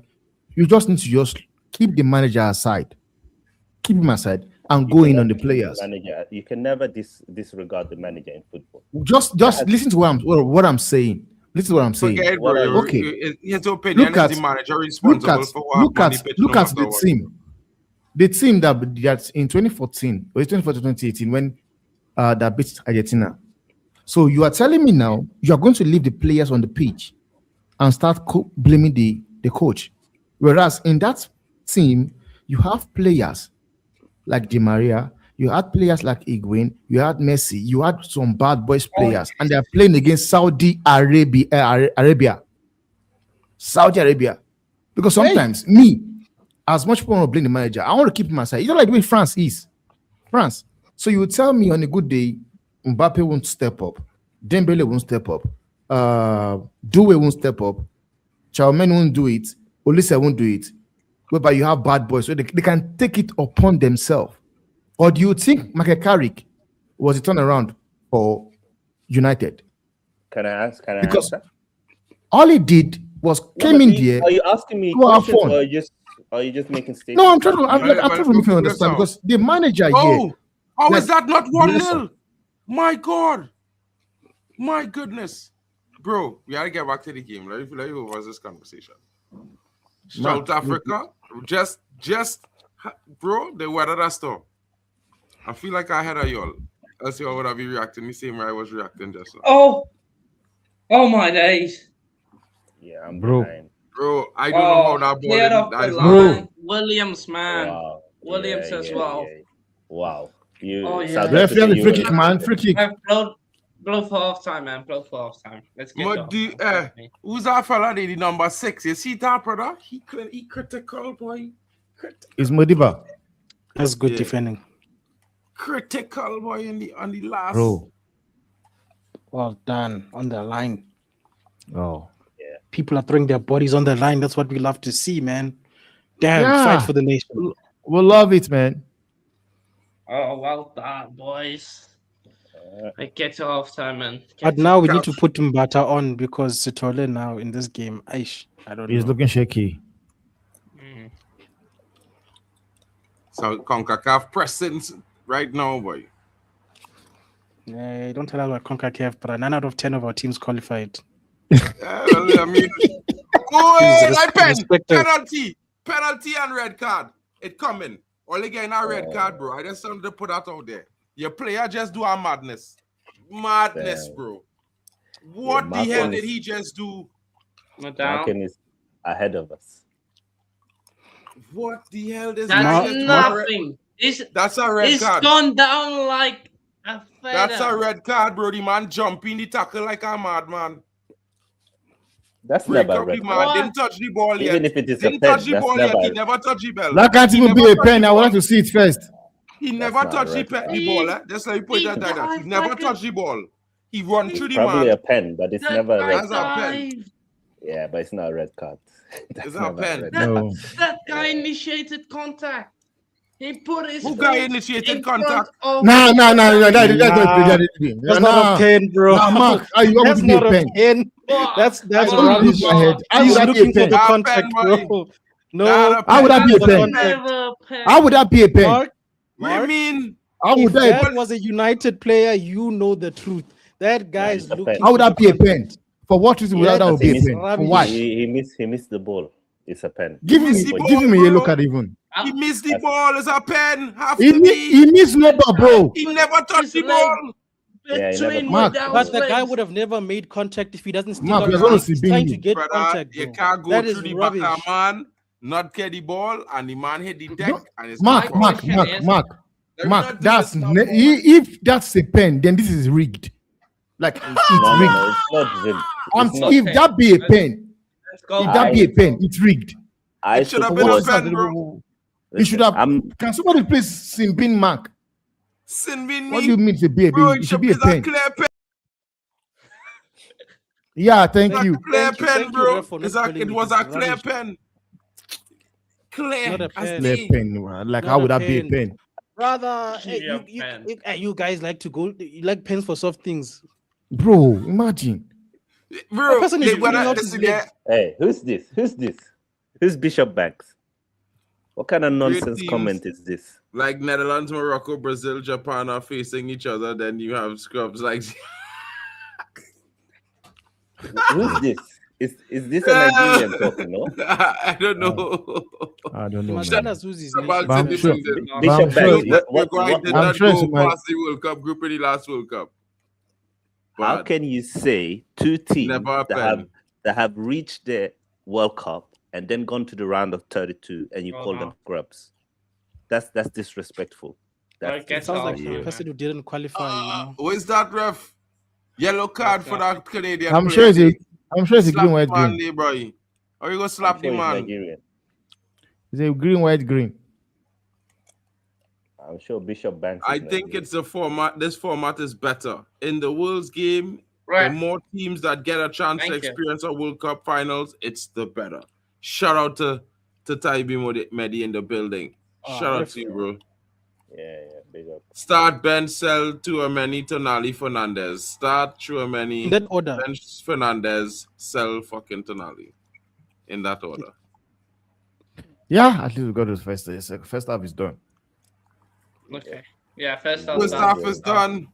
you just need to just keep the manager aside, keep him aside, and go in on the players. You can never disregard the manager in football. Just listen to what I'm saying. This is what I'm saying. Forget it, bro. Okay. His opinion is the manager responsible for what look at the team. The team that in 2014 or 2014-2018 when that beat Argentina. So you are telling me now you are going to leave the players on the pitch and start blaming the coach, whereas in that team you have players like Di Maria, you had players like Higuain, you had Messi, you had some bad boys players, and they are playing against Saudi Arabia. Because sometimes as much people want to blame the manager, I want to keep him aside. You know, like the way France is. So you would tell me on a good day, Mbappe won't step up, Dembele won't step up, Doué won't step up, Tchouameni won't do it, Olise won't do it, whereby you have bad boys, so they can take it upon themselves. Or do you think Michael Carrick was a turnaround for United? Can I ask? Because all he did was came in there. Are you asking me questions or are you just making statements? No, I'm trying to make you understand because the manager here. How is that not 1-0? My God. My goodness. Bro, we gotta get back to the game. Let me over this conversation. South Africa, just bro, they weathered that storm. I feel like I had a y'all. Else y'all would have been reacting the same way I was reacting just now. Oh my days. Yeah, I'm behind. Bro, I don't know how that ball is. Williams, man. Wow. Williams as well. Wow. Referee free kick, man. Free kick. Blow for half time, man. Blow for half time. Let's get who's that fella? The number 6. You see that, brother? He critical, boy. It's Modiba. That's good defending. Critical, boy, on the last. Bro. Well done on the line. Oh. Yeah. People are throwing their bodies on the line. That's what we love to see, man. Damn, fight for the nation. We love it, man. Oh, well done, boys. I get to half time, man. But now we need to put Mbata on because Sitole now in this game, I don't know. He's looking shaky. So CONCACAF presence right now, boy. Yeah, don't tell us about CONCACAF, but 9 out of 10 of our teams qualified. I mean, penalty and red card. It coming. Only getting a red card, bro. I just wanted to put that out there. Your player just do a madness, bro. What the hell did he just do? Markin is ahead of us. What the hell does That's nothing. That's a red card. It's gone down like a feather. That's a red card, bro. The man jumping the tackle like a madman. That's never a red card. Didn't touch the ball yet. Even if it is didn't touch the ball yet. He never touched the ball. That can't even be a pen. I would like to see it first. He never touched the ball. Just like you put that like that. He never touched the ball. He run through the man. Probably a pen, but it's never a red card. Yeah, but it's not a red card. It's not a pen. No. That guy initiated contact. He put his. Who guy initiated contact? No. That's not a pen, bro. Nah, Mark, that's not a pen. That's rubbish. How would that be a pen? Contact, bro. No. How would that be a pen? How would that be a pen? I mean, if that was a United player, you know the truth. That guy is looking. How would that be a pen? For what reason would that be a pen? For why? He missed the ball. It's a pen. Give me a yellow card even. He missed the ball. It's a pen. He missed no ball, bro. He never touched the ball. Mark, but the guy would have never made contact if he doesn't stick Mark, on he's trying to get contact. You can't go through the back of man, not get the ball, and the man hit the deck. And it's Mark. If that's a pen, then this is rigged. Like it's rigged. No, it's not rigged. If that be a pen, it's rigged. It should have been a pen, bro. It should have. Can somebody please Sinbin Mark? Sinbin. What do you mean to be a pen? It should be a pen. Yeah, thank you. Clear pen, bro. It was a clear pen. Clear pen. Like how would that be a pen? Brother, you guys like to go. You like pens for soft things, bro. Imagine, bro. Hey, who's this? Who's Bishop Banks? What kind of nonsense comment is this? Like Netherlands, Morocco, Brazil, Japan are facing each other. Then you have scrubs like. Who's this? Is this a Nigerian talking? No, I don't know. I don't know. Bishop Banks. We're going to not go past the World Cup group in the last World Cup. But how can you say two teams that have reached the World Cup and then gone to the round of 32 and you call them grubs? That's disrespectful. That sounds like a person who didn't qualify. Where's that ref? Yellow card for that Canadian. I'm sure it's a green, white, green. Bro. Or you go slap the man. It's a green, white, green. I'm sure Bishop Banks. I think it's the format. This format is better. In the World's game, the more teams that get a chance to experience a World Cup finals, it's the better. Shout out to Taibi Medi in the building. Shout out to you, bro. Yeah, big up. Start Ben, sell Tchouameni, Tonali, Fernandez. Start Tchouameni, in that order. Ben Fernandez, sell fucking Tonali. In that order. Yeah, at least we got this first. First half is done. Okay. Yeah, first half is done.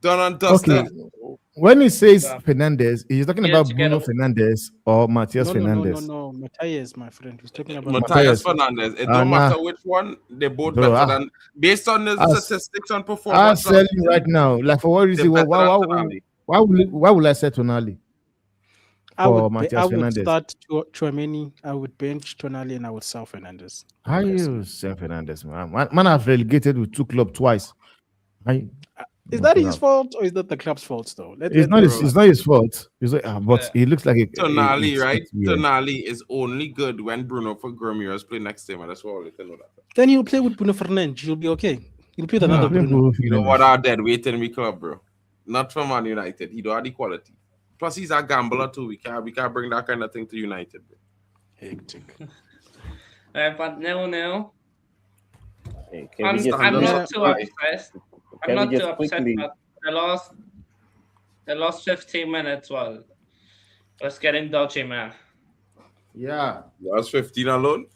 Done and dusted. Okay. When he says Fernandez, he's talking about Bruno Fernandez or Matias Fernandez. No, Matthias, my friend. He's talking about Matias Fernandez. It don't matter which one. They're both better than, based on the statistics and performance. I'm selling right now. Like, for what reason? Why would I say Tonali? I would start Tchouameni, I would bench Tonali, and I would sell Fernandez. How you sell Fernandez, man? Man, I've relegated with 2 clubs twice. Is that his fault or is that the club's fault though? It's not his fault. It's like, but it looks like Tonali, right? Tonali is only good when Bruno Fernandes play next to him, and that's all you can know that. Then he'll play with Bruno Fernandes. He'll be okay. He'll play with another Bruno. You know what? Our dead weight in the club, bro. Not from Man United. He don't have the quality. Plus, he's a gambler too. We can't bring that kind of thing to United, bro. Hectic. But no. Hey, I'm not too upset. I'm not too upset, but the last 15 minutes was getting dodgy, man. Yeah. Last 15 alone?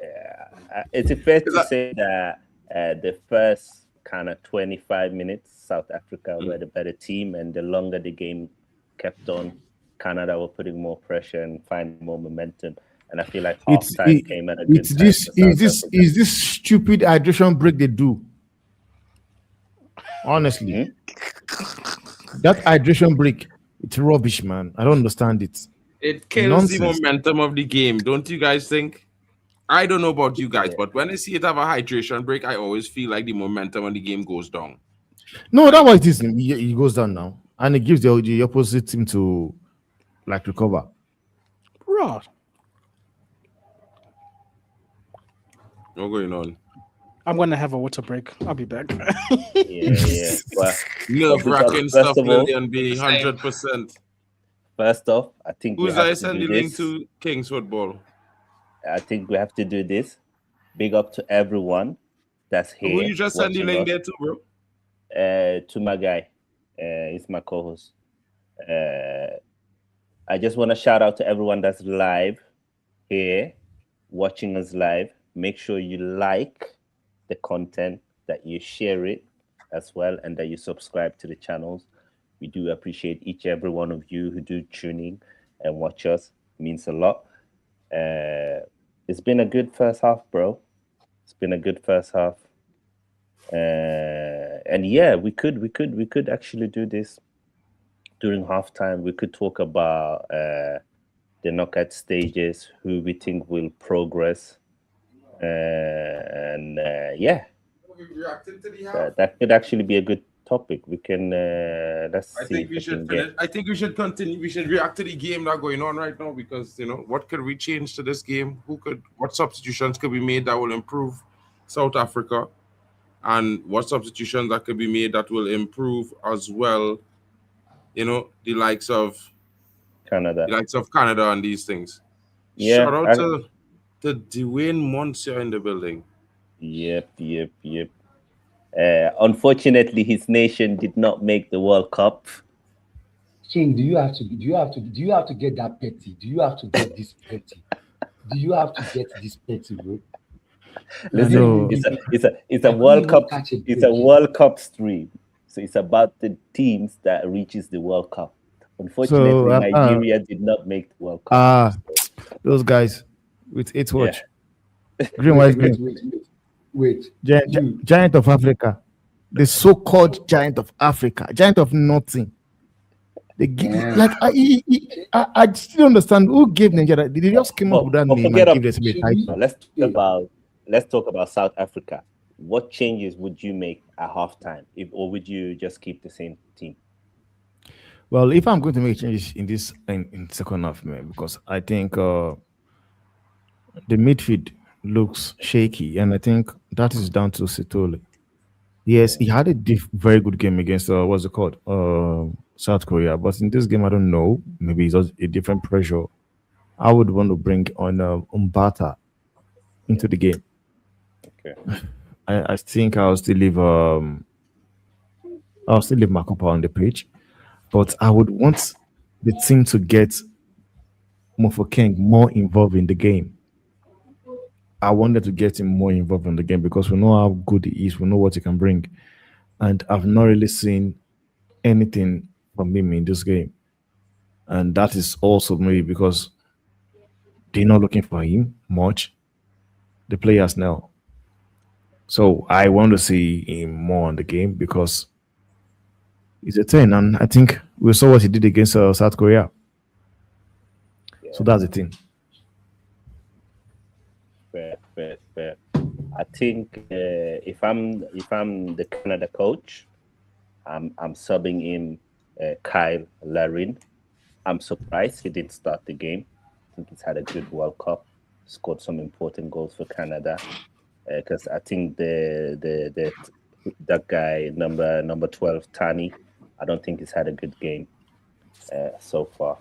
Yeah. It's fair to say that the first kind of 25 minutes, South Africa were the better team, and the longer the game kept on, Canada were putting more pressure and finding more momentum. And I feel like halftime came at a good time. Is this stupid hydration break they do? Honestly, that hydration break, it's rubbish, man. I don't understand it. It kills the momentum of the game, don't you guys think? I don't know about you guys, but when I see it have a hydration break, I always feel like the momentum of the game goes down. No, that's why it is. It goes down now, and it gives the opposite team to like recover. Right. What's going on? I'm gonna have a water break. I'll be back. yeah. Well, nerve-wracking stuff, Lillian B. 100%. First off, I think who's I sending link to Kings football? I think we have to do this. Big up to everyone that's here. Who you just sending link there to, bro? To my guy. He's my co-host. I just want to shout out to everyone that's live here, watching us live. Make sure you like the content, that you share it as well, and that you subscribe to the channels. We do appreciate each and every one of you who do tune in and watch us. It means a lot. It's been a good first half, bro. It's been a good first half. And yeah, we could actually do this during halftime. We could talk about the knockout stages, who we think will progress. Yeah, that could actually be a good topic. We can let's see. I think we should continue. We should react to the game that's going on right now, because what could we change to this game? What substitutions could be made that will improve South Africa, and what substitutions that could be made that will improve as well, the likes of Canada, and these things. Yeah, shout out to Dwayne Monsieur in the building. Yep. Unfortunately, his nation did not make the World Cup. King, do you have to get that petty? Do you have to get this petty? Do you have to get this petty, bro? Listen, it's a World Cup. It's a World Cup stream, so it's about the teams that reaches the World Cup. Unfortunately, Nigeria did not make the World Cup. Those guys with 8 watch. Yeah. Green, white, green. Wait. Giant of Africa. The so-called giant of Africa. Giant of nothing. They give I still don't understand who gave Nigeria. Did they just come up with that name and give this title? Let's talk about South Africa. What changes would you make at halftime, or would you just keep the same team? Well, if I'm going to make changes in this in second half, man, because I think the midfield looks shaky, and I think that is down to Sitole. Yes, he had a very good game against what's it called, South Korea, but in this game, I don't know. Maybe it's a different pressure. I would want to bring on Umbata into the game. Okay. I think I'll still leave Makopa on the pitch, but I would want the team to get Mofokeng more involved in the game. I wanted to get him more involved in the game because we know how good he is. We know what he can bring. And I've not really seen anything from him in this game. And that is also maybe because they're not looking for him much, the players now. So I want to see him more on the game because he's a 10. And I think we saw what he did against South Korea. Yeah. So that's the thing. Fair. I think if I'm the Canada coach, I'm subbing in Kyle Larin. I'm surprised he didn't start the game. I think he's had a good World Cup, scored some important goals for Canada. Because I think that guy number 12 Tani, I don't think he's had a good game so far.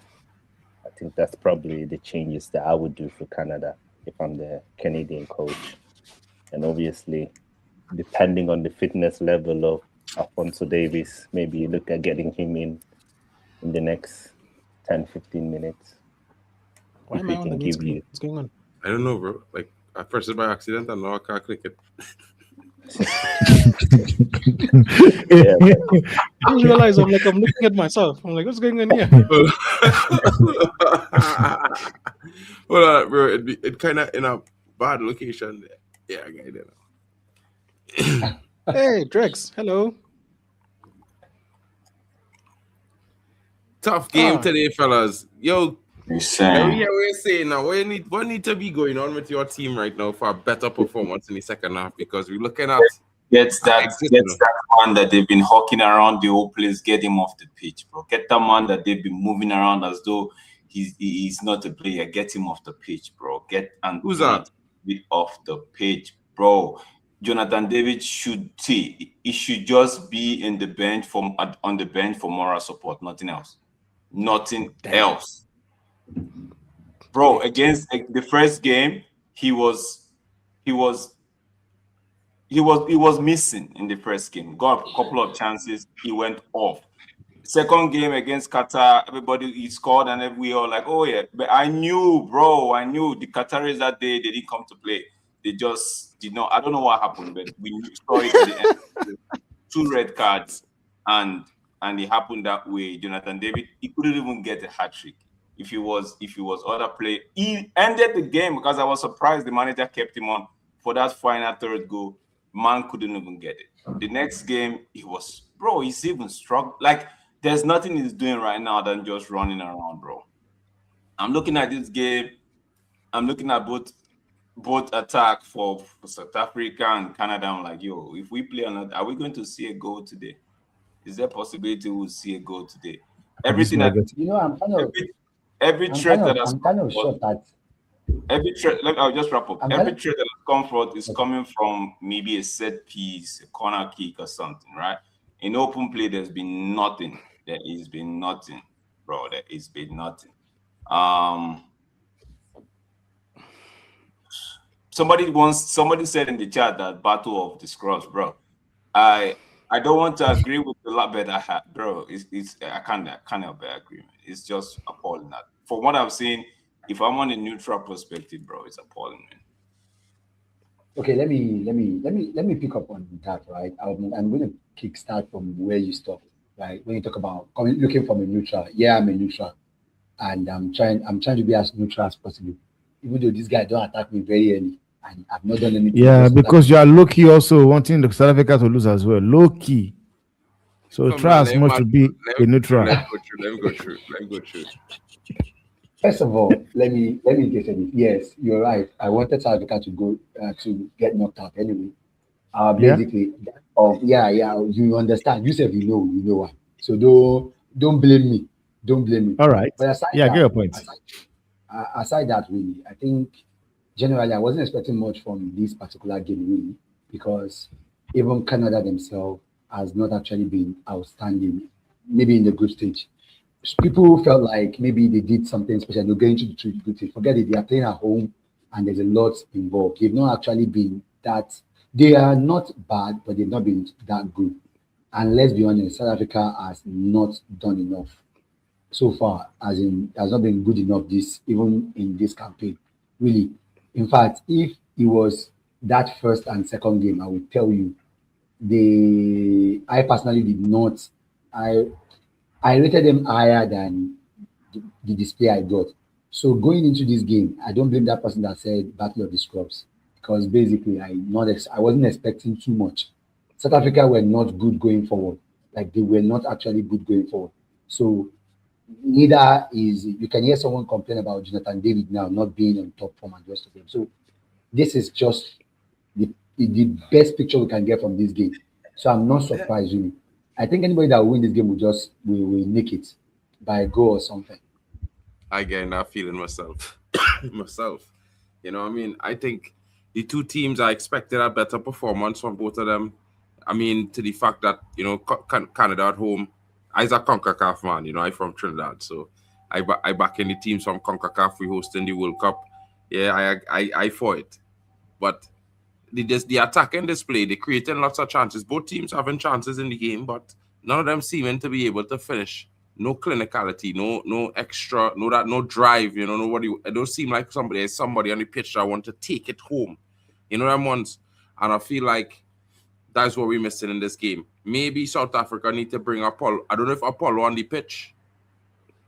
I think that's probably the changes that I would do for Canada if I'm the Canadian coach. And obviously, depending on the fitness level of Alphonso Davies, maybe look at getting him in the next 10-15 minutes. Why am I on the main screen? What's going on? I don't know, bro. Like, I pressed it by accident and now I can't click it. I didn't realize I'm looking at myself. I'm like, what's going on here? Hold on, bro. It kind of in a bad location there. Yeah, I got it now. Hey, Drex. Hello. Tough game today, fellas. Yo, we're saying now what need to be going on with your team right now for a better performance in the second half, because we're looking at gets that man that they've been hawking around the whole place. Get him off the pitch, bro. Get that man that they've been moving around as though he's not a player. Get him off the pitch, bro. Who's that? Off the pitch, bro. Jonathan David should just be in the bench on the bench for moral support. Nothing else. Nothing else. Bro, against the first game, he was missing in the first game. Got a couple of chances, he went off. Second game against Qatar, everybody he scored, and we all like, oh yeah. But I knew the Qataris that day, they didn't come to play. They just did not. I don't know what happened, but we saw it at the end. 2 red cards, and it happened that way. Jonathan David, he couldn't even get a hat trick. If he was other play, he ended the game because I was surprised the manager kept him on for that final third goal. Man couldn't even get it. The next game, he's even struck. Like, there's nothing he's doing right now than just running around, bro. I'm looking at this game. I'm looking at both attack for South Africa and Canada. I'm like, yo, if we play another, are we going to see a goal today? Is there a possibility we'll see a goal today? Everything that every threat that has I'll just wrap up. Every threat that has come forth is coming from maybe a set piece, a corner kick or something, right? In open play, there's been nothing. There has been nothing, bro. There has been nothing. Somebody said in the chat that battle of the scrubs, bro. I don't want to agree with the lot that I had, bro. I can't help but agree. It's just appalling. That from what I've seen, if I'm on a neutral perspective, bro, it's appalling, man. Okay, let me pick up on that, right? I'm going to kickstart from where you stopped, right? When you talk about looking from a neutral, yeah, I'm a neutral, and I'm trying to be as neutral as possible, even though this guy don't attack me very early, and I've not done anything. Yeah, because you are low key also wanting the South Africa to lose as well, low key. So try as much to be a neutral. Let me go through. First of all, let me get it. Yes, you're right. I wanted South Africa to go to get knocked out anyway. Basically, you understand. You said you know what. So don't blame me. Don't blame me. All right. But aside get your point. Aside that, really, I think generally I wasn't expecting much from this particular game, really, because even Canada themselves has not actually been outstanding. Maybe in the group stage, people felt like maybe they did something special. They're going to the group stage. Forget it. They are playing at home, and there's a lot involved. They've not actually been that. They are not bad, but they've not been that good. And let's be honest, South Africa has not done enough so far, as in has not been good enough even in this campaign. Really. In fact, if it was that first and second game, I would tell you I personally did not. I rated them higher than the display I got. So going into this game, I don't blame that person that said Battle of the Scrubs, because basically I wasn't expecting too much. South Africa were not good going forward. Like, they were not actually good going forward. So neither is, you can hear someone complain about Jonathan David now not being on top form and the rest of them. So this is just the the best picture we can get from this game. So I'm not surprised, really. I think anybody that will win this game will nick it by a goal or something. I get that feeling myself. myself. You know what I mean? I think the two teams, I expected a better performance from both of them. I mean, to the fact that, you know, Canada at home, I's a CONCACAF man, you know, I'm from Trinidad. So I back in the teams from CONCACAF. We hosting the World Cup. Yeah, I for it. But the attacking display, they creating lots of chances. Both teams having chances in the game, but none of them seeming to be able to finish. No clinicality, no extra, no drive. You know, nobody. It don't seem like somebody on the pitch that want to take it home. You know them ones, and I feel like that's what we're missing in this game. Maybe South Africa need to bring Apollo. I don't know if Apollo on the pitch.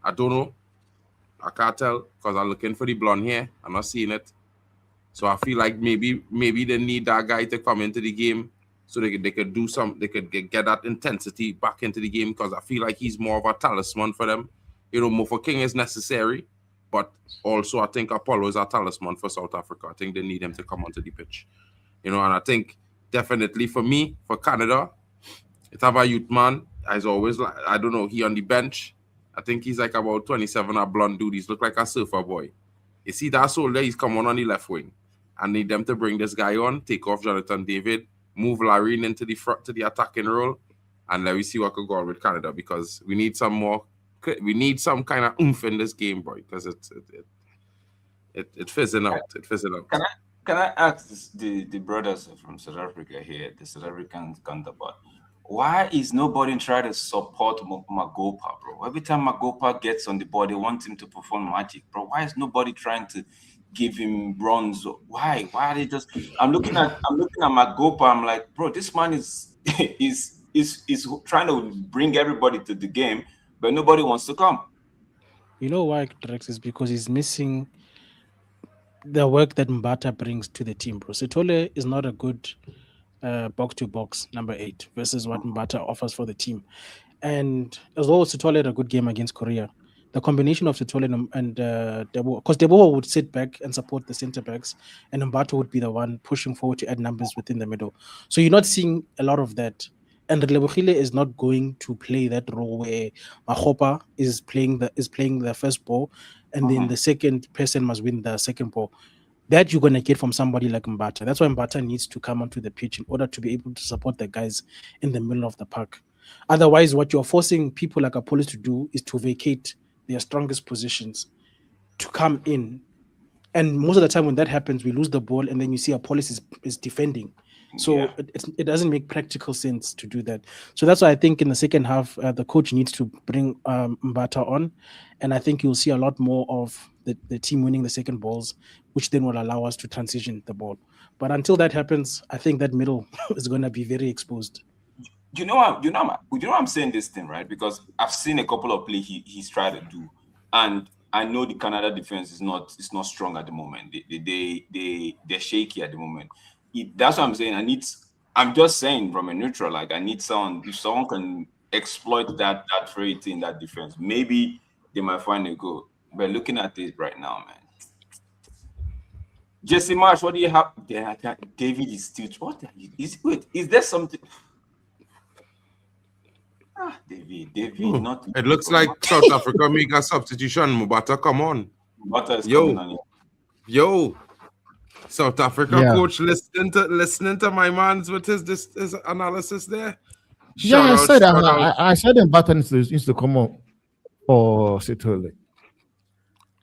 I don't know. I can't tell because I'm looking for the blonde hair. I'm not seeing it. So I feel like maybe they need that guy to come into the game so they could do some, they could get that intensity back into the game, because I feel like he's more of a talisman for them. You know, Mofokeng is necessary, but also I think Apollo is a talisman for South Africa. I think they need him to come onto the pitch. You know, and I think definitely for me, for Canada, it's have a youth man. As always, like, I don't know, he on the bench. I think he's like about 27, a blonde dude. He's look like a surfer boy. You see that soldier, he's come on the left wing. I need them to bring this guy on, take off Jonathan David, move Larine into the front to the attacking role, and let me see what could go on with Canada, because we need some kind of oomph in this game, boy, because it's fizzing out. It's fizzing out. Can I ask the brothers from South Africa here, the South African counterpart, why is nobody trying to support Magopa, bro? Every time Magopa gets on the board, they want him to perform magic, bro. Why is nobody trying to give him bronze? Why are they just? I'm looking at Magopa. I'm like, bro, this man is trying to bring everybody to the game, but nobody wants to come. You know why, Drex? Is because he's missing the work that Mbata brings to the team, bro. Sithole is not a good box-to-box number 8 versus what Mbata offers for the team. And as well, Sithole had a good game against Korea. The combination of Sithole and Debo, because Debo would sit back and support the center backs, and Mbata would be the one pushing forward to add numbers within the middle. So you're not seeing a lot of that. And Relebohile is not going to play that role where Magopa is playing the first ball, and then the second person must win the second ball. That you're going to get from somebody like Mbata. That's why Mbata needs to come onto the pitch in order to be able to support the guys in the middle of the park. Otherwise, what you're forcing people like Apollo to do is to vacate their strongest positions to come in. And most of the time when that happens, we lose the ball, and then you see Apollo is defending. So it doesn't make practical sense to do that. So that's why I think in the second half, the coach needs to bring Mbata on. And I think you'll see a lot more of the team winning the second balls, which then will allow us to transition the ball. But until that happens, I think that middle is going to be very exposed. You know I'm saying this thing, right? Because I've seen a couple of plays he's tried to do, and I know the Canada defense is not strong at the moment. They're shaky at the moment. That's what I'm saying. I'm just saying from a neutral, like I need someone. If someone can exploit that trait in that defense, maybe they might find a goal. But looking at this right now, man. Jesse Marsh, what do you have? David is still. What is there something? David, not. It looks like South Africa make a substitution. Mubata, come on. Mubata is coming on. Yo, South Africa coach listening to my man's with his analysis there. I said Mbata needs to come on for Sithole.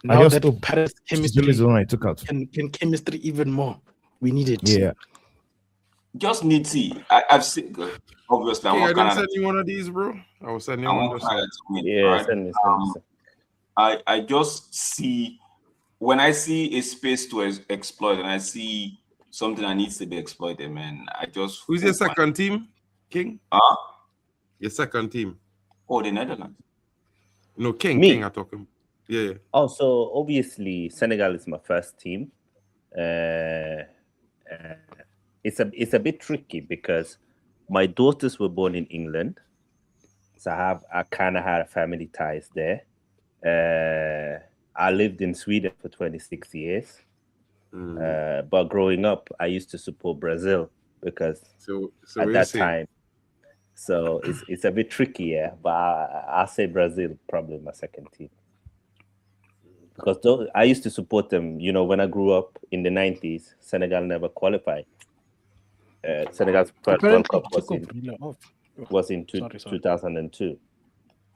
Now that Paris chemistry took out. Can chemistry even more. We need it. Yeah. Just need to. I've seen. Obviously, I didn't send you one of these, bro. I was sending you one. Yeah, send me. I just see, when I see a space to exploit, and I see something that needs to be exploited, man. Who's your second team, King? Your second team? Oh, the Netherlands. No, King. Me? King, I'm talking. Yeah. Oh, so obviously Senegal is my first team. It's a bit tricky because my daughters were born in England, so I kind of had family ties there. I lived in Sweden for 26 years, but growing up, I used to support Brazil. because So at we'll that see. time. So it's a bit tricky, yeah. But I'll say Brazil probably my second team. Because I used to support them, you know, when I grew up in the 90s, Senegal never qualified. Senegal's first World Cup was in 2002.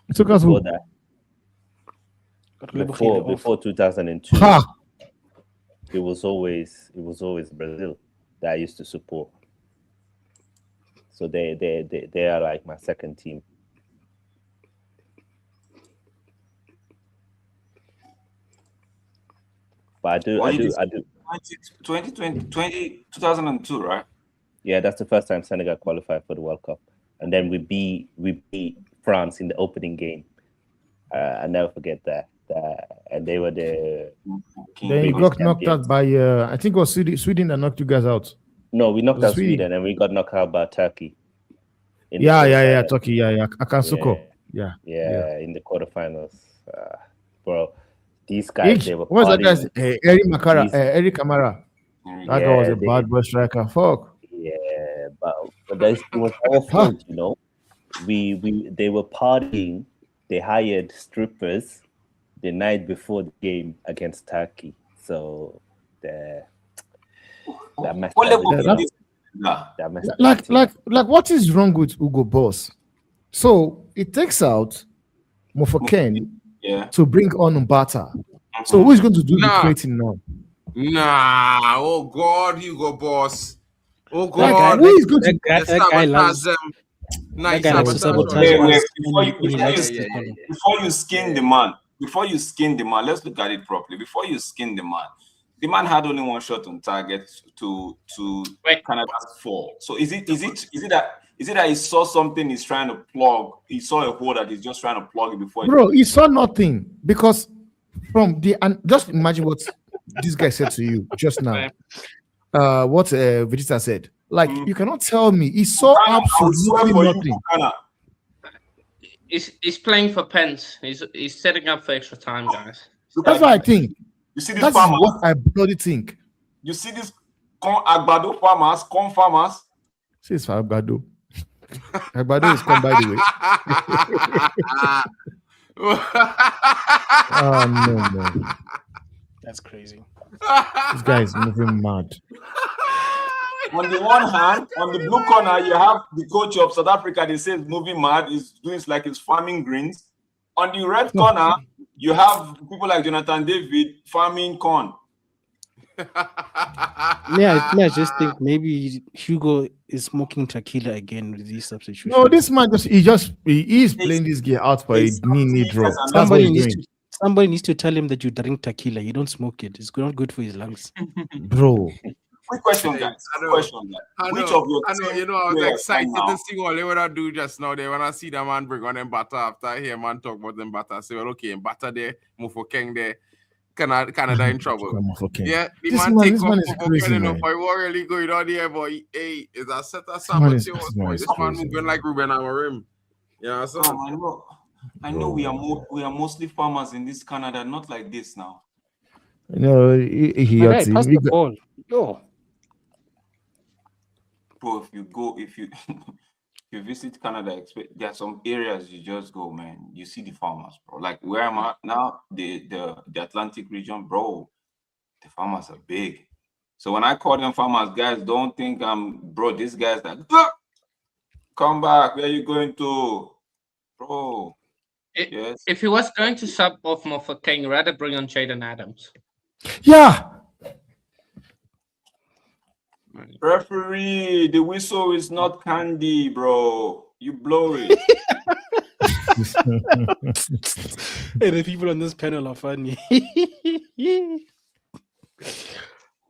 It took us Before who? that, before 2002, it was always Brazil that I used to support. So they are like my second team. But I do. 2002, right? Yeah, that's the first time Senegal qualified for the World Cup, and then we beat France in the opening game. I never forget that. And they were the. Then you got knocked out by I think it was Sweden that knocked you guys out. No, we knocked out Sweden, and we got knocked out by Turkey. Yeah, Turkey, Akansuko. Yeah, in the quarterfinals, bro. These guys, they were. What was that guy's? Eric Kamara. That guy was a bad boy striker. Fuck. Yeah, but it was our fault, you know. They were partying. They hired strippers the night before the game against Turkey. So like what is wrong with Hugo Boss? So it takes out Mofokeng to bring on Mbata. So who is going to do the creating now? Nah, oh God, Hugo Boss. Oh God, who is going to sabotage them? Nice sabotage. Before you skin the man, let's look at it properly. Before you skin the man had only one shot on target to Canada's 4. So is it that he saw something he's trying to plug? He saw a hole that he's just trying to plug it before. Bro, he saw nothing because just imagine what this guy said to you just now. What Vegeta said. Like you cannot tell me he saw absolutely nothing. He's playing for pens. He's setting up for extra time, guys. That's what I think. You see this That's what I bloody think. You see this Agbado farmers, corn farmers. See, it's for Agbado. Agbado is come, by the way. Oh no. That's crazy. This guy is moving mad. On the one hand, on the blue corner, you have the coach of South Africa. They say moving mad. He's doing it like he's farming greens. On the red corner, you have people like Jonathan David farming corn. I just think maybe Hugo is smoking tequila again with these substitutions. No, this man he is playing this game out for a knee drop. Somebody needs to tell him that you drink tequila. You don't smoke it. It's not good for his lungs. Bro. Quick question, guys. Which of your I was excited to see what they would do just now. They when I see the man bring on them butter after I hear man talk about them butter. I say, well, okay, butter there, Mofokeng there. Canada in trouble. Yeah, the man take off Mofokeng enough. I was really going on there, but hey, is a set of sabotage. This man moving like Ruben Amorim. Yeah, so I know we are mostly farmers in this Canada, not like this now. No, pass the ball. Yo. Bro, if you visit Canada, there are some areas you just go, man. You see the farmers, bro. Like where I'm at now, the Atlantic region, bro. The farmers are big. So when I call them farmers, guys, don't think bro. These guys like, come back. Where are you going to, bro? Yes. If he was going to sub off Mofokeng, rather bring on Jaden Adams. Yeah. Referee, the whistle is not candy, bro. You blow it. Hey, the people on this panel are funny.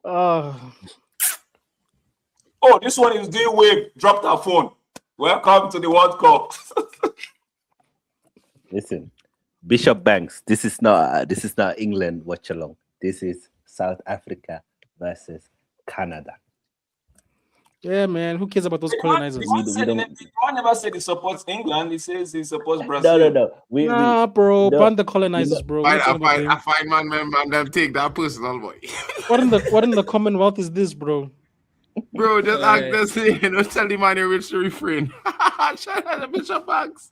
Oh, this one is doing wave. Dropped her phone. Welcome to the World Cup. Listen, Bishop Banks. This is not England Watchalong. This is South Africa versus Canada. Yeah, man. Who cares about those colonizers? One never said he supports England. He says he supports Brazil. No. Bro. Ban the colonizers, bro. I find man, them take that personal, boy. What in the Commonwealth is this, bro? Bro, just act the same. You know, tell the man you're rich to refrain. Shout out to Bishop Banks.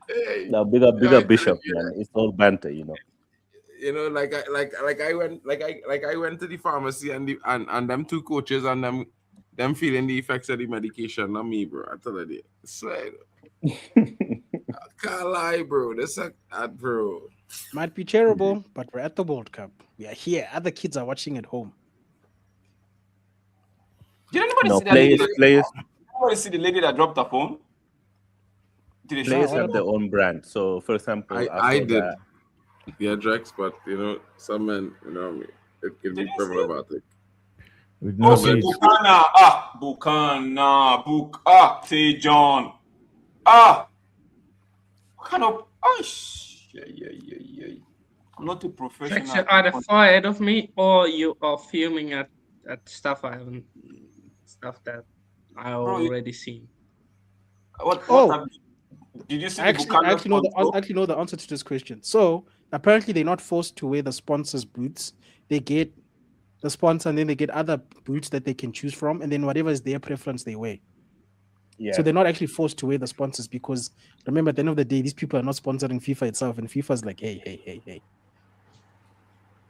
Hey, Now, bigger Bishop, man. It's all banter, you know. You know, I went to the pharmacy and them two coaches and them feeling the effects of the medication, not me, bro. I tell you, swear. I can't lie, bro. Bro. Might be terrible, but we're at the World Cup. We are here. Other kids are watching at home. Did anybody see that players. Anybody see the lady that dropped her phone? Players have their own brand. So, for example, I did. Yeah, Drex, but you know, some men, you know, it can be problematic. Bukana, Tejon. What kind of I'm not a professional. Drex, you're either fired of me or you are fuming at stuff that I already seen. What did you see? I actually know the answer to this question. So apparently they're not forced to wear the sponsor's boots. They get the sponsor and then they get other boots that they can choose from, and then whatever is their preference they wear. Yeah. So they're not actually forced to wear the sponsors because remember at the end of the day, these people are not sponsoring FIFA itself, and FIFA's like, hey.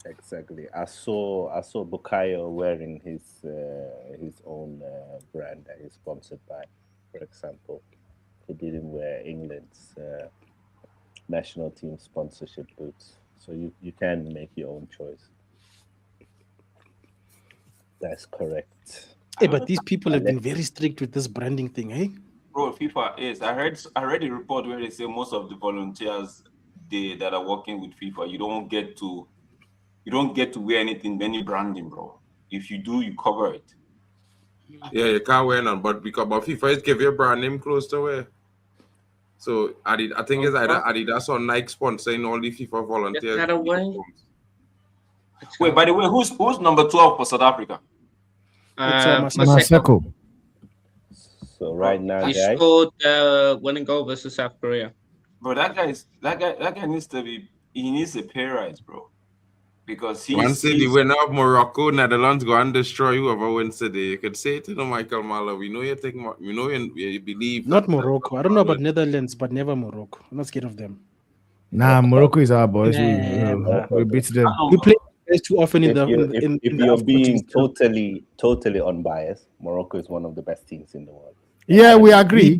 Exactly. I saw Bukayo wearing his own brand that he's sponsored by, for example. He didn't wear England's national team sponsorship boots. So you can make your own choice. That's correct. Hey, but these people have been very strict with this branding thing, eh? Bro, FIFA is. I read a report where they say most of the volunteers that are working with FIFA, you don't get to wear any branding, bro. If you do, you cover it. Yeah, you can't wear none, but FIFA is give you a brand name close to wear. So I think it's either Adidas or Nike sponsoring all the FIFA volunteers. Wait, by the way, who's number 12 for South Africa? Maseko. So right now, he guys, scored winning goal versus South Korea. Bro, that guy needs a pay rise, bro. Because once the winner of Morocco, Netherlands go and destroy whoever wins today. You could say to Michael Mala, we know you believe. Not Morocco. I don't know about Netherlands, but never Morocco. I'm not scared of them. Nah, Morocco is our boys. We beat them. We play too often if you're being totally unbiased, Morocco is one of the best teams in the world. Yeah, we agree. We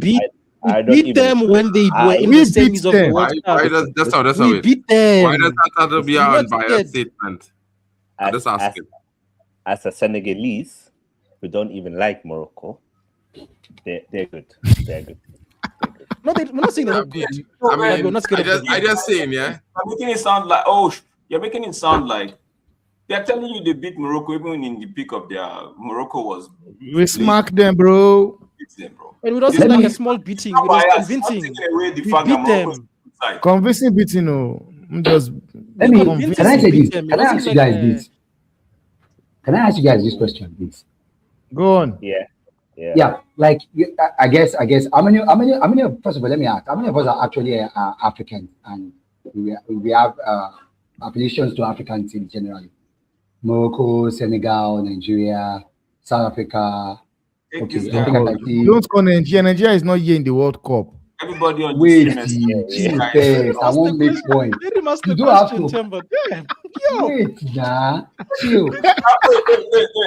beat them when they were in the semis of the World Cup. That's how we beat them. Why does that have to be an unbiased statement? I'm just asking. As a Senegalese, who don't even like Morocco, they're good. They're good. No, we're not saying they're good. I just saying, yeah. You're making it sound like they're telling you they beat Morocco even in the peak of their Morocco was. We smacked them, bro. And we don't say like a small beating. It was convincing. We beat them. Convincing beating, no. Can I say this? Can I ask you guys this? Can I ask you guys this question, please? Go on. Yeah. Like I guess. How many? First of all, let me ask. How many of us are actually Africans, and we have affiliations to African teams generally? Morocco, Senegal, Nigeria, South Africa. Okay, I think don't call Nigeria. Nigeria is not here in the World Cup. Everybody on wait, I won't make point. You don't have to. Wait, nah, chill.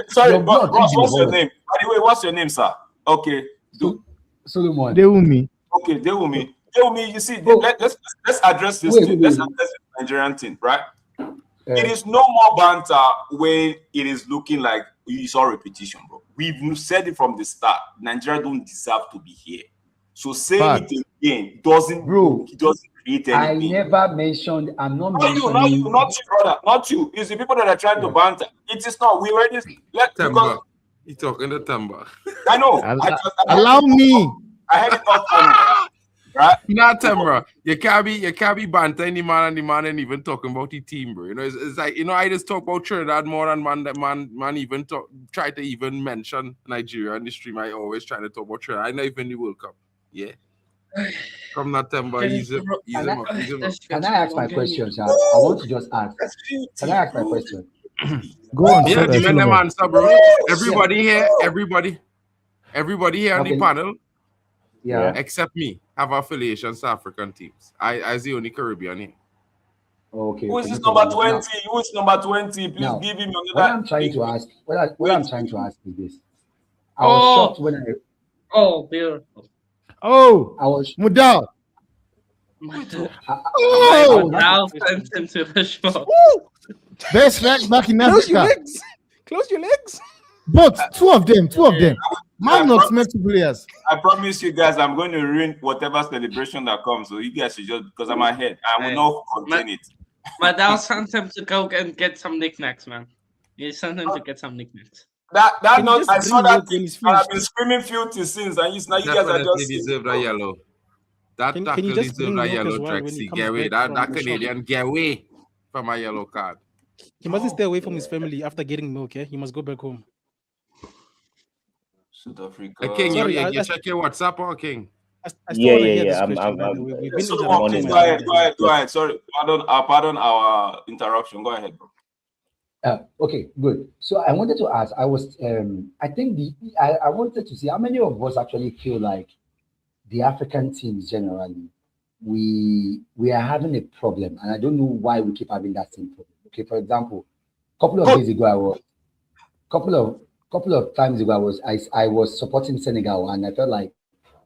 Sorry, but what's your name? By the way, what's your name, sir? Okay, Solomon. Dewumi. Okay, Dewumi. You see, let's address this thing. Let's address the Nigerian thing, right? It is no more banter when it is looking like it's all repetition, bro. We've said it from the start. Nigeria don't deserve to be here. So saying it again doesn't create anything. I never mentioned. I'm not mentioning. Not you, brother. Not you. It's the people that are trying to banter. It is not. We already Temba. You talking to Temba? I know. Allow me. I had it off on right? Not Temba. You can't be bantering the man and even talking about the team, bro. You know, it's like, you know, I just talk about Trinidad more than man even try to even mention Nigeria in the stream. I always try to talk about Trinidad. I know even the World Cup. Yeah. From that Temba, Can I ask my question, sir? I want to just ask. Can I ask my question? Go on, Yeah, sir, the men them Solomon. answer, bro. Everybody here on the panel, Yeah. except me, have affiliations to African teams. I the only Caribbean here. Okay. Who is okay, this no number problem. 20? Who is number 20? Please Now, give him another. what I'm trying to ask, what I'm trying to ask is this. I was Oh. shocked when Oh, beautiful. Oh, I was Mudal. oh, Now sent him to the shop. Best right back in Close your Africa. legs. Close your legs. But two of them. Man, not meant to players. I promise you guys, I'm going to ruin whatever celebration that comes. So you guys should just, because I'm ahead, I will not contain it. My dad sent him to go and get some knickknacks, man. He sent him to get some knickknacks. That Can you note, just I bring saw that milk when thing, he's and I've finished? been screaming filthy since, and now you guys are Definitely just deserve that yellow. That Can tackle you just deserve bring that milk as yellow, well when he Trexie. comes Get away. back That from the shop? Canadian, get away from my yellow card. He mustn't stay away from his family after getting milk. Yeah, he must go back home. South Africa. Hey, King, Sorry, you check your WhatsApp or King? I still want to hear yeah. this question. By the way, we've been Solomon, interrupting. please my go ahead. Sorry, pardon our interruption. Go ahead, bro. okay, good. So I wanted to ask. I wanted to see how many of us actually feel like the African teams generally we are having a problem, and I don't know why we keep having that same problem. Okay, for example, couple of days ago, couple of times ago, I was supporting Senegal, and I felt like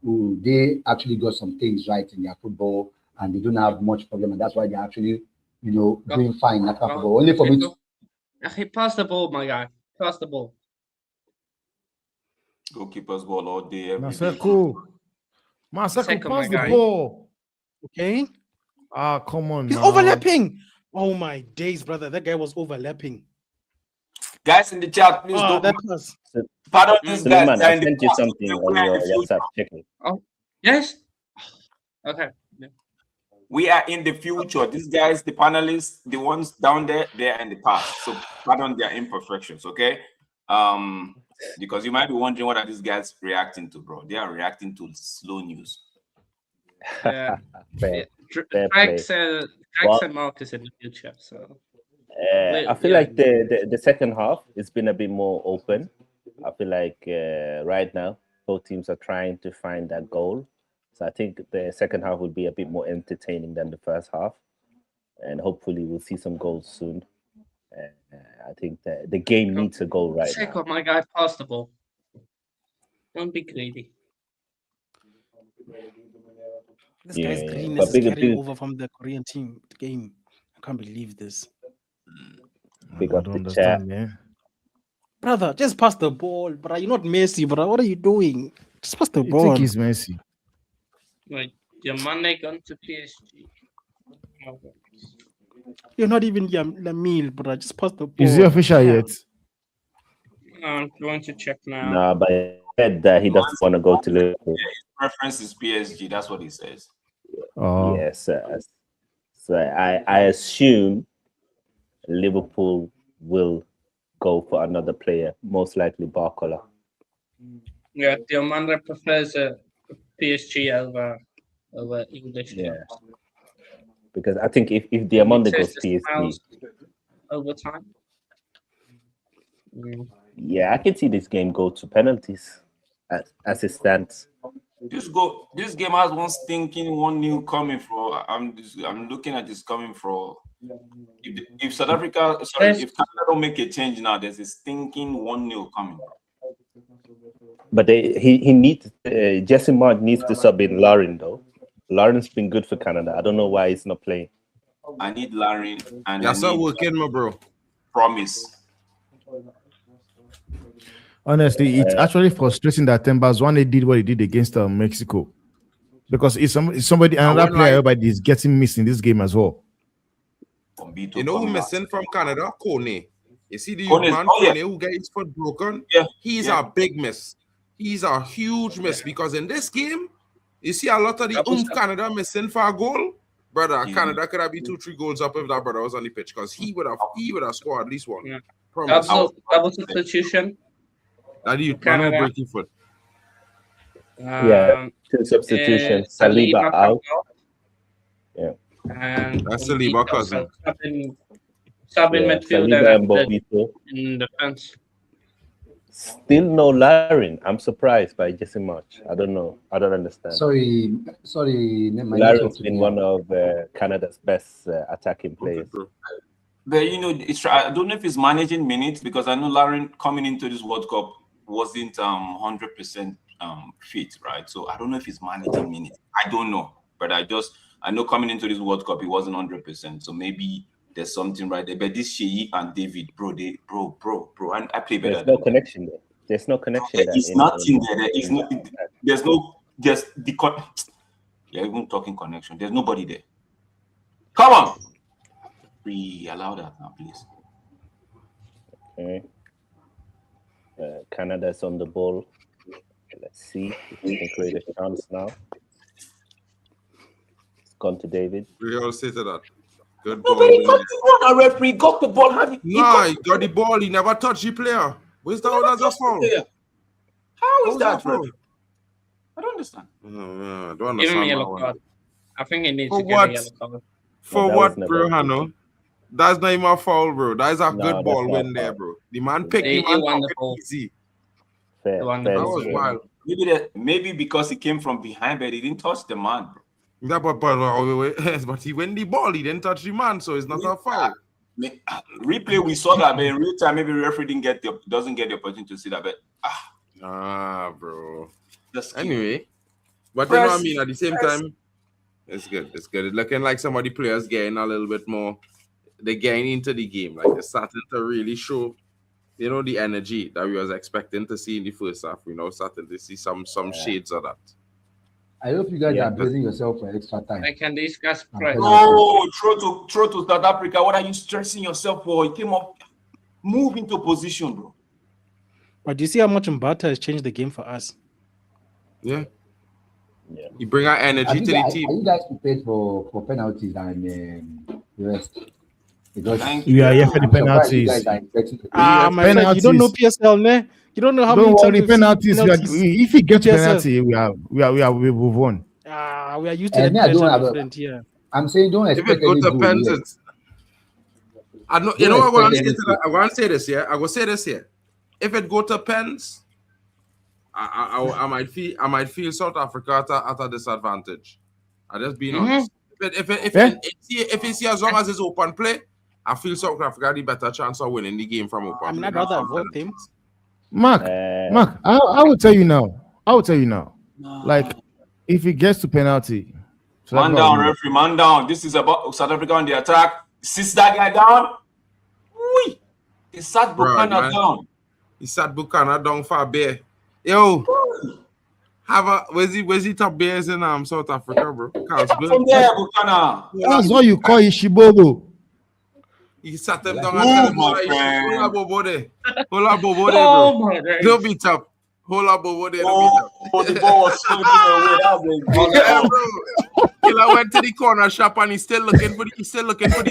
they actually got some things right in their football, and they don't have much problem, and that's why they're actually doing fine in African football. Only for me to He passed the ball, my guy. Pass the ball. Goalkeeper's ball all day, every day. Maseko, Maseko, pass my the guy. ball. Okay, Ah, come on he's now. overlapping. Oh my days, brother! That guy was overlapping. Guys in the chat, please don't. That was. Pardon these guys. Suleiman, They're I in the sent you past. something on We are in your the future. WhatsApp. Check it. Oh, yes. Okay. Yeah. We are in the future. These guys, the panelists, the ones down there, they are in the past. So pardon their imperfections, okay? Because you might be wondering what are these guys reacting to, bro? They are reacting to slow news. Yeah. Fair Drax play. and Marcus in the future. So I feel like the second half has been a bit more open. I feel like right now both teams are trying to find that goal. So I think the second half will be a bit more entertaining than the first half, and hopefully we'll see some goals soon. I think the game needs a goal right now. My guy, pass the ball. Don't be greedy. This guy's greenness but is big carrying over from the Korean team game. I can't believe this. Big I up don't the chat. understand, man. Brother, just pass the ball, bro. You're not Messi, bro. What are you doing? Just pass the You ball. think he's Messi? Like your money gone to PSG. You're not even Lamil, bro. Just pass the ball. Is he official yet? I'm going to check now. Nah, but he said that he doesn't want to go to Liverpool. His preference is PSG. That's what he says. Oh, Yes. So I assume Liverpool will go for another player, most likely Barcola. Yeah, Diomande prefers PSG over English. Yeah. clubs. Because I think if Diamande goes PSG, over time. yeah, I can see this game go to penalties as it stands. This game has one stinking 1-0 coming for. I'm looking at this coming for. If South Africa, if Canada don't make a change now, there's a stinking 1-0 coming. But he needs Jesse Mark needs to sub in Lauren though. Lauren's been good for Canada. I don't know why he's not playing. I need Lauren and That's not working, my bro. Promise. honestly, it's actually frustrating that Timbers one they did what he did against Mexico, because it's somebody another player everybody is getting missed in this game as well. You know who missing from Canada? Kone. You see the Kone, man Kone who got his foot broken? Yeah. He's a big miss. He's a huge miss because in this game, you see a lot of the Canada missing for a goal. Brother, Canada could have been 2-3 goals up if that brother was on the pitch, because he would have scored at least one. Yeah. Promise. Double substitution. That you cannot break your foot. Yeah, 2 substitutions. Saliba out. Yeah. And that's Saliba cousin. Sub in midfield Saliba and and Bobito. in defense. Still no Larin. I'm surprised by Jesse March. I don't know. I don't understand. Sorry. My Larin's been one of Canada's best attacking players. But I don't know if he's managing minutes, because I know Larin coming into this World Cup wasn't 100% fit, right? So I don't know if he's managing minutes. I don't know, but I know coming into this World Cup he wasn't 100%. So maybe there's something right there. But this Sheyi and David, bro, and I play better. There's no connection there. There's no connection. It's nothing there. There's no. Just the you're even talking connection. There's nobody there. Come on. We allow that now, please. Okay. Canada's on the ball. Let's see if we can create a chance now. It's gone to David. We all say to that. Good No, ball. but he got the ball. A referee got the ball. He got the ball. He never touched the player. Where's that one as a foul? How is that, bro? I don't understand. I don't Give him a understand. yellow card. I think he needs For to get what? a yellow card. No, For that what, was never bro, a Hano? That's not even a foul, bro. That is a No, good that's ball not win a there, foul. bro. The man picked He him and won took the it ball. easy. Fair, The one fair that That to was say. wild. Maybe because he came from behind, but he didn't touch the man, bro. Yeah, but he win the ball. He didn't touch the man, so it's not a foul. Replay, we saw that, but in real time, maybe referee doesn't get the opportunity to see that. But Bro. just Anyway, but you know what I Press. mean? At the same time, it's good. It's good. It's looking like some of the players getting a little bit more. They're getting into the game. Like they're starting to really show, the energy that we was expecting to see in the first half. Starting to see some shades of that. I hope you guys are bracing yourself for extra time. I can discuss press. no, throw to South Africa. What are you stressing yourself for? He came up, move into position, bro. But do you see how much Mbata has changed the game for us? Yeah. Yeah. You bring our energy to the team. Are you guys prepared for penalties and the rest? Because Thank We are here for the I'm surprised you penalties. guys are expecting to My friend, you don't know PSL, ne? You don't know how Don't many worry, times penalties. If we get to PSL. penalty, we've won. we are used to the me, I don't pressure, have my a- friend, here. I'm saying don't If expect it goes any to goal pens, yet. it's. I know. Don't What I'm going to expect say to that? anything. I'm going to say this. Yeah, I will say this here. If it go to pens, I might feel South Africa at a disadvantage. I just being honest. If it's as long as it's open play, I feel South Africa had the better chance of winning the game from open I mean, play. I'd rather avoid them. Mark, I will tell you now. Like, if it gets to penalty, Man down, referee, man down. This is about South Africa on the attack. Sits that guy down. Wee! He sat Buchanan man. down. He sat Buchanan down for a bear. Yo, where's the top bears in South Africa, bro? From there, Buchanan. That's what you call Ishibobo. He sat them down and tell him, my friend. hold up, Bobo there. Hold up, Bobo there, Oh bro. my God. Don't beat up. Hold up, Bobo there. Don't beat up. Oh, the ball was slipping away. That was a good Yeah, ball. bro. Killer went to the corner shop and he's still looking for the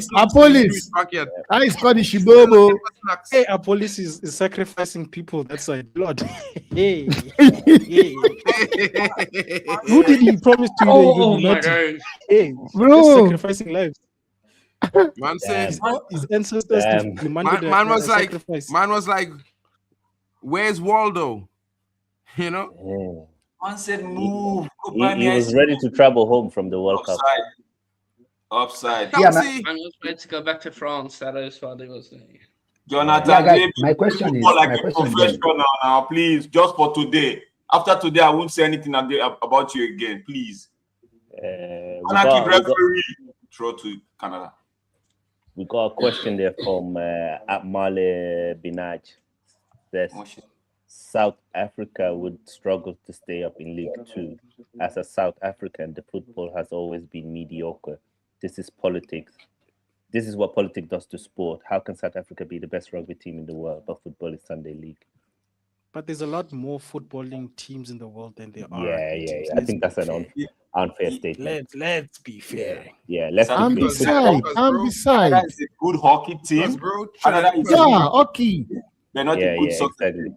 snacks police. in his pocket. I called Ishibobo. Snacks. Hey, our police is sacrificing people. That's why, Lord. Hey. Who did he promise to? Oh my God. Hey, Bro. sacrificing lives. Man said, His ancestors demanded man was a like, sacrifice. where's Waldo? You know? Man said, move. He was ready to travel home from the World Cup. Offside. Yeah, Chelsea. I was ready to go back to France. That is what it was saying. Jonathan, Yeah, guys, David, my question is- like my a question is- professional now, please. Just for today. After today, I won't say anything about you again, please. Anarchy referee. Throw to Canada. We got a question there from Atmale Binaj. Says South Africa would struggle to stay up in League 2. As a South African, the football has always been mediocre. This is politics. This is what politics does to sport. How can South Africa be the best rugby team in the world, but football is Sunday league? But there's a lot more footballing teams in the world than there are. Yeah. I think that's an unfair statement. Let's be fair. Yeah, let's And be fair. besides. Canada is a good hockey team. Bro, Canada is Yeah, okay. they're not a good soccer team.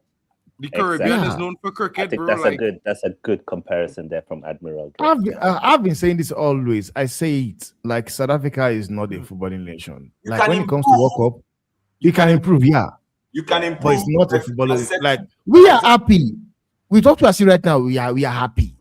The Caribbean Exactly. is known for I cricket, think bro. that's a good comparison there from Admiral. I've been saying this always. I say it like South Africa is not a footballing nation. You Like can when it comes to World improve. Cup, you can improve, yeah, You can but improve. it's not a but footballing. accept- Like we are happy. We talk to us right now. We are happy.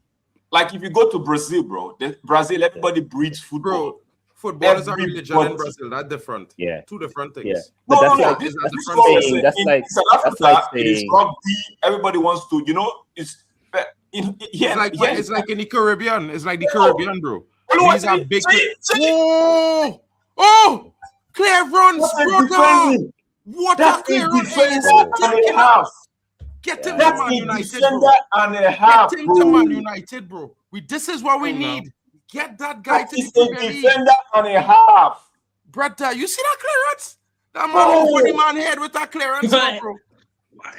Like if you go to Brazil, bro, Brazil, everybody breeds football. Bro, football is a religion in Everybody. Brazil. That's different. Yeah. Two different things. Yeah. No, But that's no, no. like This, that's this is different what we're saying. saying. That's In like South that's Africa, like it is saying rugby. Everybody wants to, it's It's like in the Caribbean. It's like the Caribbean, bro. These are big. Whoa! Oh! Clear runs, brother! What a clear run! and a half. Get him to That's Man a United, defender bro. and a half, Get him to bro. Man United, bro. This is what we need. Get that guy That to the is a Premier League. defender and a half. Brother, you see that clearance? That man over the man head with that clearance, bro.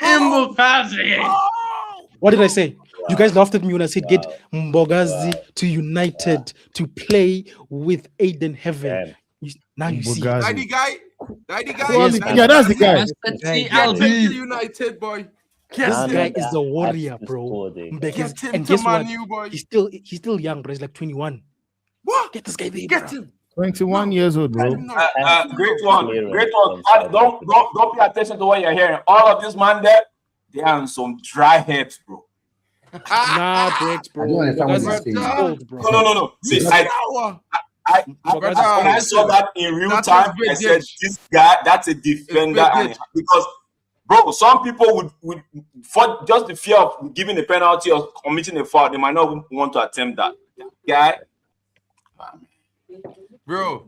Oh! What did I say? You guys laughed at me when I said get Mbogazi to United to play with Aiden Heaven. Now you see. Mbogazi. That the guy? That the guy? Well, yeah, that's the guy. Get him to United, boy. This Nah, guy man, is a warrior, that's bro. the score, Get him And to guess Man what? U, boy. He's still young, bro. He's like 21. What? Get this guy there, Get bro. him. 21 years old, bro. Great one. Don't pay attention to what you're hearing. All of this man there, they are on some dry heads, bro. Nah, breaks, bro. I don't understand what you're Mbogazi is saying. old, bro. No. See, when I saw that in real That's time, I his said, vintage. this guy, that's a defender. vintage. Because, bro, some people would, for just the fear of giving a penalty or committing a foul, they might not want to attempt that. Guy, Bro,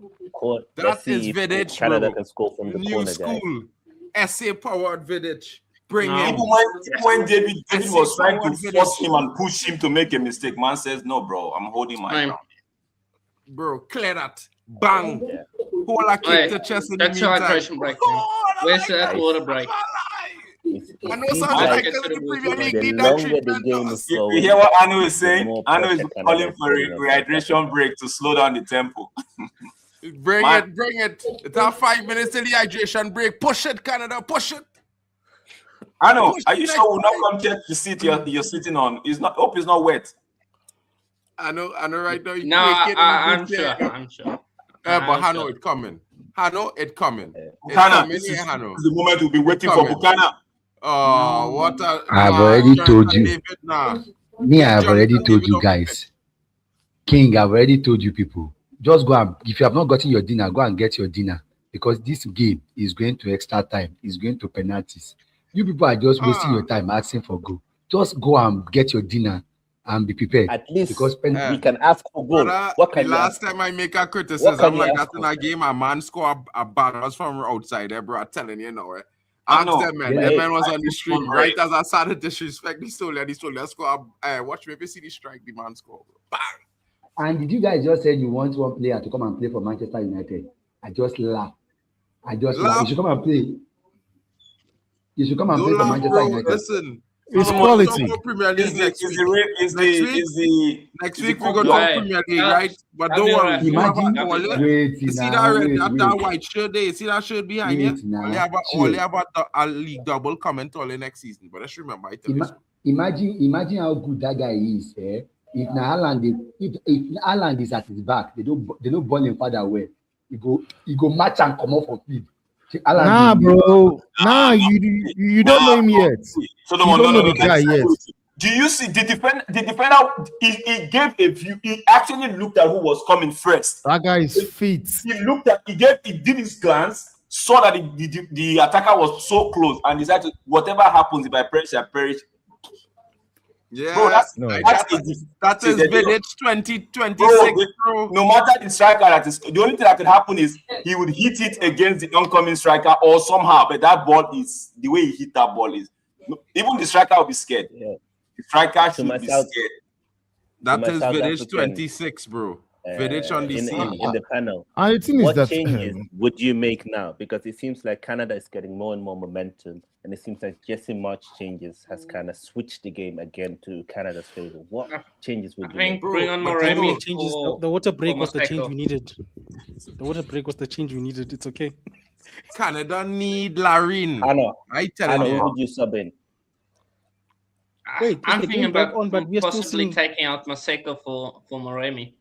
Let's that is see if Vidic, Canada bro. can score from the New corner, school. guys. SA powered Vidic. Bring No. him. even when David was trying to Forward force Vidic. him and push him to make a mistake, man says, no, bro, I'm holding my Fine. ground. Bro, clear that. Bang. Yeah. Hold a kick Alright, to chest in the that's your meantime. hydration break. Oh, I Where's like that that. water break? I know It something seems like like the Premier League the need that longer the treatment. game is You going, hear what Anu is the saying? more Anu is pressure Canada calling is for a putting on rehydration break to slow down the tempo. Bring Man. it, bring it. It's our 5 minutes till the hydration break. Push it, Canada, push it. Anu, Push are you it sure we'll next not come check the seat you're sitting on? It's not. Hope it's not wet. I know right now. No, I'm sure. But Hano, it coming. Hano, it coming. It's Buchanan, coming this here, is Hano. the moment we'll be waiting for coming. Buchanan. Oh, what a... I've already told you. David, nah. Me, I've Jonathan already told David you of guys. King, I've already told you people. Just go and, if you have not gotten your dinner, go and get your dinner. Because this game is going to extra time. It's going to penalties. You people are just wasting your time asking for goal. Just go and get your dinner and be prepared. at least Because we can ask for goal. Brother, What the can you last ask? time I make a What criticism can you like ask that in for? a game, a man scored a bangers from outside there, bro. I'm telling you now. I Ask know. them, man. Yeah, The man was on the stream. right. Right as I started disrespect the soldier score. Watch me if you see the strike, the man score. Bang. And did you guys just say you want one player to come and play for Manchester United? I just laugh. You should come and play. You should come and play Don't for laugh, Manchester bro. United. Listen. It's we're quality. gonna talk about Premier League next week. Next week we're gonna talk Premier League, right? But don't worry. Imagine, You see that white shirt there? You see that shirt behind you? Only about a league double coming to next season. But let's remember, I tell you. Imagine how good that guy is. If Haaland is at his back, they don't ball him further away. He go match and come off for field. Nah, bro. Nah, you don't know him yet. So You don't know the guy yet. Do you see the defender? He gave a view. He actually looked at who was coming first. That guy is fit. He did his glance, saw that the attacker was so close, and decided whatever happens, if I perish, I perish. Yeah, Bro, that's his Vidic 2026, bro. No matter the striker that is, the only thing that could happen is he would hit it against the oncoming striker or somehow, but that ball is the way he hit that ball is even the striker will be scared. Yeah. The striker should be scared. That is South Vidic African, 26, bro. Vidic on the in scene. the panel. And the thing is What that changes would you make now? Because it seems like Canada is getting more and more momentum, and it seems like Jesse March changes has kind of switched the game again to Canada's favor. What changes would I you think make? bring on But Moremi. The water break was the Mofokeng. change we needed. The water break was the change we needed. It's okay. Canada need Larine. I know. I tell I know. you. Who would you sub in? Wait, I'm is the thinking game back about on, but we're still possibly seeing. taking out Maseko for Moremi.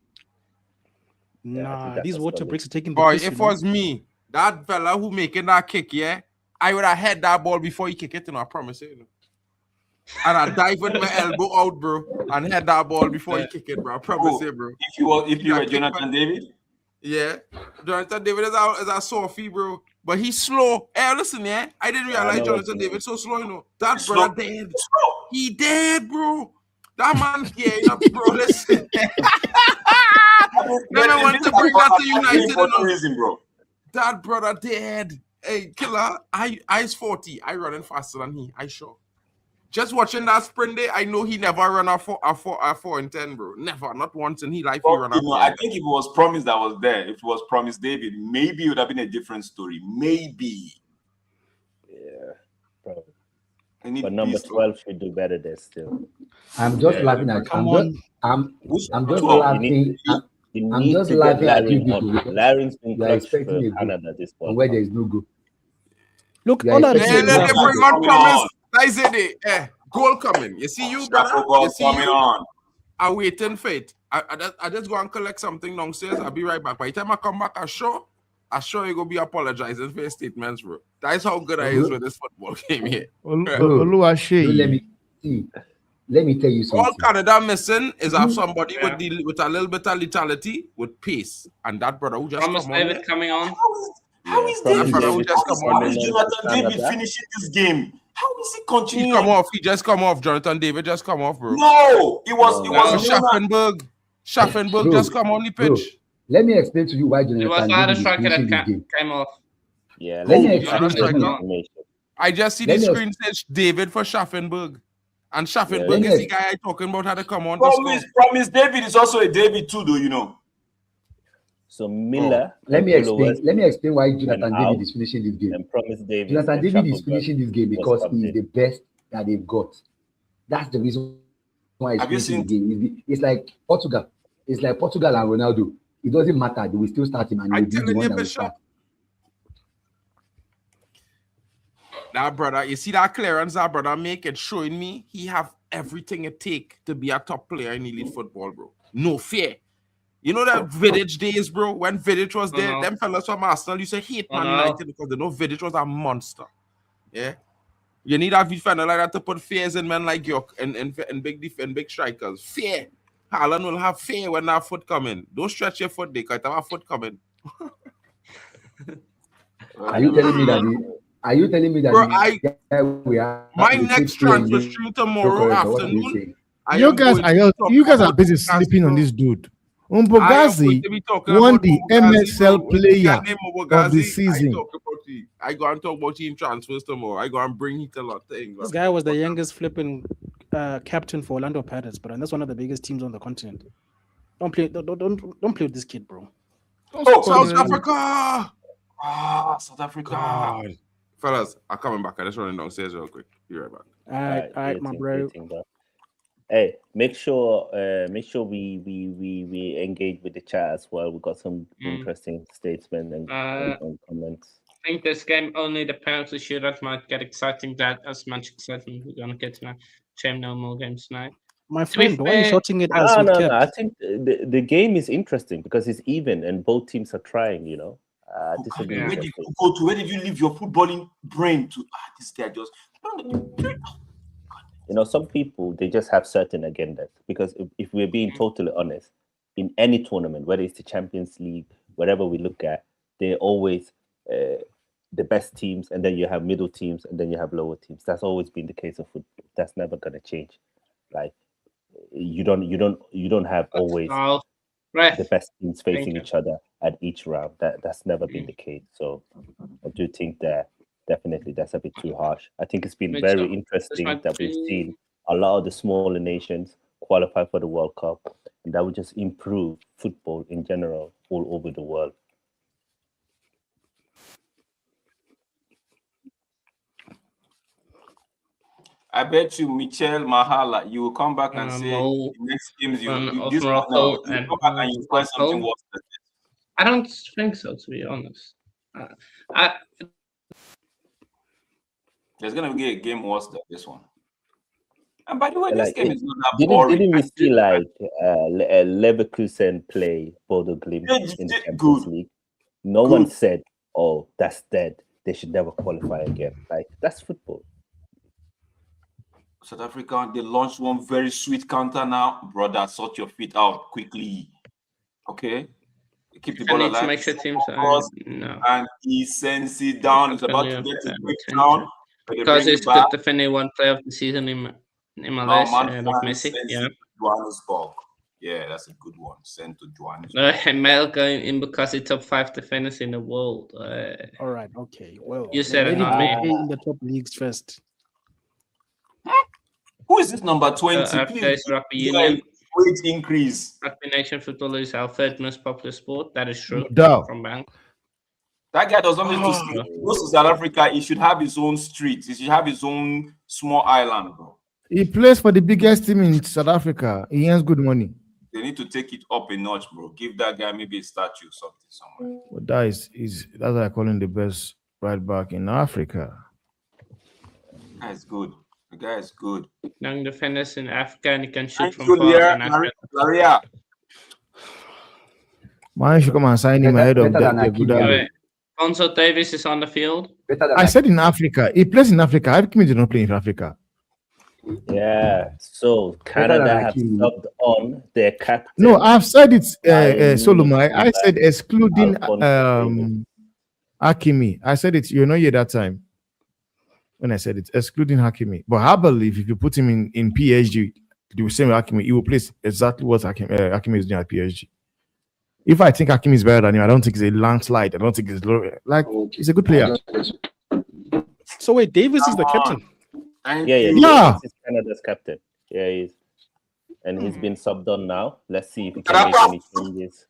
Yeah, I think Nah, that's these a water solid. breaks are taking the Boy, piss. if it was me, that fella who making that kick, yeah, I would have had that ball before he kick it, I promise you. And I dive with my elbow out, bro, and head that ball before he kick it, bro. I promise you, bro. If you were Jonathan David, yeah, Jonathan David is a softy, bro. But he's slow. Hey, listen, yeah. I didn't Yeah, I realize know what Jonathan you mean. David so slow, you know. That Slow. brother dead. He dead, bro. That man, yeah, you know, bro. Listen. Let me want to bring that to United, for you know. no reason, bro. That brother dead. Hey, killer. I's 40. I running faster than he. I sure. Just watching that sprint day, I know he never run a 4 and 10, bro. Never, not once in his life he run a 4. I think if it was Promise that was there, if it was Promise David, maybe it would have been a different story. Maybe. Yeah, bro. Any But number beast, 12 should do better there still. I'm just laughing at Come I'm on. just I'm Who's I'm just 12? laughing. You I'm need just to get laughing at you Larin people on. because Larin's been you are clutch for expecting a goal Canada this from World where Cup. there is no goal. Look, Yeah, all I it's say Hey, let is me bring on Promise. I said it. Goal coming. You see you, brother? You see coming you? on. I'm waiting for it. I just go and collect something downstairs. I'll be right back. By the time I come back, I sure you're going to be apologizing for your statements, bro. That's how good I is with this football game here. Bro, let me see. Let me tell you All something. Canada missing is have somebody with a little bit of lethality with pace. And that brother who just Promise come on David here. coming on. How is That this? brother who just come on How is here. Jonathan David finishing this game? How is he He continuing? come off. He just come off. Jonathan David just come off, bro. No, it was Schaffenberg Bro, just come on the bro, pitch. let me explain to you why It was Jonathan the other David is striker finishing that this game. came off. Yeah, Let me Who? explain Another to you. striker? information. I just see the screen says David for Schaffenberg. And Schaffenberg is the guy I talking about how to come on to score. Promise David is also a David too, though, you know. So Miller. Let me explain why Jonathan David is finishing this game. And Promise David. Jonathan David is finishing this game because he is the best that they've got. That's the reason why he's finishing the game. It's like Portugal. It's like Portugal and Ronaldo. It doesn't matter. They will still start him and he will be the one that will start. That brother, you see that clearance that brother make it showing me he have everything it take to be a top player in elite football, bro. No fear. You know that Vidic days, bro, when Vidic was there, them fellas from Arsenal used to hate Man United because they know Vidic was a monster. Yeah. You need a defender like that to put fears in men like York and big strikers. Fear. Haaland will have fear when that foot coming. Don't stretch your foot, they can't have a foot coming. Are you telling me that bro, my next transfer stream tomorrow afternoon. You guys are busy sleeping on this dude. Umbogazi won the MSL player of the season. I go and talk about team transfers tomorrow. I go and bring it a lot of things. This guy was the youngest flipping captain for Orlando Pirates, bro, and that's one of the biggest teams on the continent. Don't play with this kid, bro. South Africa! South Africa. God. Fellas, I'm coming back. I just running downstairs real quick. Be right back. All right, my bro. Hey, make sure we engage with the chat as well. We got some interesting statements and comments. I think this game only the penalty shootout might get exciting. That as much excitement we're gonna get tonight. Shame no more games tonight. My friend, why are you shouting it as no. I think the game is interesting because it's even and both teams are trying. You know, this will be where did you go to? Where did you leave your footballing brain to? This guy just. You know, some people, they just have certain agendas. Because if we're being totally honest, in any tournament, whether it's the Champions League, whatever we look at, they're always the best teams, and then you have middle teams, and then you have lower teams. That's always been the case of football. That's never going to change. Like, you don't have always the best teams facing each other at each round. That's never been the case. So I do think that definitely that's a bit too harsh. I think it's been very interesting that we've seen a lot of the smaller nations qualify for the World Cup, and that would just improve football in general all over the world. I bet you, Michel Mahala, you will come back and say the next games you come back and you find something worse than this. I don't think so, to be honest. There's gonna be a game worse than this one. And by the way, this Like, game is not that boring. didn't we see like Leverkusen play Bodo Glimt in the Champions League? No one said, "Oh, that's dead. They should never qualify again." Like, that's football. South Africa, they launched one very sweet counter now. Brother, sort your feet out quickly. Okay? Keep the ball alive. Make sure teams no. And he sends it down. It's about to get it quick down. Because it's the defending one player of the season in Malaysia and of Messi. Yeah. Johannesburg. Yeah, that's a good one. Sent to Johannesburg. Male going in because it's top 5 defenders in the world. All right, okay. Well, you said it, not me. In the top leagues first. Who is this number 20? Please, Rugby Union. Wage increase. Rugby Nation football is our third most popular sport. That is true. From Bank. That guy does not need to go to South Africa. He should have his own streets. He should have his own small island, bro. He plays for the biggest team in South Africa. He earns good money. They need to take it up a notch, bro. Give that guy maybe a statue or something somewhere. But that's what I call him the best right back in Africa. The guy is good. The guy is good. Young defenders in Africa, and he can shoot from far. Maria. Why should come and sign him ahead of that? Alphonso Davies is on the field. I said in Africa. He plays in Africa. Hakimi did not play in Africa. Yeah. So Canada have subbed on their captain. No, I've said it, Solomon. I said excluding Hakimi. I said it. You're not here that time. When I said it, excluding Hakimi. But I believe if you put him in PSG, the same Hakimi, he will play exactly what Hakimi is doing at PSG. If I think Hakimi is better than him, I don't think it's a landslide. I don't think it's like he's a good player. So wait, Davis is the captain. Yeah. He's Canada's captain. Yeah, he is. And he's been subbed on now. Let's see if he can make any changes.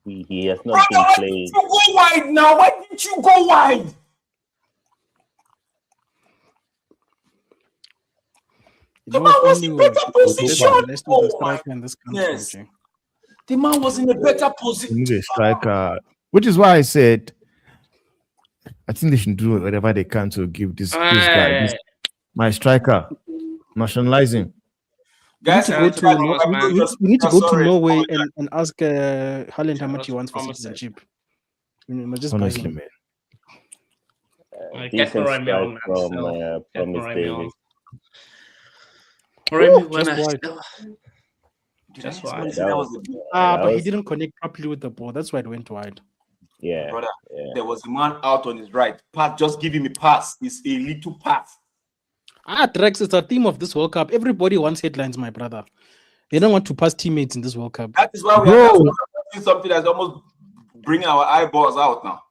He has not been playing. Why didn't you go wide now? Why didn't you go wide? The man was in better position. Yes. The man was in a better position. Striker, which is why I said I think they should do whatever they can to give this guy my striker, nationalize him. Guys, we need to go to Norway and ask Haaland how much he wants for citizenship. Honestly, man. Get Remy from Miss Davis. Just wide. But he didn't connect properly with the ball. That's why it went wide. Yeah. Brother, there was a man out on his right. Pat, just give him a pass. It's a little pass. Drex, it's a theme of this World Cup. Everybody wants headlines, my brother. They don't want to pass teammates in this World Cup. That is why we are doing something that's almost bringing our eyeballs out now.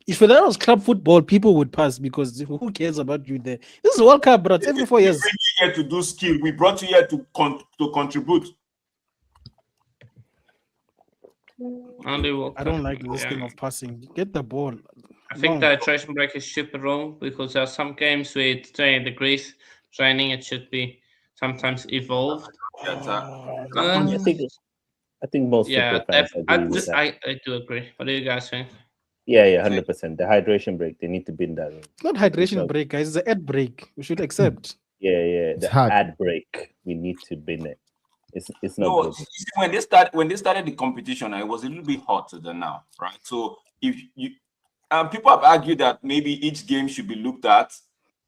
If that was club football, people would pass because who cares about you there? This is World Cup, bro. It's every 4 years. We bring you here to do skill. We brought you here to contribute. I don't like this thing of passing. Get the ball. I think the hydration break is super wrong because there are some games with 20 degrees training. It should be sometimes evolved. I think most people I do agree. What do you guys think? Yeah, 100%. The hydration break, they need to bin that. It's not hydration break, guys. It's an ad break. We should accept. Yeah. The ad break, we need to bin it. It's not good. When they started the competition, it was a little bit hotter than now, right? So if you people have argued that maybe each game should be looked at.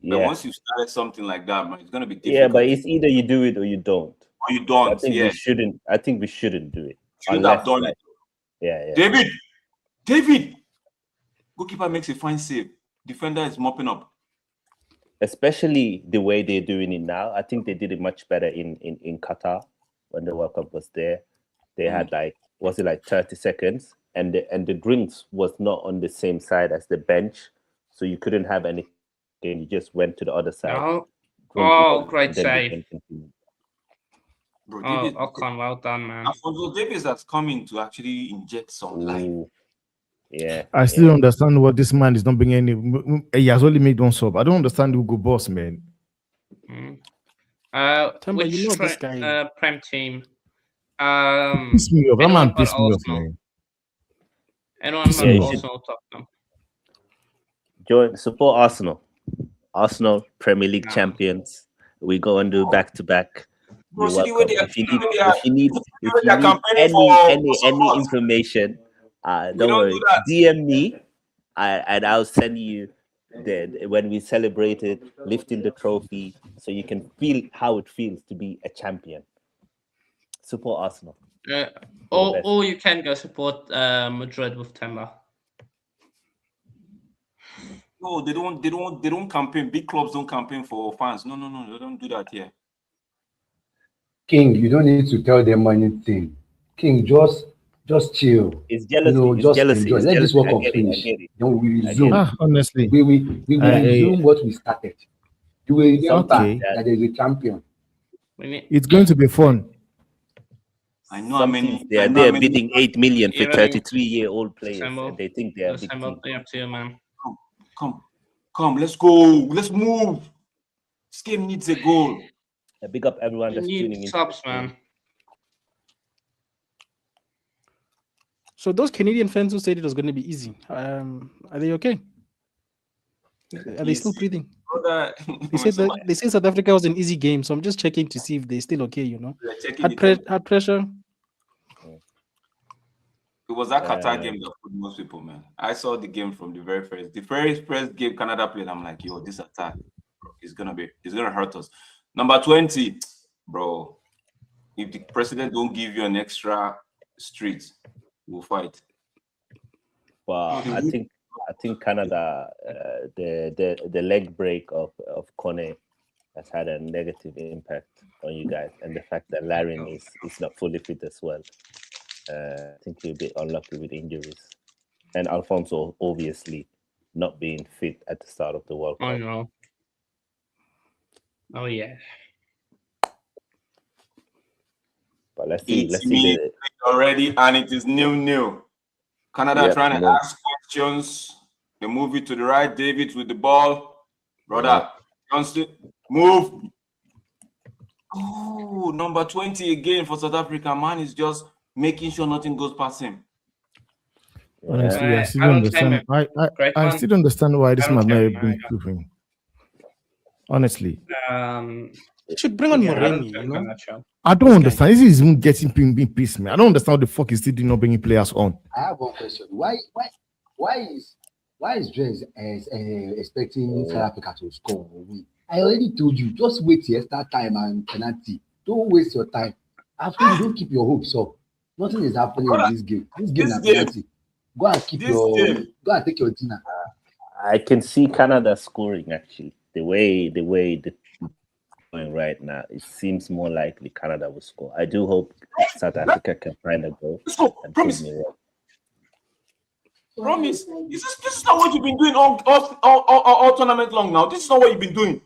But once you started something like that, man, it's gonna be difficult. Yeah, but it's either you do it or you don't. Or you don't. I think we shouldn't do it. Should have done it. Yeah. David. Goalkeeper makes a fine save. Defender is mopping up. Especially the way they're doing it now. I think they did it much better in Qatar when the World Cup was there. They had 30 seconds, and the drinks was not on the same side as the bench, so you couldn't have anything. You just went to the other side. Great save. Bro, well done, man. Alphonso Davies has come in to actually inject some life. Yeah, I still don't understand what this man is not bringing any. He has only made one sub. I don't understand Hugo Boss, man. Which this guy? Prem team? Piss me off. That man pissed me off, man. Anyone but Arsenal, Tottenham? Support Arsenal. Arsenal, Premier League champions. We go and do back to back. Bro, You're see the way welcome. they are- If you see the way they are- need they are campaigning for any support. information, don't don't worry. do that. DM me, and I'll send you when we celebrated lifting the trophy, so you can feel how it feels to be a champion. Support Arsenal. Or you can go support Madrid with Timber. No, they don't campaign. Big clubs don't campaign for fans. No, they don't do that here. King, you don't need to tell them anything. King, just chill. It's jealousy. Just jealousy. enjoy. It's Let this jealousy. World Cup finish. Then we resume. Honestly, We resume what we started. You will remember Okay. that there's a champion. It's going to be fun. I know how many. They're bidding 8 million for 33-year-old players, December. and they think they are big team. Up to you, man. Come, let's go. Let's move. This game needs a goal. Big up everyone that's You tuning need in. subs, man. So those Canadian fans who said it was going to be easy, are they okay? Are they still breathing? Brother, They said South Africa was an easy game, so I'm just checking to see if they're still okay. You know, they're checking had pressure. It was that Qatar game that put most people, man. I saw the game from the very first game Canada played. I'm like, yo, this attack, bro, it's gonna hurt us. Number 20, bro. If the president don't give you an extra street, we'll fight. Well, I think Canada, the leg break of Kone has had a negative impact on you guys, and the fact that Larin is not fully fit as well. I think we're a bit unlucky with injuries, and Alfonso obviously not being fit at the start of the World Cup. I know. Oh yeah. But let's see. Already, and it is new. Canada trying to ask questions. They move it to the right. David with the ball. Brother, Johnston, move. Oh, number 20 again for South Africa. Man is just making sure nothing goes past him. Honestly, I still don't understand. I still don't understand why this man not been proving. Honestly, You should bring on Moreni. You know, I don't understand. This is even getting being pissed, man. I don't understand what the fuck is still doing not bringing players on. I have one question. Why is Dres expecting South Africa to score or win? I already told you, just wait till extra time and penalty. Don't waste your time. After you don't keep your hopes up. Nothing is happening in this game. This game is penalty. Go and take your dinner. I can see Canada scoring actually. The way the going right now, it seems more likely Canada will score. I do hope South Africa can find a goal. Promise. Promise. This is not what you've been doing all tournament long now. This is not what you've been doing.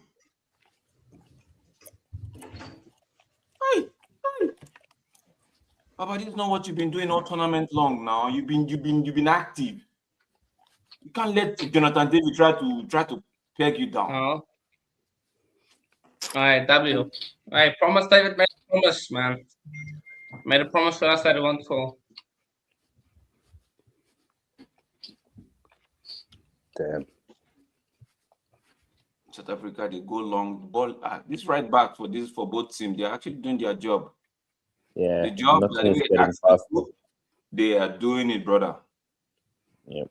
Hey. Papa, this is not what you've been doing all tournament long now. You've been active. You can't let Jonathan David try to peg you down. All right, W. I promise David made a promise, man. Made a promise to us that it won't fall. Damn. South Africa, they go long ball. This right back for both teams, they're actually doing their job. Yeah, the job that they are doing it, brother. Yep.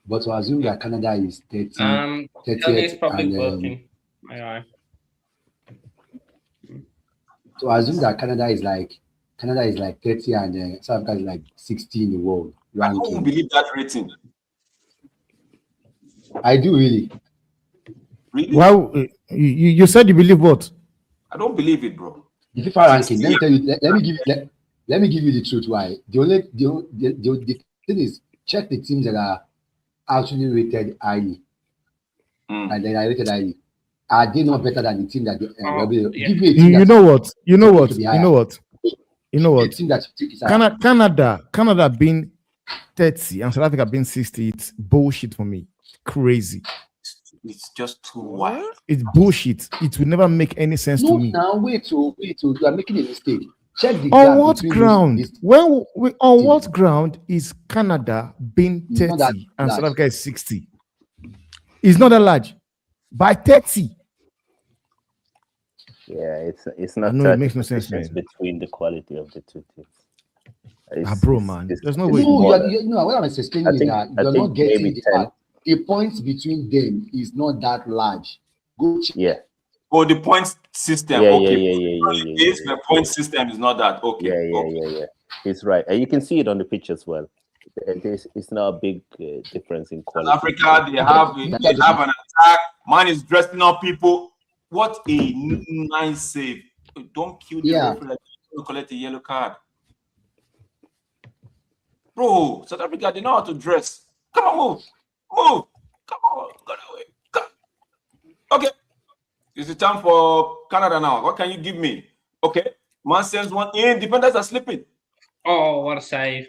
But to assume that Canada is 30, is probably working. To assume that Canada is like 30 and South Africa is like 60 in the world ranking. I don't believe that rating. I do really. Really? Well, you said you believe what? I don't believe it, bro. The FIFA ranking. Let me tell you. Let me give you the truth. Why? The thing is, check the teams that are actually rated highly, and then I rated highly. Are they not better than the team that give me a team you know what? You know what? The team that you take Canada being 30 and South Africa being 60. It's bullshit for me. Crazy. It's just too wide. It's bullshit. It will never make any sense to me. Now wait. You are making a mistake. Check the on what ground? On what ground is Canada being 30 and South Africa is 60? It's not that large. By 30. Yeah, it's not. No, it makes no sense, man. Between the quality of the two teams. Bro, man, there's no way. No, what I'm explaining is that you're not getting the points between them is not that large. Yeah. Oh, the point system. Yeah. The point system is not that. Okay. Yeah. He's right. And you can see it on the pitch as well. It's not a big difference in quality. South Africa, they have an attack. Man is dressing up people. What a nice save. Don't kill the referee to collect a yellow card. Bro, South Africa, they know how to dress. Come on, move. Come on, go away. Come. Okay. It's the time for Canada now. What can you give me? Okay. Man sends one in. Defenders are slipping. Oh, what a save.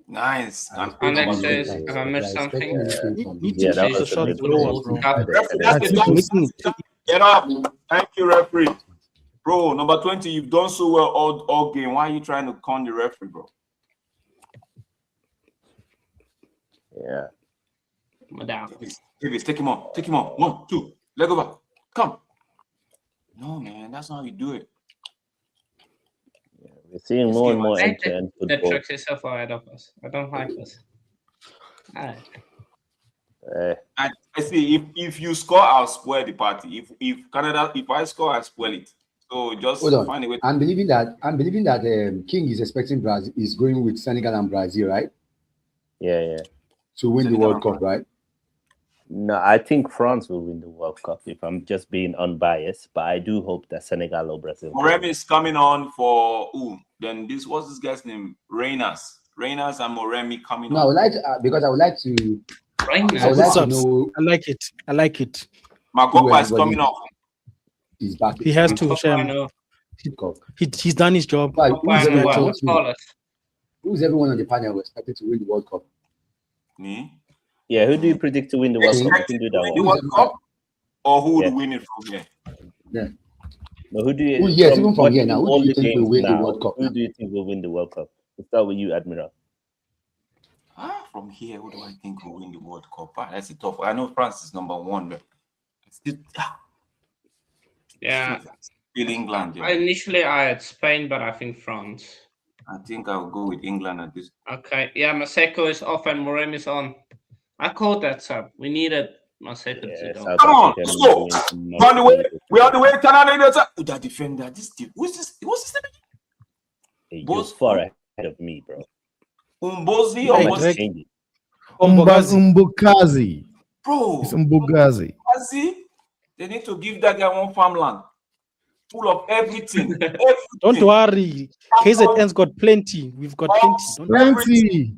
Nice. Alex says, have I missed something? That was a shot. Get up. Thank you, referee. Bro, number 20, you've done so well all game. Why are you trying to con the referee, bro? Yeah. Davis, take him on. 1, 2. Let go back. Come. No, man, that's not how you do it. We're seeing more and more end-to-end football. The tricks is so far ahead of us. I don't like this. I see. If you score, I'll spoil the party. If I score, I spoil it. So just find a way. I'm believing that King is expecting Brazil is going with Senegal and Brazil, right? Yeah. To win the World Cup, right? No, I think France will win the World Cup if I'm just being unbiased, but I do hope that Senegal or Brazil. Moremi is coming on for then what's this guy's name? Reynas and Moremi coming on. No, I would like to, because I would like to. Know. I like it. Magopa is coming off. He's back. He has to. He's done his job. Who's everyone on the panel expected to win the World Cup? Me. Yeah, who do you predict to win the World Cup? You can do that one. The World Cup, or who would win it from here? Yeah. No, who do you? Yes, even from here now. Who do you think will win the World Cup? Who do you think will win the World Cup? We'll start with you, Admiral. From here, who do I think will win the World Cup? That's a tough one. I know France is number 1, but still, still England. Yeah. Initially, I had Spain, but I think France. I think I'll go with England at this. Okay, Maseko is off and Morem is on. I called that sub. We needed Maseko to go. Come on, let's go. We're on the way. Canada, that defender. What's this name? He goes far ahead of me, bro. Umbozi or what's Umbukazi. Bro, it's Umbukazi. They need to give that guy one farmland full of everything. Don't worry. KZN's got plenty. We've got plenty.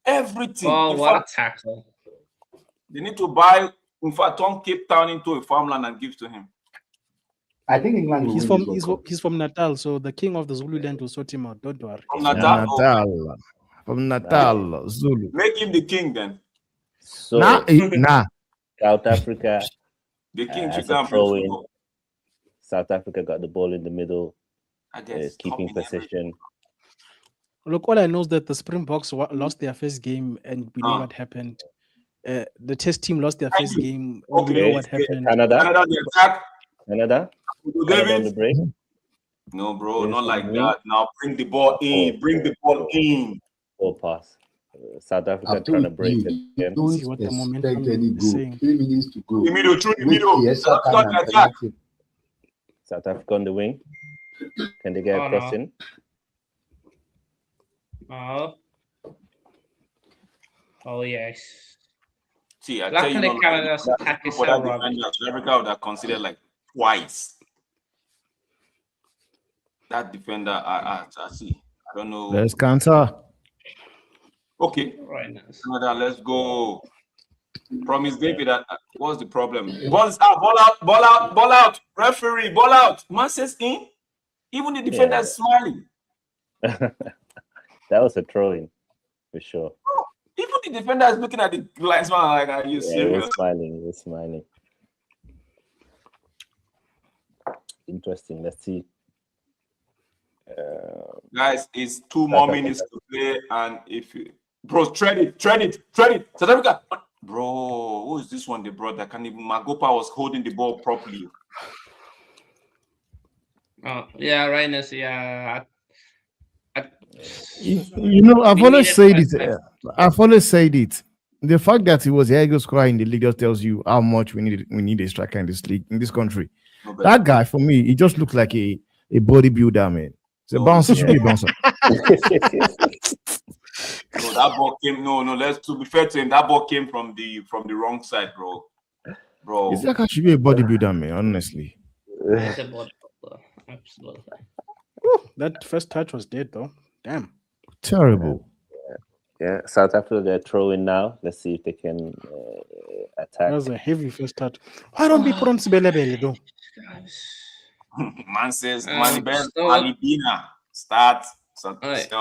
Everything. Oh, what a tackle. They need to buy, in fact, turn Cape Town into a farmland and give to him. I think England he's from Natal, so the king of the Zulu land will sort him out. Don't worry. From Natal. From Natal, Zulu. Make him the king then. So nah. South Africa. The king South Africa got the ball in the middle, keeping possession. Look, all I know is that the Springboks lost their first game, and we know what happened. The test team lost their first game. We know what happened. Canada, the attack. Canada on the break. No, bro, not like that. Now bring the ball in. Bring the ball in. Ball pass. South Africa trying to break again. Don't expect any goal. 3 minutes to go. The middle, through the middle. Yes, South Africa on the wing. Can they get a cross in? Oh yes. See, I tell you, Canada's attack is so rubbish. South Africa would have considered like twice. That defender, I see. I don't know. Let's counter. Okay. Right now. Canada, let's go. Promise David, what's the problem? Ball out. Referee, ball out. Man says in. Even the defender is smiling. That was a throw-in, for sure. Even the defender is looking at the linesman like, are you serious? He was smiling. Interesting. Let's see. Guys, it's 2 more minutes to play, and if you... Bro, tread it. South Africa, Bro, who is this one they brought that can't even? Magopa was holding the ball properly. Oh, yeah, Rhinus, yeah. You know, I've always said it. I've always said it. The fact that he was the highest scorer in the league just tells you how much we need a striker in this league, in this country. No, but That guy, for me, he just looked like a bodybuilder, man. It's a No, bouncer, yeah. should be a bouncer. No, that ball came. No. Let's to be fair to him, that ball came from the wrong side, bro. It's like I should be a bodybuilder, man. Honestly, It's a bodybuilder, absolutely. That first touch was dead, though. Damn. terrible. Yeah, South Africa, they're throwing now. Let's see if they can attack. That was a heavy first touch. Why don't we put on Sibelebele, though? Man says, so- Malibina, start. Alright.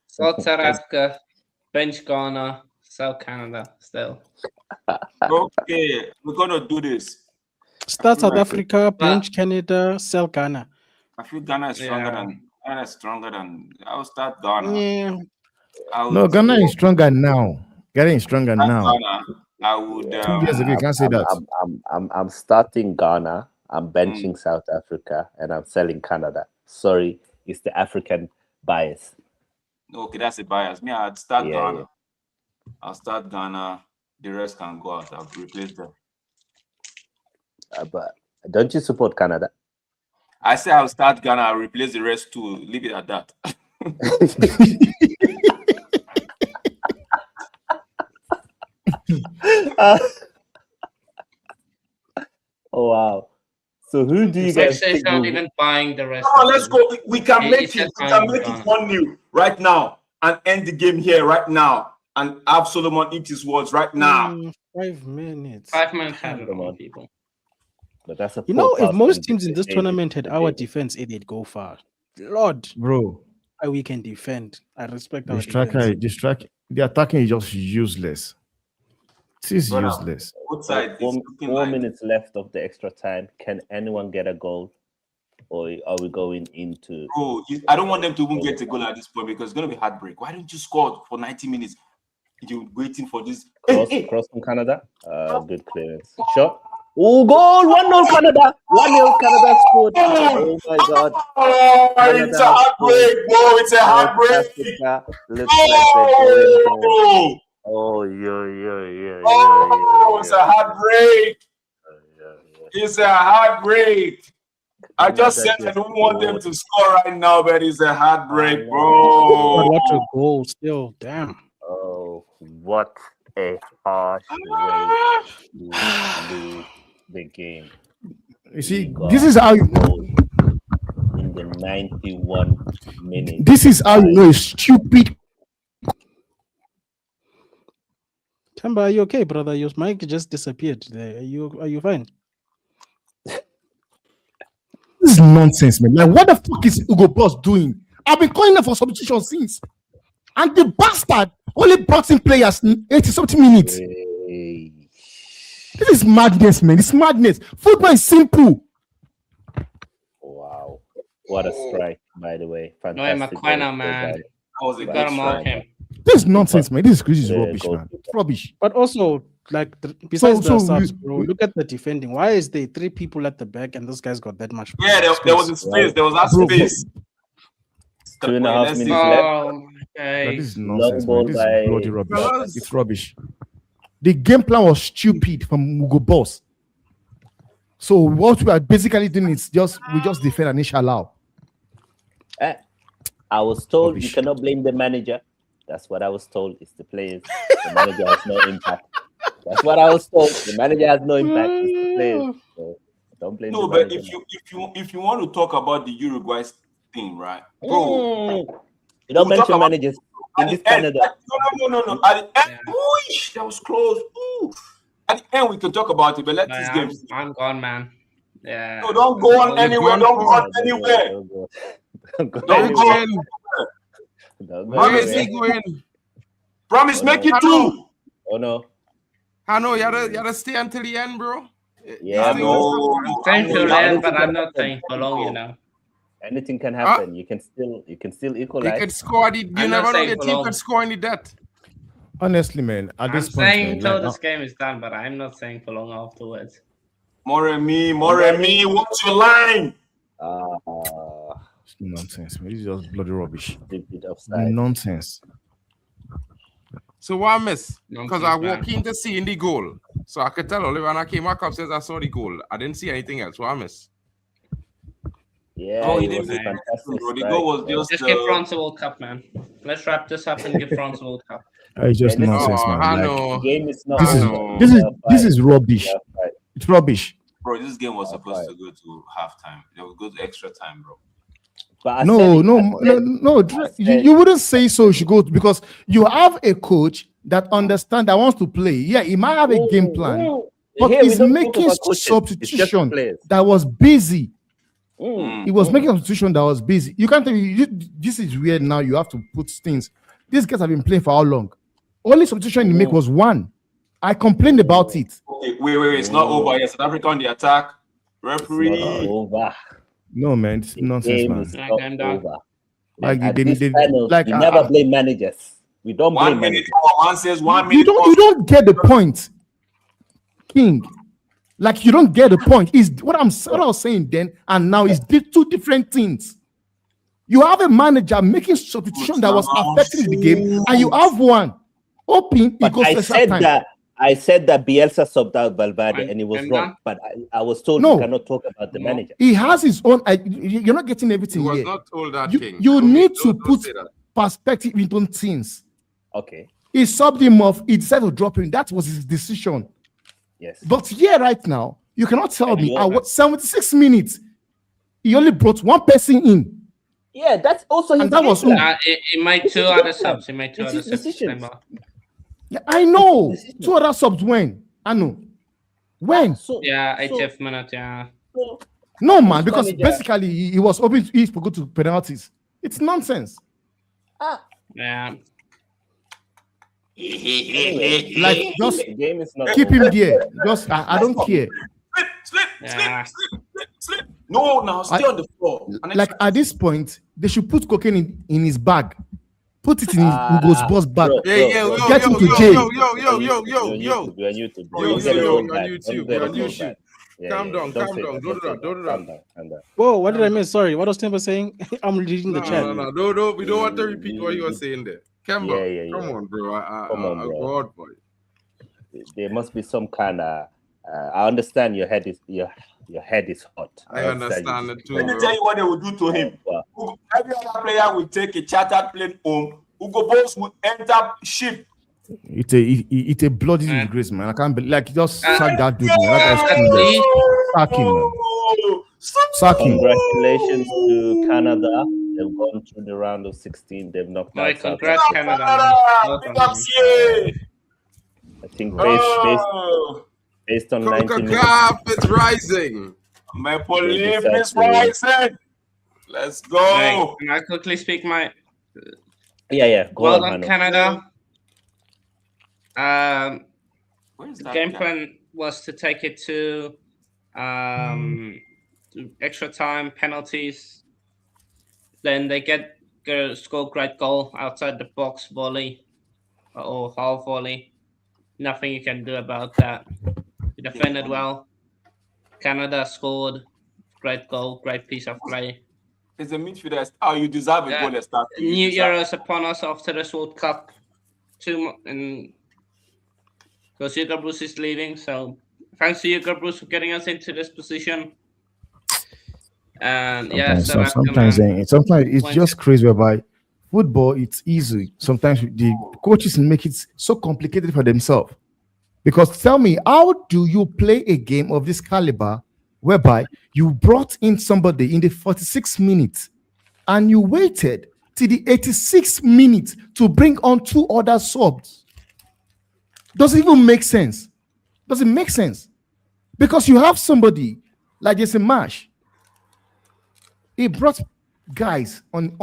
South Africa, bench Ghana, South Canada, still. Okay, we're gonna do this. Start South Africa, bench Canada, sell Ghana. I feel Ghana is stronger than. I'll start Ghana. Yeah. No, Ghana is stronger now. Ghana is stronger now. Ghana, I would. 2 years ago, you can't say that. I'm starting Ghana. I'm benching South Africa, and I'm selling Canada. Sorry, it's the African bias. Okay, that's a bias. Me, I'd start Ghana. Yeah. I'll start Ghana. The rest can go out. I'll replace them. But don't you support Canada? I say I'll start Ghana. I'll replace the rest too. Leave it at that. Oh wow! So who do you guys Texas think not will- even buying the rest. Come on, let's go. We can It- make it's it. just We can fine, make Ghana. it 1-0 right now and end the game here right now and have Solomon eat his words right now. 5 minutes. 5 minutes had it Come on on. people. But that's a You know, poor if pass most from teams in this David. tournament had our defense, they'd go far. Lord, Bro, how we can defend. I respect our the striker, defense. the attacking is just useless. It is Brother, useless. Both sides is looking Four like minutes left of the extra time. Can anyone get a goal, or are we going into? bro. I don't want them to even get a goal at this point because it's gonna be heartbreak. Why don't you score for 90 minutes? You're waiting for this. Cross from Canada. Good clearance. Shot. Oh, goal! 1-0 Canada. 1-0 Canada scored. Oh my God! Oh, it's a heartbreak, bro. It's a heartbreak. Africa looks like they're going home. Oh, Oh, yeah. oh, it's a heartbreak. It's a heartbreak. I just said I don't want them to score right now, but it's a heartbreak, God, bro. what a goal still. Damn. Oh, what a harsh way to lose the game. You see, God. this is how you In the 91 minutes. this is how you know it's stupid. Tamba, are you okay, brother? Your mic just disappeared there. Are you fine? This is nonsense, man. Like, what the fuck is Hugo Boss doing? I've been calling them for substitution since. And the bastard only brought in players in 80-something minutes. Hey. This is madness, man. It's madness. Football is simple. Wow. What a strike, by the way. No, Fantastic. McQuena, goal, man. guy. That was a Got good him off strike. him. This is nonsense, man. This is Yeah, rubbish, goal. man. It's rubbish. But also, like, besides So the subs, we- bro, look at the defending. Why is there 3 people at the back and this guy's got that much? Yeah, there was a space. There was that Bro, space. 2.5 Let's see. minutes left. Oh, my But days. this is nonsense, ball man. This by- is bloody rubbish. Fellas. It's rubbish. The game plan was stupid from Hugo Boss. So what we are basically doing is we just defend and inshallah. I was told Rubbish. you cannot blame the manager. That's what I was told. It's the players. The manager has no impact. That's what I was told. The manager has no impact. It's the players. So don't blame No, the but manager. if you want to talk about the Uruguay thing, right, bro? You don't we'll talk mention about- managers At in this the end, Canada. no. At the end, ooh, that was close. Ooh. At the end, we can talk about it, but let this game. I'm gone, man. Yeah. No, don't go on anywhere. Don't go on anywhere. Don't go. Don't go Don't anywhere. go in. Don't go Where is anywhere. he going? Promise, Oh, make no. it two. Oh no. I know you gotta stay until the end, bro. Yeah, I know. I'm staying till Yeah, then, but anything I'm can not happen. staying for long, you know. Anything can happen. You can still They equalize. could score the. You I'm never not know saying the for team long. could score in the death. Honestly, man, at I'm this point, saying man, until like, this game is done, but I'm not saying for long afterwards. Moremi, what's your line? it's nonsense, man. This is just bloody rubbish. Stupid offside. Nonsense. So what I miss? Because I Nonsense, walked in to see in the goal. So I could tell only when I came back upstairs I saw the goal. I didn't see anything else. What I miss? Yeah, Oh, he it didn't was a make it, fantastic bro. The strike, goal was man. Just give France a World Cup, man. Let's wrap this up and give France a World Cup. It's just Man, nonsense, Oh, man. I Like, know. The game is not this is over. this is rubbish. It's rubbish. bro. This game was supposed to go to halftime. It was good extra time, bro. But I No, said- you wouldn't say so. You should go because you have a coach that understands that wants to play. Yeah, he might have a game plan, but Here we he's don't talk making about coaches. It's just substitution players. that was busy. Mm. He was making a substitution that was busy. You can't tell me this is weird. Now you have to put things. These guys have been playing for how long? Only substitution he make was one. I complained about it. Okay, wait. It's not over yet. South Africa on the attack. Referee. It's not over. No, man, it's nonsense, Game man. is not over. Like At they this panel, like we never blame managers. We don't blame 1 minute. managers. Man says 1 minute. you don't get the point, King. Like you don't get the point. Is what I was saying then and now is two different things. You have a manager making substitution that was affecting the game, and you have one open. But I said that Bielsa subbed out Valverde and it was wrong. But I was told you cannot talk about the manager. He has his own. You're not getting everything He was here. not told that, King. You need to Don't put say that. perspective into things. Okay. He subbed him off. He decided to drop him. That was his decision. Yes. But here, right now, you cannot tell me. I watched 76 minutes. He only brought one person in. Yeah, that's also his and that was he made two other subs. He made two other subs. Yeah, I know. Two other subs when? I know. When? Yeah, 80th minute, yeah. No, man, because basically he was hoping to go to penalties. It's nonsense. Yeah. Like, just the game is not keep over. him there. Just I don't care. Slip. No, now stay on the floor. Like at this point, they should put cocaine in his bag. Put it in Hugo's boss bag. Get him to jail. Yo. Calm down. Don't do that. Whoa, what did I miss? Sorry, what was Timber saying? I'm reading the chat. No. We don't want to repeat what you were saying there. Come on, bro. Come on, bro. God, boy. There must be some kind of. I understand your head is hot. I understand it too. Let me tell you what they will do to him. Every other player will take a chartered plane home. Hugo Boss will enter ship. It's a bloody disgrace, man. I can't believe, like, just sack that dude, man. That guy's sack him. Congratulations to Canada. They've gone through the round of 16. They've knocked out. Congrats, Canada. I think based on 90 minutes. It's rising. Maple Leaf is rising. Let's go. Right. Can I quickly speak my? Yeah. Well done, Canada. Where's The that game guy? plan was to take it to extra time, penalties. Then they score great goal outside the box volley or half volley. Nothing you can do about that. You defended well. Canada scored. Great goal, great piece of play. It's a midfielder. Oh, you deserve a goal. Start. New Euros upon us after this World Cup. Because Hugo Bruce is leaving, so thanks to Hugo Bruce for getting us into this position. And sometimes it's just crazy. Whereby football, it's easy. Sometimes the coaches make it so complicated for themselves. Because tell me, how do you play a game of this caliber whereby you brought in somebody in the 46th minute and you waited till the 86th minute to bring on two other subs? Doesn't even make sense. Doesn't make sense. Because you have somebody like Jesse Marsh. He brought guys on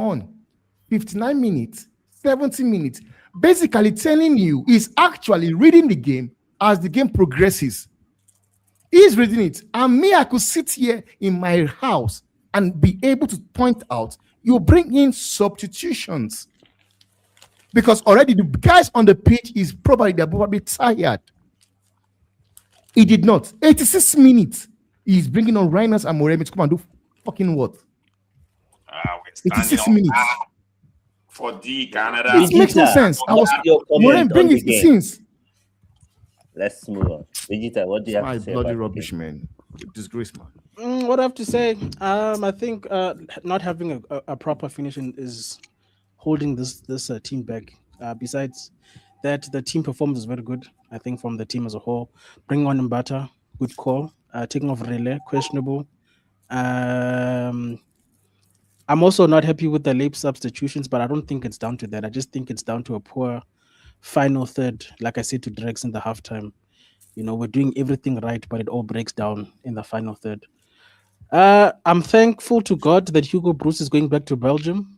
59 minutes, 70 minutes, basically telling you he's actually reading the game as the game progresses. He's reading it. And me, I could sit here in my house and be able to point out, you bring in substitutions. because already the guys on the pitch is they're probably tired. He did not. 86 minutes. He's bringing on Reynolds and Moremi to come and do fucking what? We're 86 standing minutes. on for the Canada. It makes no sense. I was your Moremi comment bring on the it game. since. Let's move on. Vegeta, what do you have My to say bloody about rubbish, man. Disgrace, man. What I have to say, I think not having a proper finishing is holding this team back. Besides that, the team performance is very good. I think from the team as a whole, bringing on Mbata, good call. Taking off Relay, questionable. I'm also not happy with the late substitutions, but I don't think it's down to that. I just think it's down to a poor final third. Like I said to Drex in the halftime, we're doing everything right, but it all breaks down in the final third. I'm thankful to God that Hugo Bruce is going back to Belgium.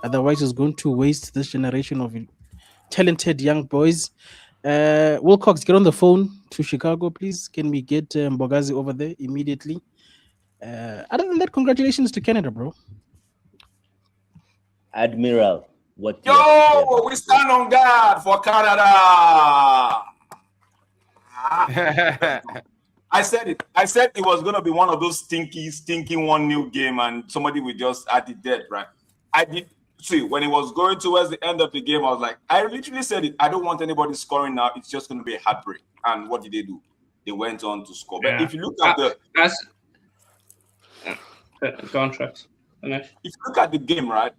Otherwise, he's going to waste this generation of talented young boys. Wilcox, get on the phone to Chicago, please. Can we get Mbogazi over there immediately? Other than that, congratulations to Canada, bro. Admiral, what do Yo, we stand on guard for Canada. I said it. I said it was going to be one of those stinky 1-0 game, and somebody would just add it dead, right? I did see when it was going towards the end of the game. I was like, I literally said it. I don't want anybody scoring now. It's just going to be a heartbreak. And what did they do? They went on to score. But if you look at contracts. If you look at the game, right?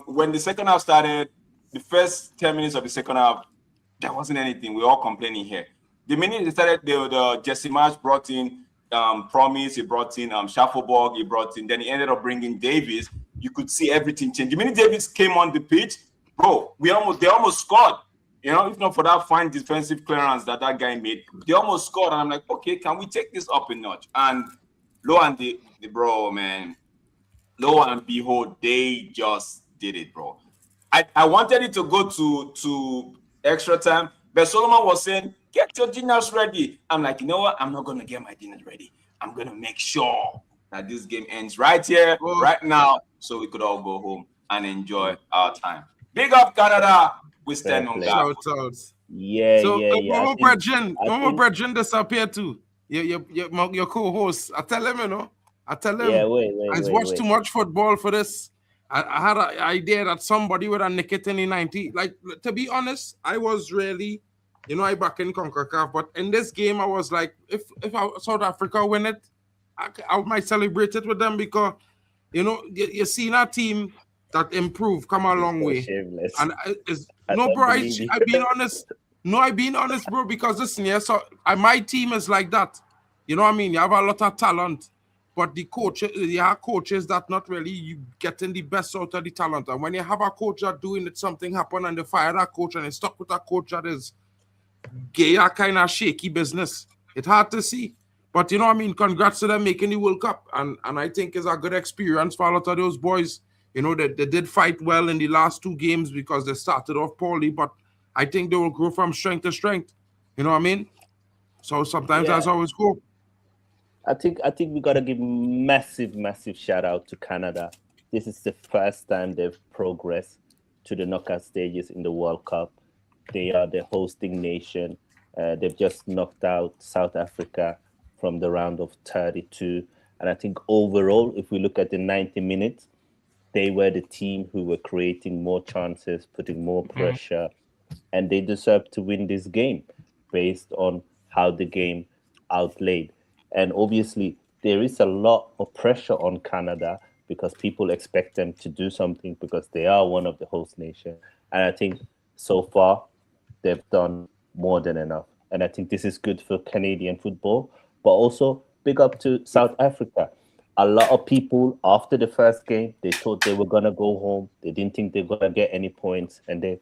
When the second half started, the first 10 minutes of the second half, there wasn't anything. We were all complaining here. The minute they started, the Jesse Marsh brought in Promise, he brought in Schaffelborg, he brought in, then he ended up bringing Davis. You could see everything change. The minute Davis came on the pitch, bro, they almost scored. If not for that fine defensive clearance that guy made, they almost scored. And I'm like, okay, can we take this up a notch? And lo and behold, they just did it, bro. I wanted it to go to extra time, but Solomon was saying, get your dinners ready. I'm like, you know what? I'm not going to get my dinners ready. I'm going to make sure that this game ends right here, right now, so we could all go home and enjoy our time. Big up, Canada. We stand on guard. Yeah. Momo Bredgen disappeared too. Your co-host. I tell him, Yeah, wait. I watched too much football for this. I had an idea that somebody would have nicked it in the 90. Like, to be honest, I was really, I back in CONCACAF, but in this game, I was like, if South Africa win it, I might celebrate it with them because, you see that team that improved come a long way. Shameless. And I've been honest. No, I've been honest, bro, because listen, my team is like that. You know what I mean? You have a lot of talent. But the coaches that not really you getting the best out of the talent. And when you have a coach that doing it, something happen and they fire that coach and they stuck with that coach that is gay, kind of shaky business. It's hard to see. But you know what I mean? Congrats to them making the World Cup. And I think it's a good experience for a lot of those boys. They did fight well in the last 2 games because they started off poorly. But I think they will grow from strength to strength. You know what I mean? So sometimes that's always cool. I think we gotta give massive shout out to Canada. This is the first time they've progressed to the knockout stages in the World Cup. They are the hosting nation. They've just knocked out South Africa from the round of 32. And I think overall, if we look at the 90 minutes, they were the team who were creating more chances, putting more pressure, and they deserve to win this game based on how the game outlaid. And obviously, there is a lot of pressure on Canada because people expect them to do something because they are one of the host nations. And I think so far, they've done more than enough. And I think this is good for Canadian football, but also big up to South Africa. A lot of people after the first game, they thought they were going to go home. They didn't think they were going to get any points. And they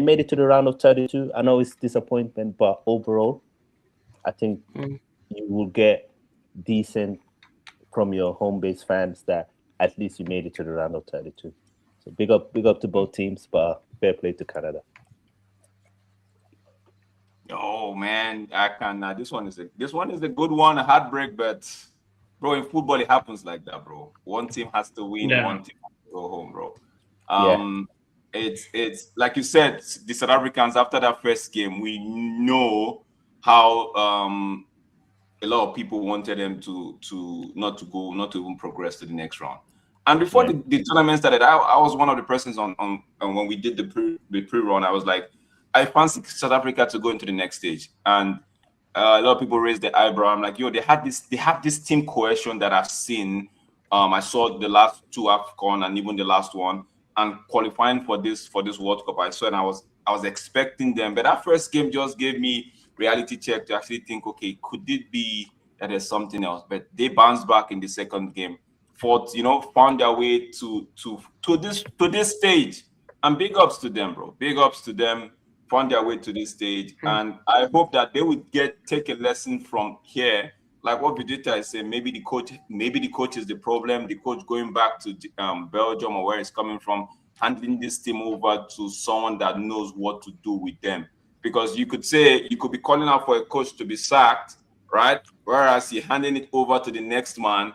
made it to the round of 32. I know it's disappointment, but overall, I think you will get decent from your home base fans that at least you made it to the round of 32. So big up to both teams, but fair play to Canada. Oh man, I can. This one is a good one, a heartbreak, but bro, in football it happens like that, bro. One team has to win, one team has to go home, bro. it's like you said, the South Africans after that first game, we know how a lot of people wanted them to not to even progress to the next round. And before the tournament started, I was one of the persons on when we did the pre-run. I was like, I fancy South Africa to go into the next stage. And a lot of people raised their eyebrow. I'm like, yo, they have this team cohesion that I've seen. I saw the last two AFCON and even the last one, and qualifying for this World Cup. I saw and I was expecting them, but that first game just gave me reality check to actually think, okay, could it be that there's something else? But they bounced back in the second game, found their way to this stage. And big ups to them, bro. Big ups to them. Found their way to this stage, and I hope that they would take a lesson from here. Like what Vegeta is saying, maybe the coach is the problem. The coach going back to Belgium or where he's coming from, handing this team over to someone that knows what to do with them. Because you could be calling out for a coach to be sacked, right? Whereas you're handing it over to the next man,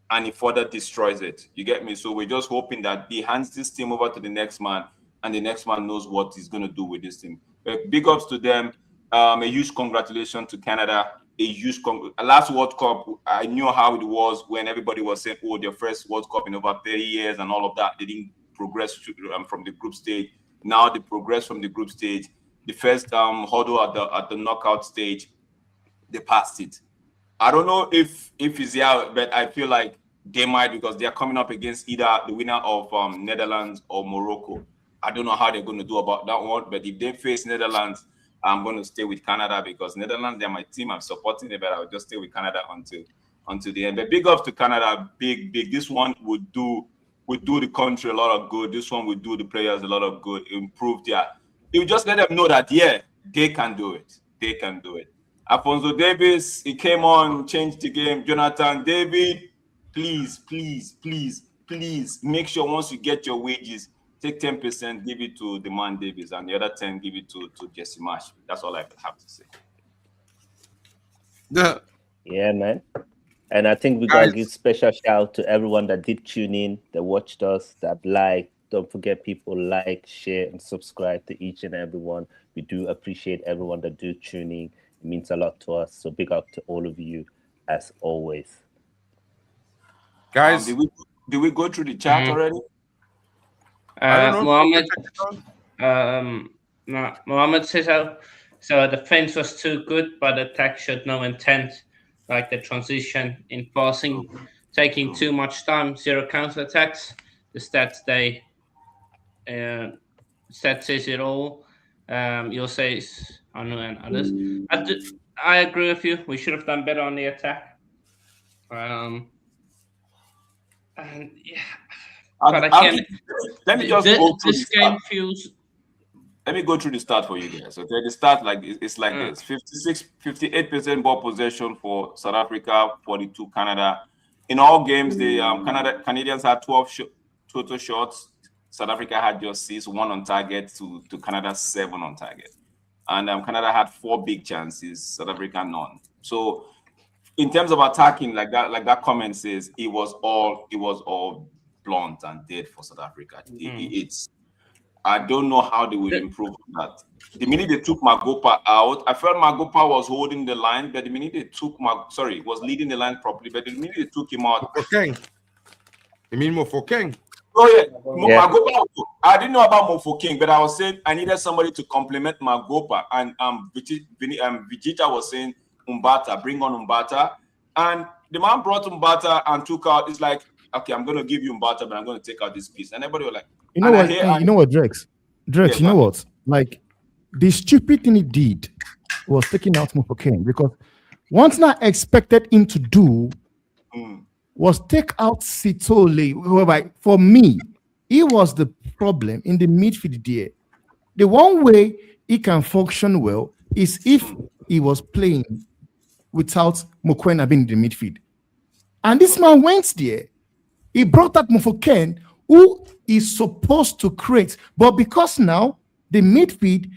and he further destroys it. You get me? So we're just hoping that he hands this team over to the next man, and the next man knows what he's going to do with this team. Big ups to them. A huge congratulations to Canada. Last World Cup, I knew how it was when everybody was saying, oh, their first World Cup in over 30 years and all of that. They didn't progress from the group stage. Now they progress from the group stage. The first hurdle at the knockout stage, they passed it. I don't know if it's here, but I feel like they might, because they are coming up against either the winner of Netherlands or Morocco. I don't know how they're going to do about that one, but if they face Netherlands, I'm going to stay with Canada, because Netherlands, they're my team. I'm supporting it, but I'll just stay with Canada until the end. But big ups to Canada, big. This one would do the country a lot of good. This one would do the players a lot of good. Improve you just let them know that they can do it. They can do it. Alphonso Davies, he came on, changed the game. Jonathan David, please make sure once you get your wages, take 10%, give it to the man Davis, and the other 10 give it to Jesse Marsh. That's all I have to say. Yeah, man. And I think we got to give special shout out to everyone that did tune in, that watched us, that liked. Don't forget, people, like, share, and subscribe to each and every one. We do appreciate everyone that do tune in. It means a lot to us. So big up to all of you, as always. Guys, did we go through the chat already? Mohammed says so the defense was too good, but attack showed no intent, like the transition in passing, taking too much time, 0 counter attacks. The stats says it all. You'll say Anu and others. I agree with you. We should have done better on the attack. And yeah. But again, let me just go through this game feels. Let me go through the start for you guys. Okay, the start it's like this: 58% ball possession for South Africa, 42 Canada. In all games, the Canadians had 12 total shots. South Africa had just 6, 1 on target to Canada's 7 on target, and Canada had 4 big chances. South Africa none. So, in terms of attacking, like that comment says, it was all blunt and dead for South Africa. I don't know how they will improve that. The minute they took Magopa out, I felt Magopa was holding the line, but the minute they took was leading the line properly, but the minute they took him out. Mofokeng. You mean Mofokeng? Oh yeah. Magopa. I didn't know about Mofokeng, but I was saying I needed somebody to complement Magopa, and Vegeta was saying Umbata, bring on Umbata, and the man brought Umbata and took out. It's like, okay, I'm going to give you Umbata, but I'm going to take out this piece. And everybody was like, you know what, Drex? Drex, you know what? Like, the stupid thing he did was taking out Mofokeng, because one thing I expected him to do was take out Sitole, whereby for me, he was the problem in the midfield there. The one way he can function well is if he was playing without Mokoena being in the midfield. And this man went there. He brought out Mofokeng, who is supposed to create. But because now the midfield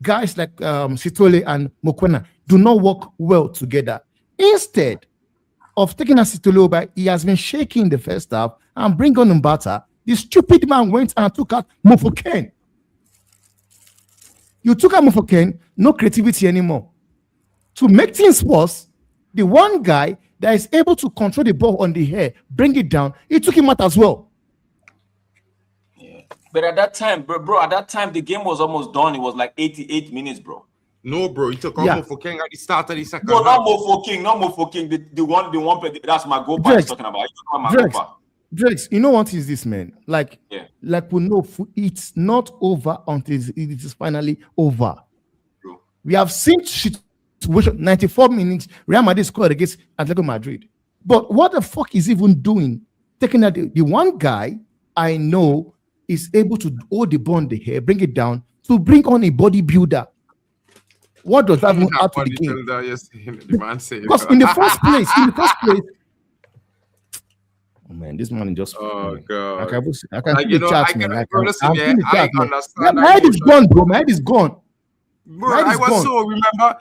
guys like Sitole and Mokoena do not work well together. Instead of taking a Sitole over, he has been shaking the first half and bring on Mbata. The stupid man went and took out Mofokeng. You took out Mofokeng, no creativity anymore. To make things worse, the one guy that is able to control the ball on the air, bring it down, he took him out as well. Yeah. But at that time, bro, at that time, the game was almost done. It was like 88 minutes, bro. No, bro, he took off Mofokeng at the start of the second. No, not Mofokeng. The one that's Magopa is talking about. Drakes, you know what is this, man? Like we know it's not over until it is finally over. True. We have seen situation 94 minutes. Real Madrid scored against Atletico Madrid. But what the fuck is he even doing? Taking that the one guy I know is able to hold the ball in the hair, bring it down to bring on a bodybuilder. What does that mean out to the game? Because in the first place, oh man, this man is just. Oh god! I can see the chat, man. My head is gone, bro. My head is gone. Bro, I was so remember.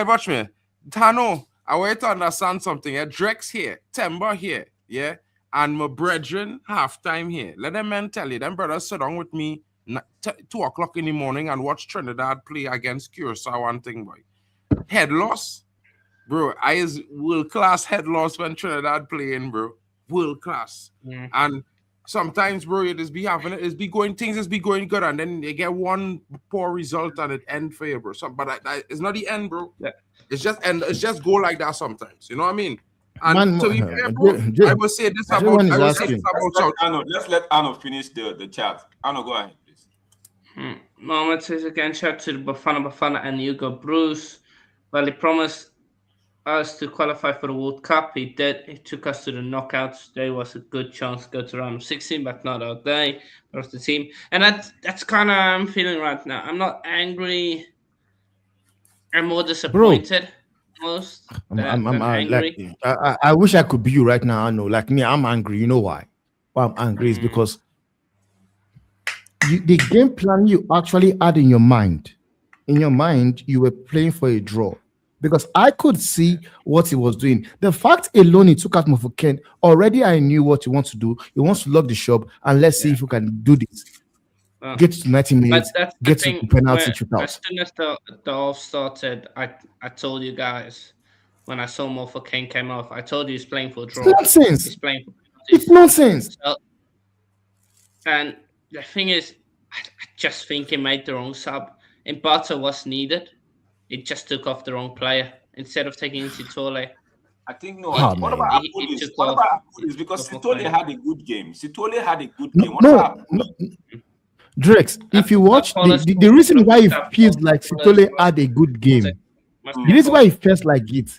Watch me, Tano. I want to understand something. Drex here, Temba here, yeah, and my brethren halftime here. Let them men tell you, them brothers sit down with me 2 o'clock in the morning and watch Trinidad play against Curacao. One thing, boy, head loss, bro. I is world class head loss when Trinidad playing, bro. World class. And sometimes, bro, things is be going good, and then you get one poor result and it end for you, bro. But it's not the end, bro. Yeah. It's just go like that sometimes. You know what I mean? And to be fair, bro, I will say this about Arno. Let's let Arno finish the chat. Arno, go ahead, please. Mohammed says again, shout to the Bafana Bafana and Hugo Bruce. Well, he promised us to qualify for the World Cup. He did. He took us to the knockouts. There was a good chance to go to round of 16, but not our day. That was the team. And that's kind of how I'm feeling right now. I'm not angry. I'm more disappointed. Most. I'm angry. Like, I wish I could be you right now. I know. Like me, I'm angry. You know why? Why I'm angry is because the game plan you actually had in your mind. In your mind, you were playing for a draw. Because I could see what he was doing. The fact alone he took out Mofokeng, already I knew what he wants to do. He wants to lock the shop and let's see if we can do this. Get to 90 minutes, get to the penalty shootout. As soon as the half started, I told you guys when I saw Mofokeng came off, I told you he's playing for a draw. It's nonsense. He's playing for it's nonsense. So, and the thing is, I just think he made the wrong sub. And Barter was needed. It just took off the wrong player instead of taking Sitole. I think no. What about Apulis? Because Sitole had a good game. Sitole had a good game. No. Drex, if you watch the reason why it feels like Sitole had a good game, the reason why it feels like it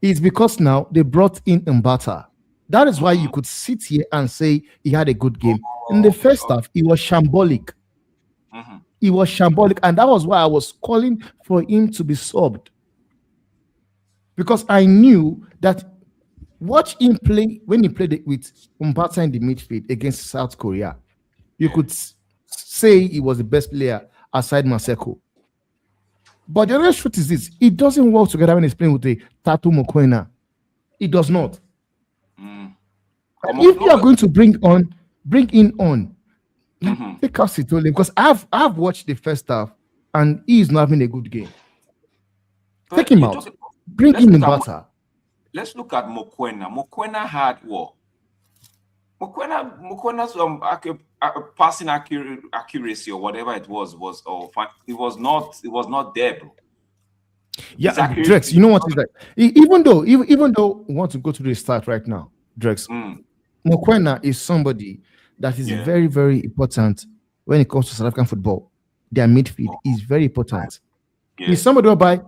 is because now they brought in Mbata. That is why you could sit here and say he had a good game. In the first half, he was shambolic. He was shambolic, and that was why I was calling for him to be subbed. Because I knew that watch him play when he played with Mbata in the midfield against South Korea. You could say he was the best player aside Maseko. But the real truth is this: it doesn't work together when he's playing with a Tatu Mokoena. It does not. If you are going to bring in on. Take out Sitole because I've watched the first half and he is not having a good game. Take him out. Bring in Mbata. Let's look at Mokoena. Mokoena had what? Mokwena's passing accuracy or whatever it was not there, bro. Yeah, Drex, you know what is like? Even though we want to go to the start right now, Drex, Mokoena is somebody that is very, very important when it comes to South African football. Their midfield is very important. He's somebody whereby,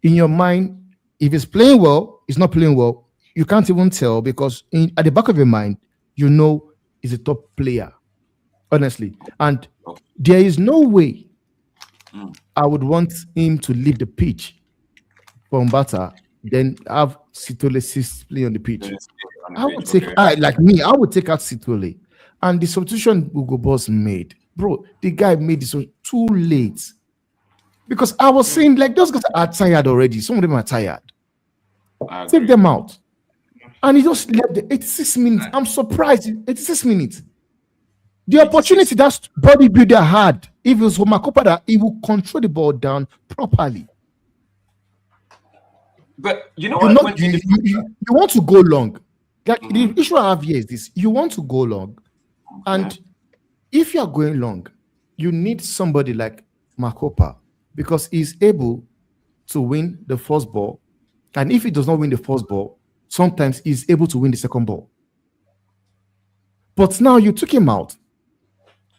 in your mind, if he's playing well, he's not playing well, you can't even tell because at the back of your mind, you know he's a top player, honestly. And there is no way I would want him to leave the pitch for Mbata, then have Sitole play on the pitch. I would take out Sitole. And the substitution Hugo Boss made, bro, the guy made this too late. Because I was saying, like, those guys are tired already. Some of them are tired. Take them out. And he just left the 86 minutes. I'm surprised. 86 minutes. The opportunity that bodybuilder had, if it was for Makopa, that he will control the ball down properly. But you know what? You want to go long. Like the issue I have here is this: you want to go long, and if you are going long, you need somebody like Makopa because he's able to win the first ball, and if he does not win the first ball, sometimes he's able to win the second ball. But now you took him out.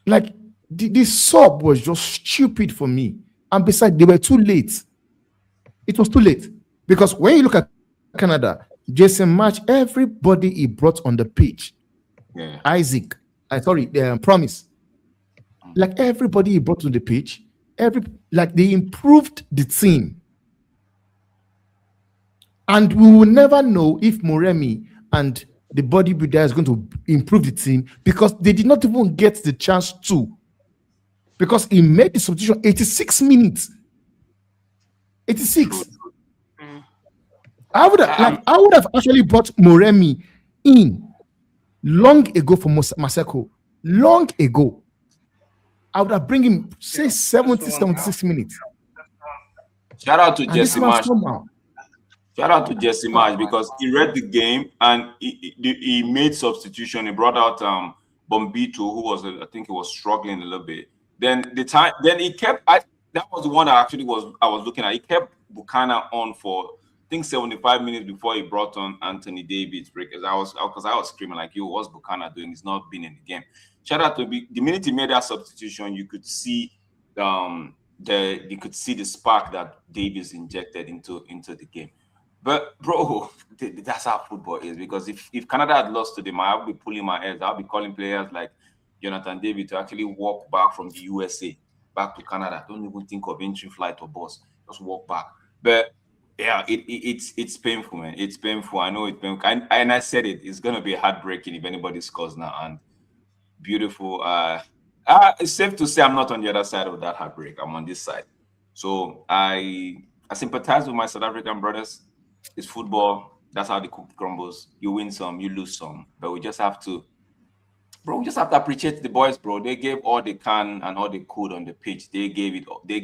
Like the sub was just stupid for me, and besides, they were too late. It was too late because when you look at Canada, Jason Match, everybody he brought on the pitch, Isaac, Promise, like everybody he brought to the pitch, they improved the team, and we will never know if Moremi and the bodybuilder is going to improve the team because they did not even get the chance to. Because he made the substitution 86 minutes. 86. I would have actually brought Moremi in long ago for Maseko. Long ago. I would have bring him, say, 76 minutes. Shout out to Jesse Marsh. Shout out to Jesse Marsh because he read the game and he made substitution. He brought out Bombito, who was I think he was struggling a little bit. Then he kept. That was the one that actually I was looking at. He kept Buchanan on for I think 75 minutes before he brought on Anthony Davis. Because I was screaming like, "Yo, what's Buchanan doing? He's not been in the game." Shout out to the minute he made that substitution, you could see the spark that Davis injected into the game. But bro, that's how football is. Because if Canada had lost to them, I'll be pulling my head. I'll be calling players like Jonathan David to actually walk back from the USA back to Canada. Don't even think of entry flight or bus. Just walk back. But yeah, it's painful, man. It's painful. I know it's painful. And I said it. It's gonna be heartbreaking if anybody scores now. And beautiful. It's safe to say I'm not on the other side of that heartbreak. I'm on this side. So I sympathize with my South African brothers. It's football. That's how the cookie crumbles. You win some, you lose some. But we just have to appreciate the boys, bro. They gave all they can and all they could on the pitch. They gave it all. They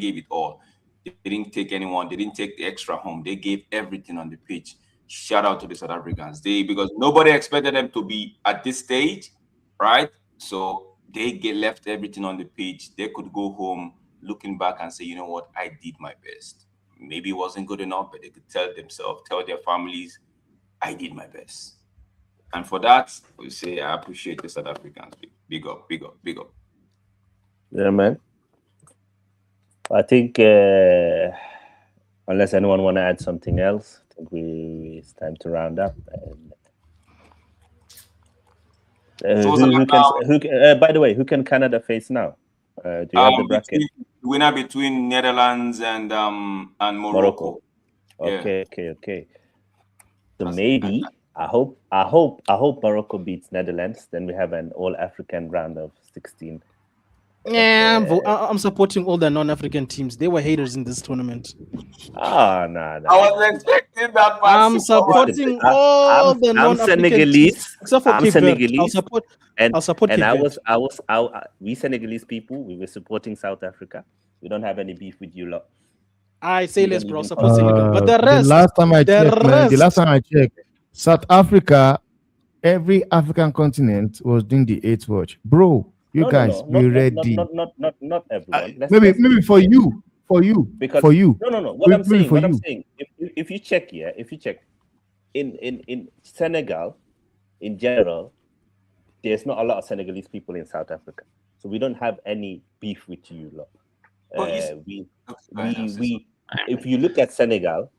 didn't take anyone. They didn't take the extra home. They gave everything on the pitch. Shout out to the South Africans. Because nobody expected them to be at this stage, right? So they left everything on the pitch. They could go home looking back and say, you know what? I did my best. Maybe it wasn't good enough, but they could tell their families, I did my best. And for that, we say I appreciate the South Africans. Big up, big up, big up. Yeah, man. I think unless anyone want to add something else, I think it's time to round up. By the way, who can Canada face now? Do you have the bracket? Winner between Netherlands and Morocco. Okay. So maybe I hope Morocco beats Netherlands. Then we have an all-African round of 16. Yeah, I'm supporting all the non-African teams. They were haters in this tournament. No. I was expecting that. I'm supporting all the non-African teams except for Cape Verde. I'll support Cape Verde. We Senegalese people, we were supporting South Africa. We don't have any beef with you lot. I say less, bro. Support Senegal. But the rest, the last time I checked, South Africa, every African continent was doing the 8th watch, bro. You guys, be ready. Not everyone. Maybe for you. Because for you. No. What I'm saying, if you check in Senegal, in general, there's not a lot of Senegalese people in South Africa, so we don't have any beef with you lot. If you look at Senegal,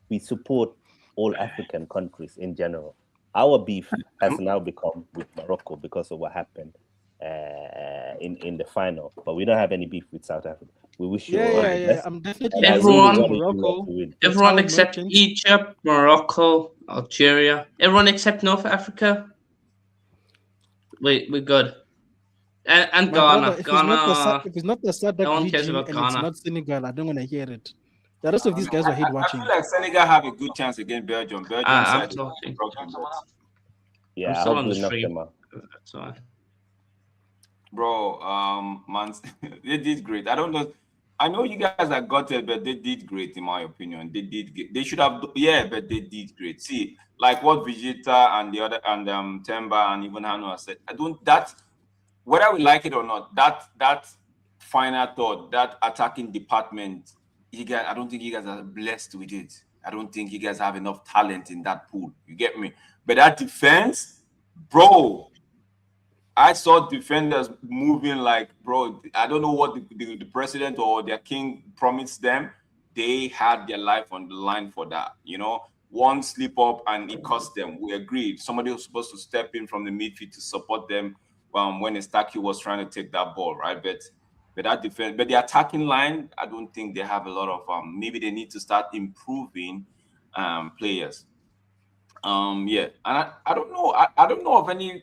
we support all African countries in general. Our beef has now become with Morocco because of what happened in the final, but we don't have any beef with South Africa. We wish you all the best. I'm definitely everyone except Egypt, Morocco, Algeria, everyone except North Africa. We're good. And Ghana. Ghana. If it's not the Sadek no one cares about and Ghana. It's not Senegal. I don't want to hear it. The rest of these guys are hate watching. I feel like Senegal have a good chance against Belgium. I'm talking. Yeah, I hope we knock them out. That's fine. bro. Man, they did great. I don't know. I know you guys are gutted, but they did great in my opinion. They did. They should have. Yeah, but they did great. See, like what Vegeta and the other and Temba and even Hanu said. I don't. That whether we like it or not, that final thought, that attacking department, you guys. I don't think you guys are blessed with it. I don't think you guys have enough talent in that pool. You get me? But that defense, bro. I saw defenders moving like, bro, I don't know what the president or their king promised them. They had their life on the line for that. You know, one slip up and it cost them. We agreed. Somebody was supposed to step in from the midfield to support them when Estaki was trying to take that ball, right? But that defense, but the attacking line, I don't think they have a lot of. Maybe they need to start improving players. Yeah, and I don't know. I don't know of any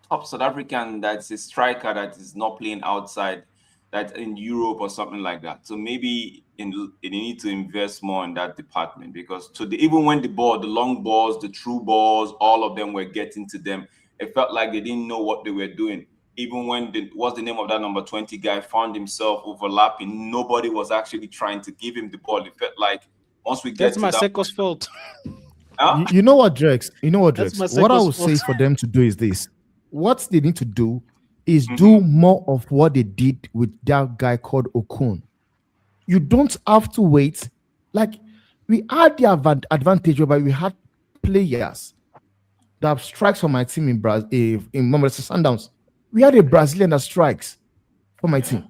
top South African that's a striker that is not playing outside, that in Europe or something like that. So maybe they need to invest more in that department, because even when the long balls, the true balls, all of them were getting to them, it felt like they didn't know what they were doing. Even when what's the name of that number 20 guy found himself overlapping, nobody was actually trying to give him the ball. It felt like once we get that's Maseko's fault. Huh? You know what, Drex? You know what, Drex? That's What I Maseko's would say fault. for them to do is this. What they need to do is do more of what they did with that guy called Okun. You don't have to wait. Like, we had the advantage whereby we had players that strikes for my team in Brazil, in Mamelodi Sundowns. We had a Brazilian that strikes for my team.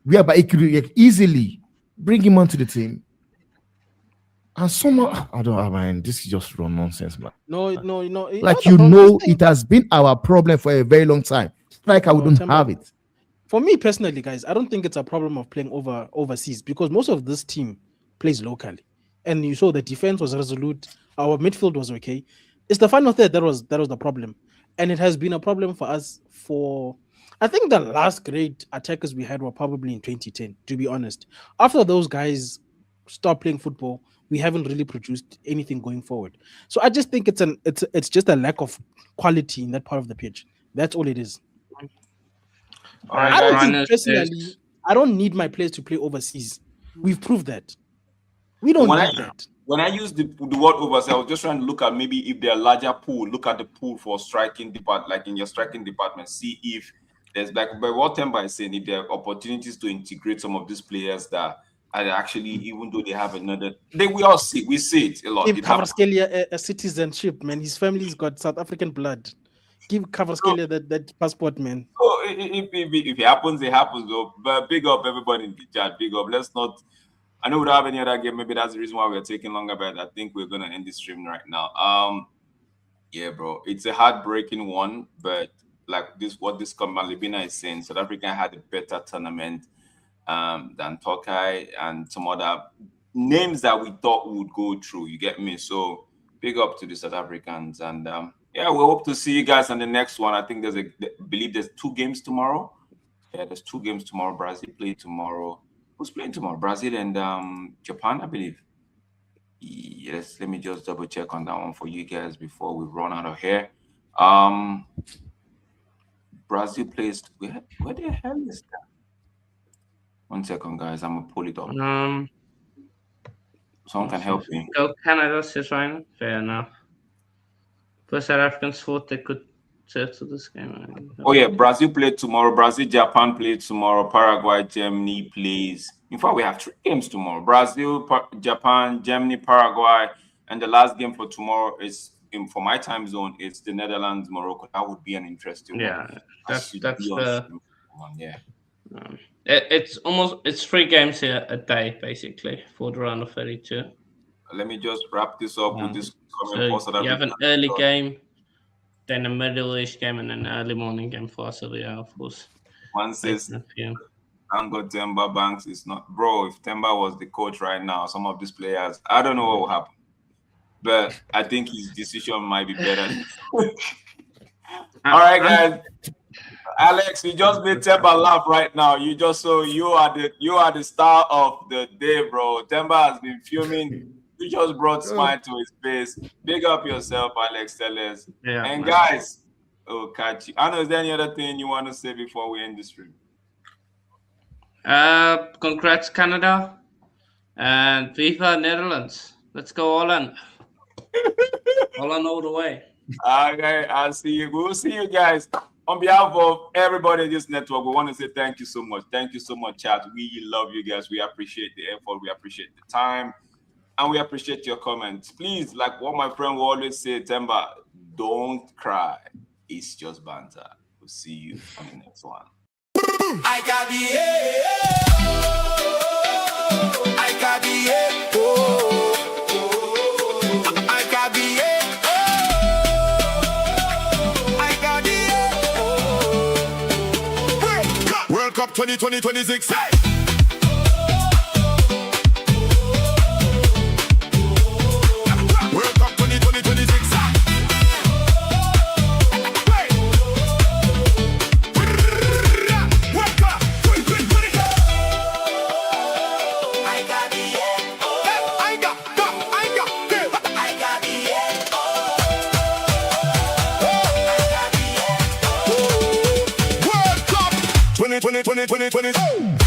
Whereby it could easily bring him onto the team. And somehow, I don't know, man, this is just raw nonsense, man. No. Like, it has been our problem for a very long time. Like, I wouldn't have it. For me personally, guys, I don't think it's a problem of playing overseas, because most of this team plays locally. And you saw the defense was resolute. Our midfield was okay. It's the final third that was the problem. And it has been a problem for us I think the last great attackers we had were probably in 2010, to be honest. After those guys stopped playing football, we haven't really produced anything going forward. So I just think it's just a lack of quality in that part of the pitch. That's all it is. All right, I don't guys. think personally, I don't need my players to play overseas. We've proved that. We don't need that. When I use the word overseas, I was just trying to look at maybe if they're larger pool, look at the pool for striking department, like in your striking department, see if there's like, by what Temba is saying, if there are opportunities to integrate some of these players that are actually, even though they have another, we see it a lot. Give Kvaratskhelia a citizenship, man. His family's got South African blood. Give Kvaratskhelia that passport, man. So if it happens, it happens, though. But big up everybody in the chat. Big up. Let's not. I know we don't have any other game. Maybe that's the reason why we're taking longer. But I think we're gonna end the stream right now. Yeah, bro. It's a heartbreaking one, but like what this Malibina is saying, South Africa had a better tournament than Tokai and some other names that we thought would go through. You get me? So big up to the South Africans, and yeah, we hope to see you guys on the next one. I think I believe there's 2 games tomorrow. Yeah, there's 2 games tomorrow. Brazil play tomorrow. Who's playing tomorrow? Brazil and Japan, I believe. Yes, let me just double check on that one for you guys before we run out of here. Brazil plays. Where the hell is that? 1 second, guys. I'm gonna pull it up. Someone can help me. Go Canada, says Ryan. Fair enough. Plus, South Africans thought they could settle this game. Oh yeah, Brazil played tomorrow. Brazil, Japan played tomorrow. Paraguay, Germany plays. In fact, we have 3 games tomorrow: Brazil, Japan, Germany, Paraguay, and the last game for tomorrow is for my time zone. It's the Netherlands, Morocco. That would be an interesting one. Yeah, that's the one. Yeah. It's 3 games here a day basically for the round of 32. Let me just wrap this up with this comment. So you have an early game, then a middle-ish game, and an early morning game for us. So yeah, of course. One says, Ango Temba Banks is not, bro. If Temba was the coach right now, some of these players, I don't know what will happen, but I think his decision might be better. All right, guys. Alex, you just made Temba laugh right now. You are the star of the day, bro. Temba has been fuming. You just brought smile to his face. Big up yourself, Alex Tellez. Yeah, and guys, Oh, catch you. Anna, is there any other thing you want to say before we end the stream? Congrats, Canada and FIFA Netherlands. Let's go all in. All the way. Okay, I'll see you. We'll see you guys. On behalf of everybody in this network, we want to say thank you so much. Thank you so much, chat. We love you guys. We appreciate the effort. We appreciate the time. And we appreciate your comments. Please, like what my friend will always say, Temba, don't cry. It's just banter. We'll see you on the next one. I got the I got the I got the I got the World Cup 2026. World Cup 2026. World Cup 2020.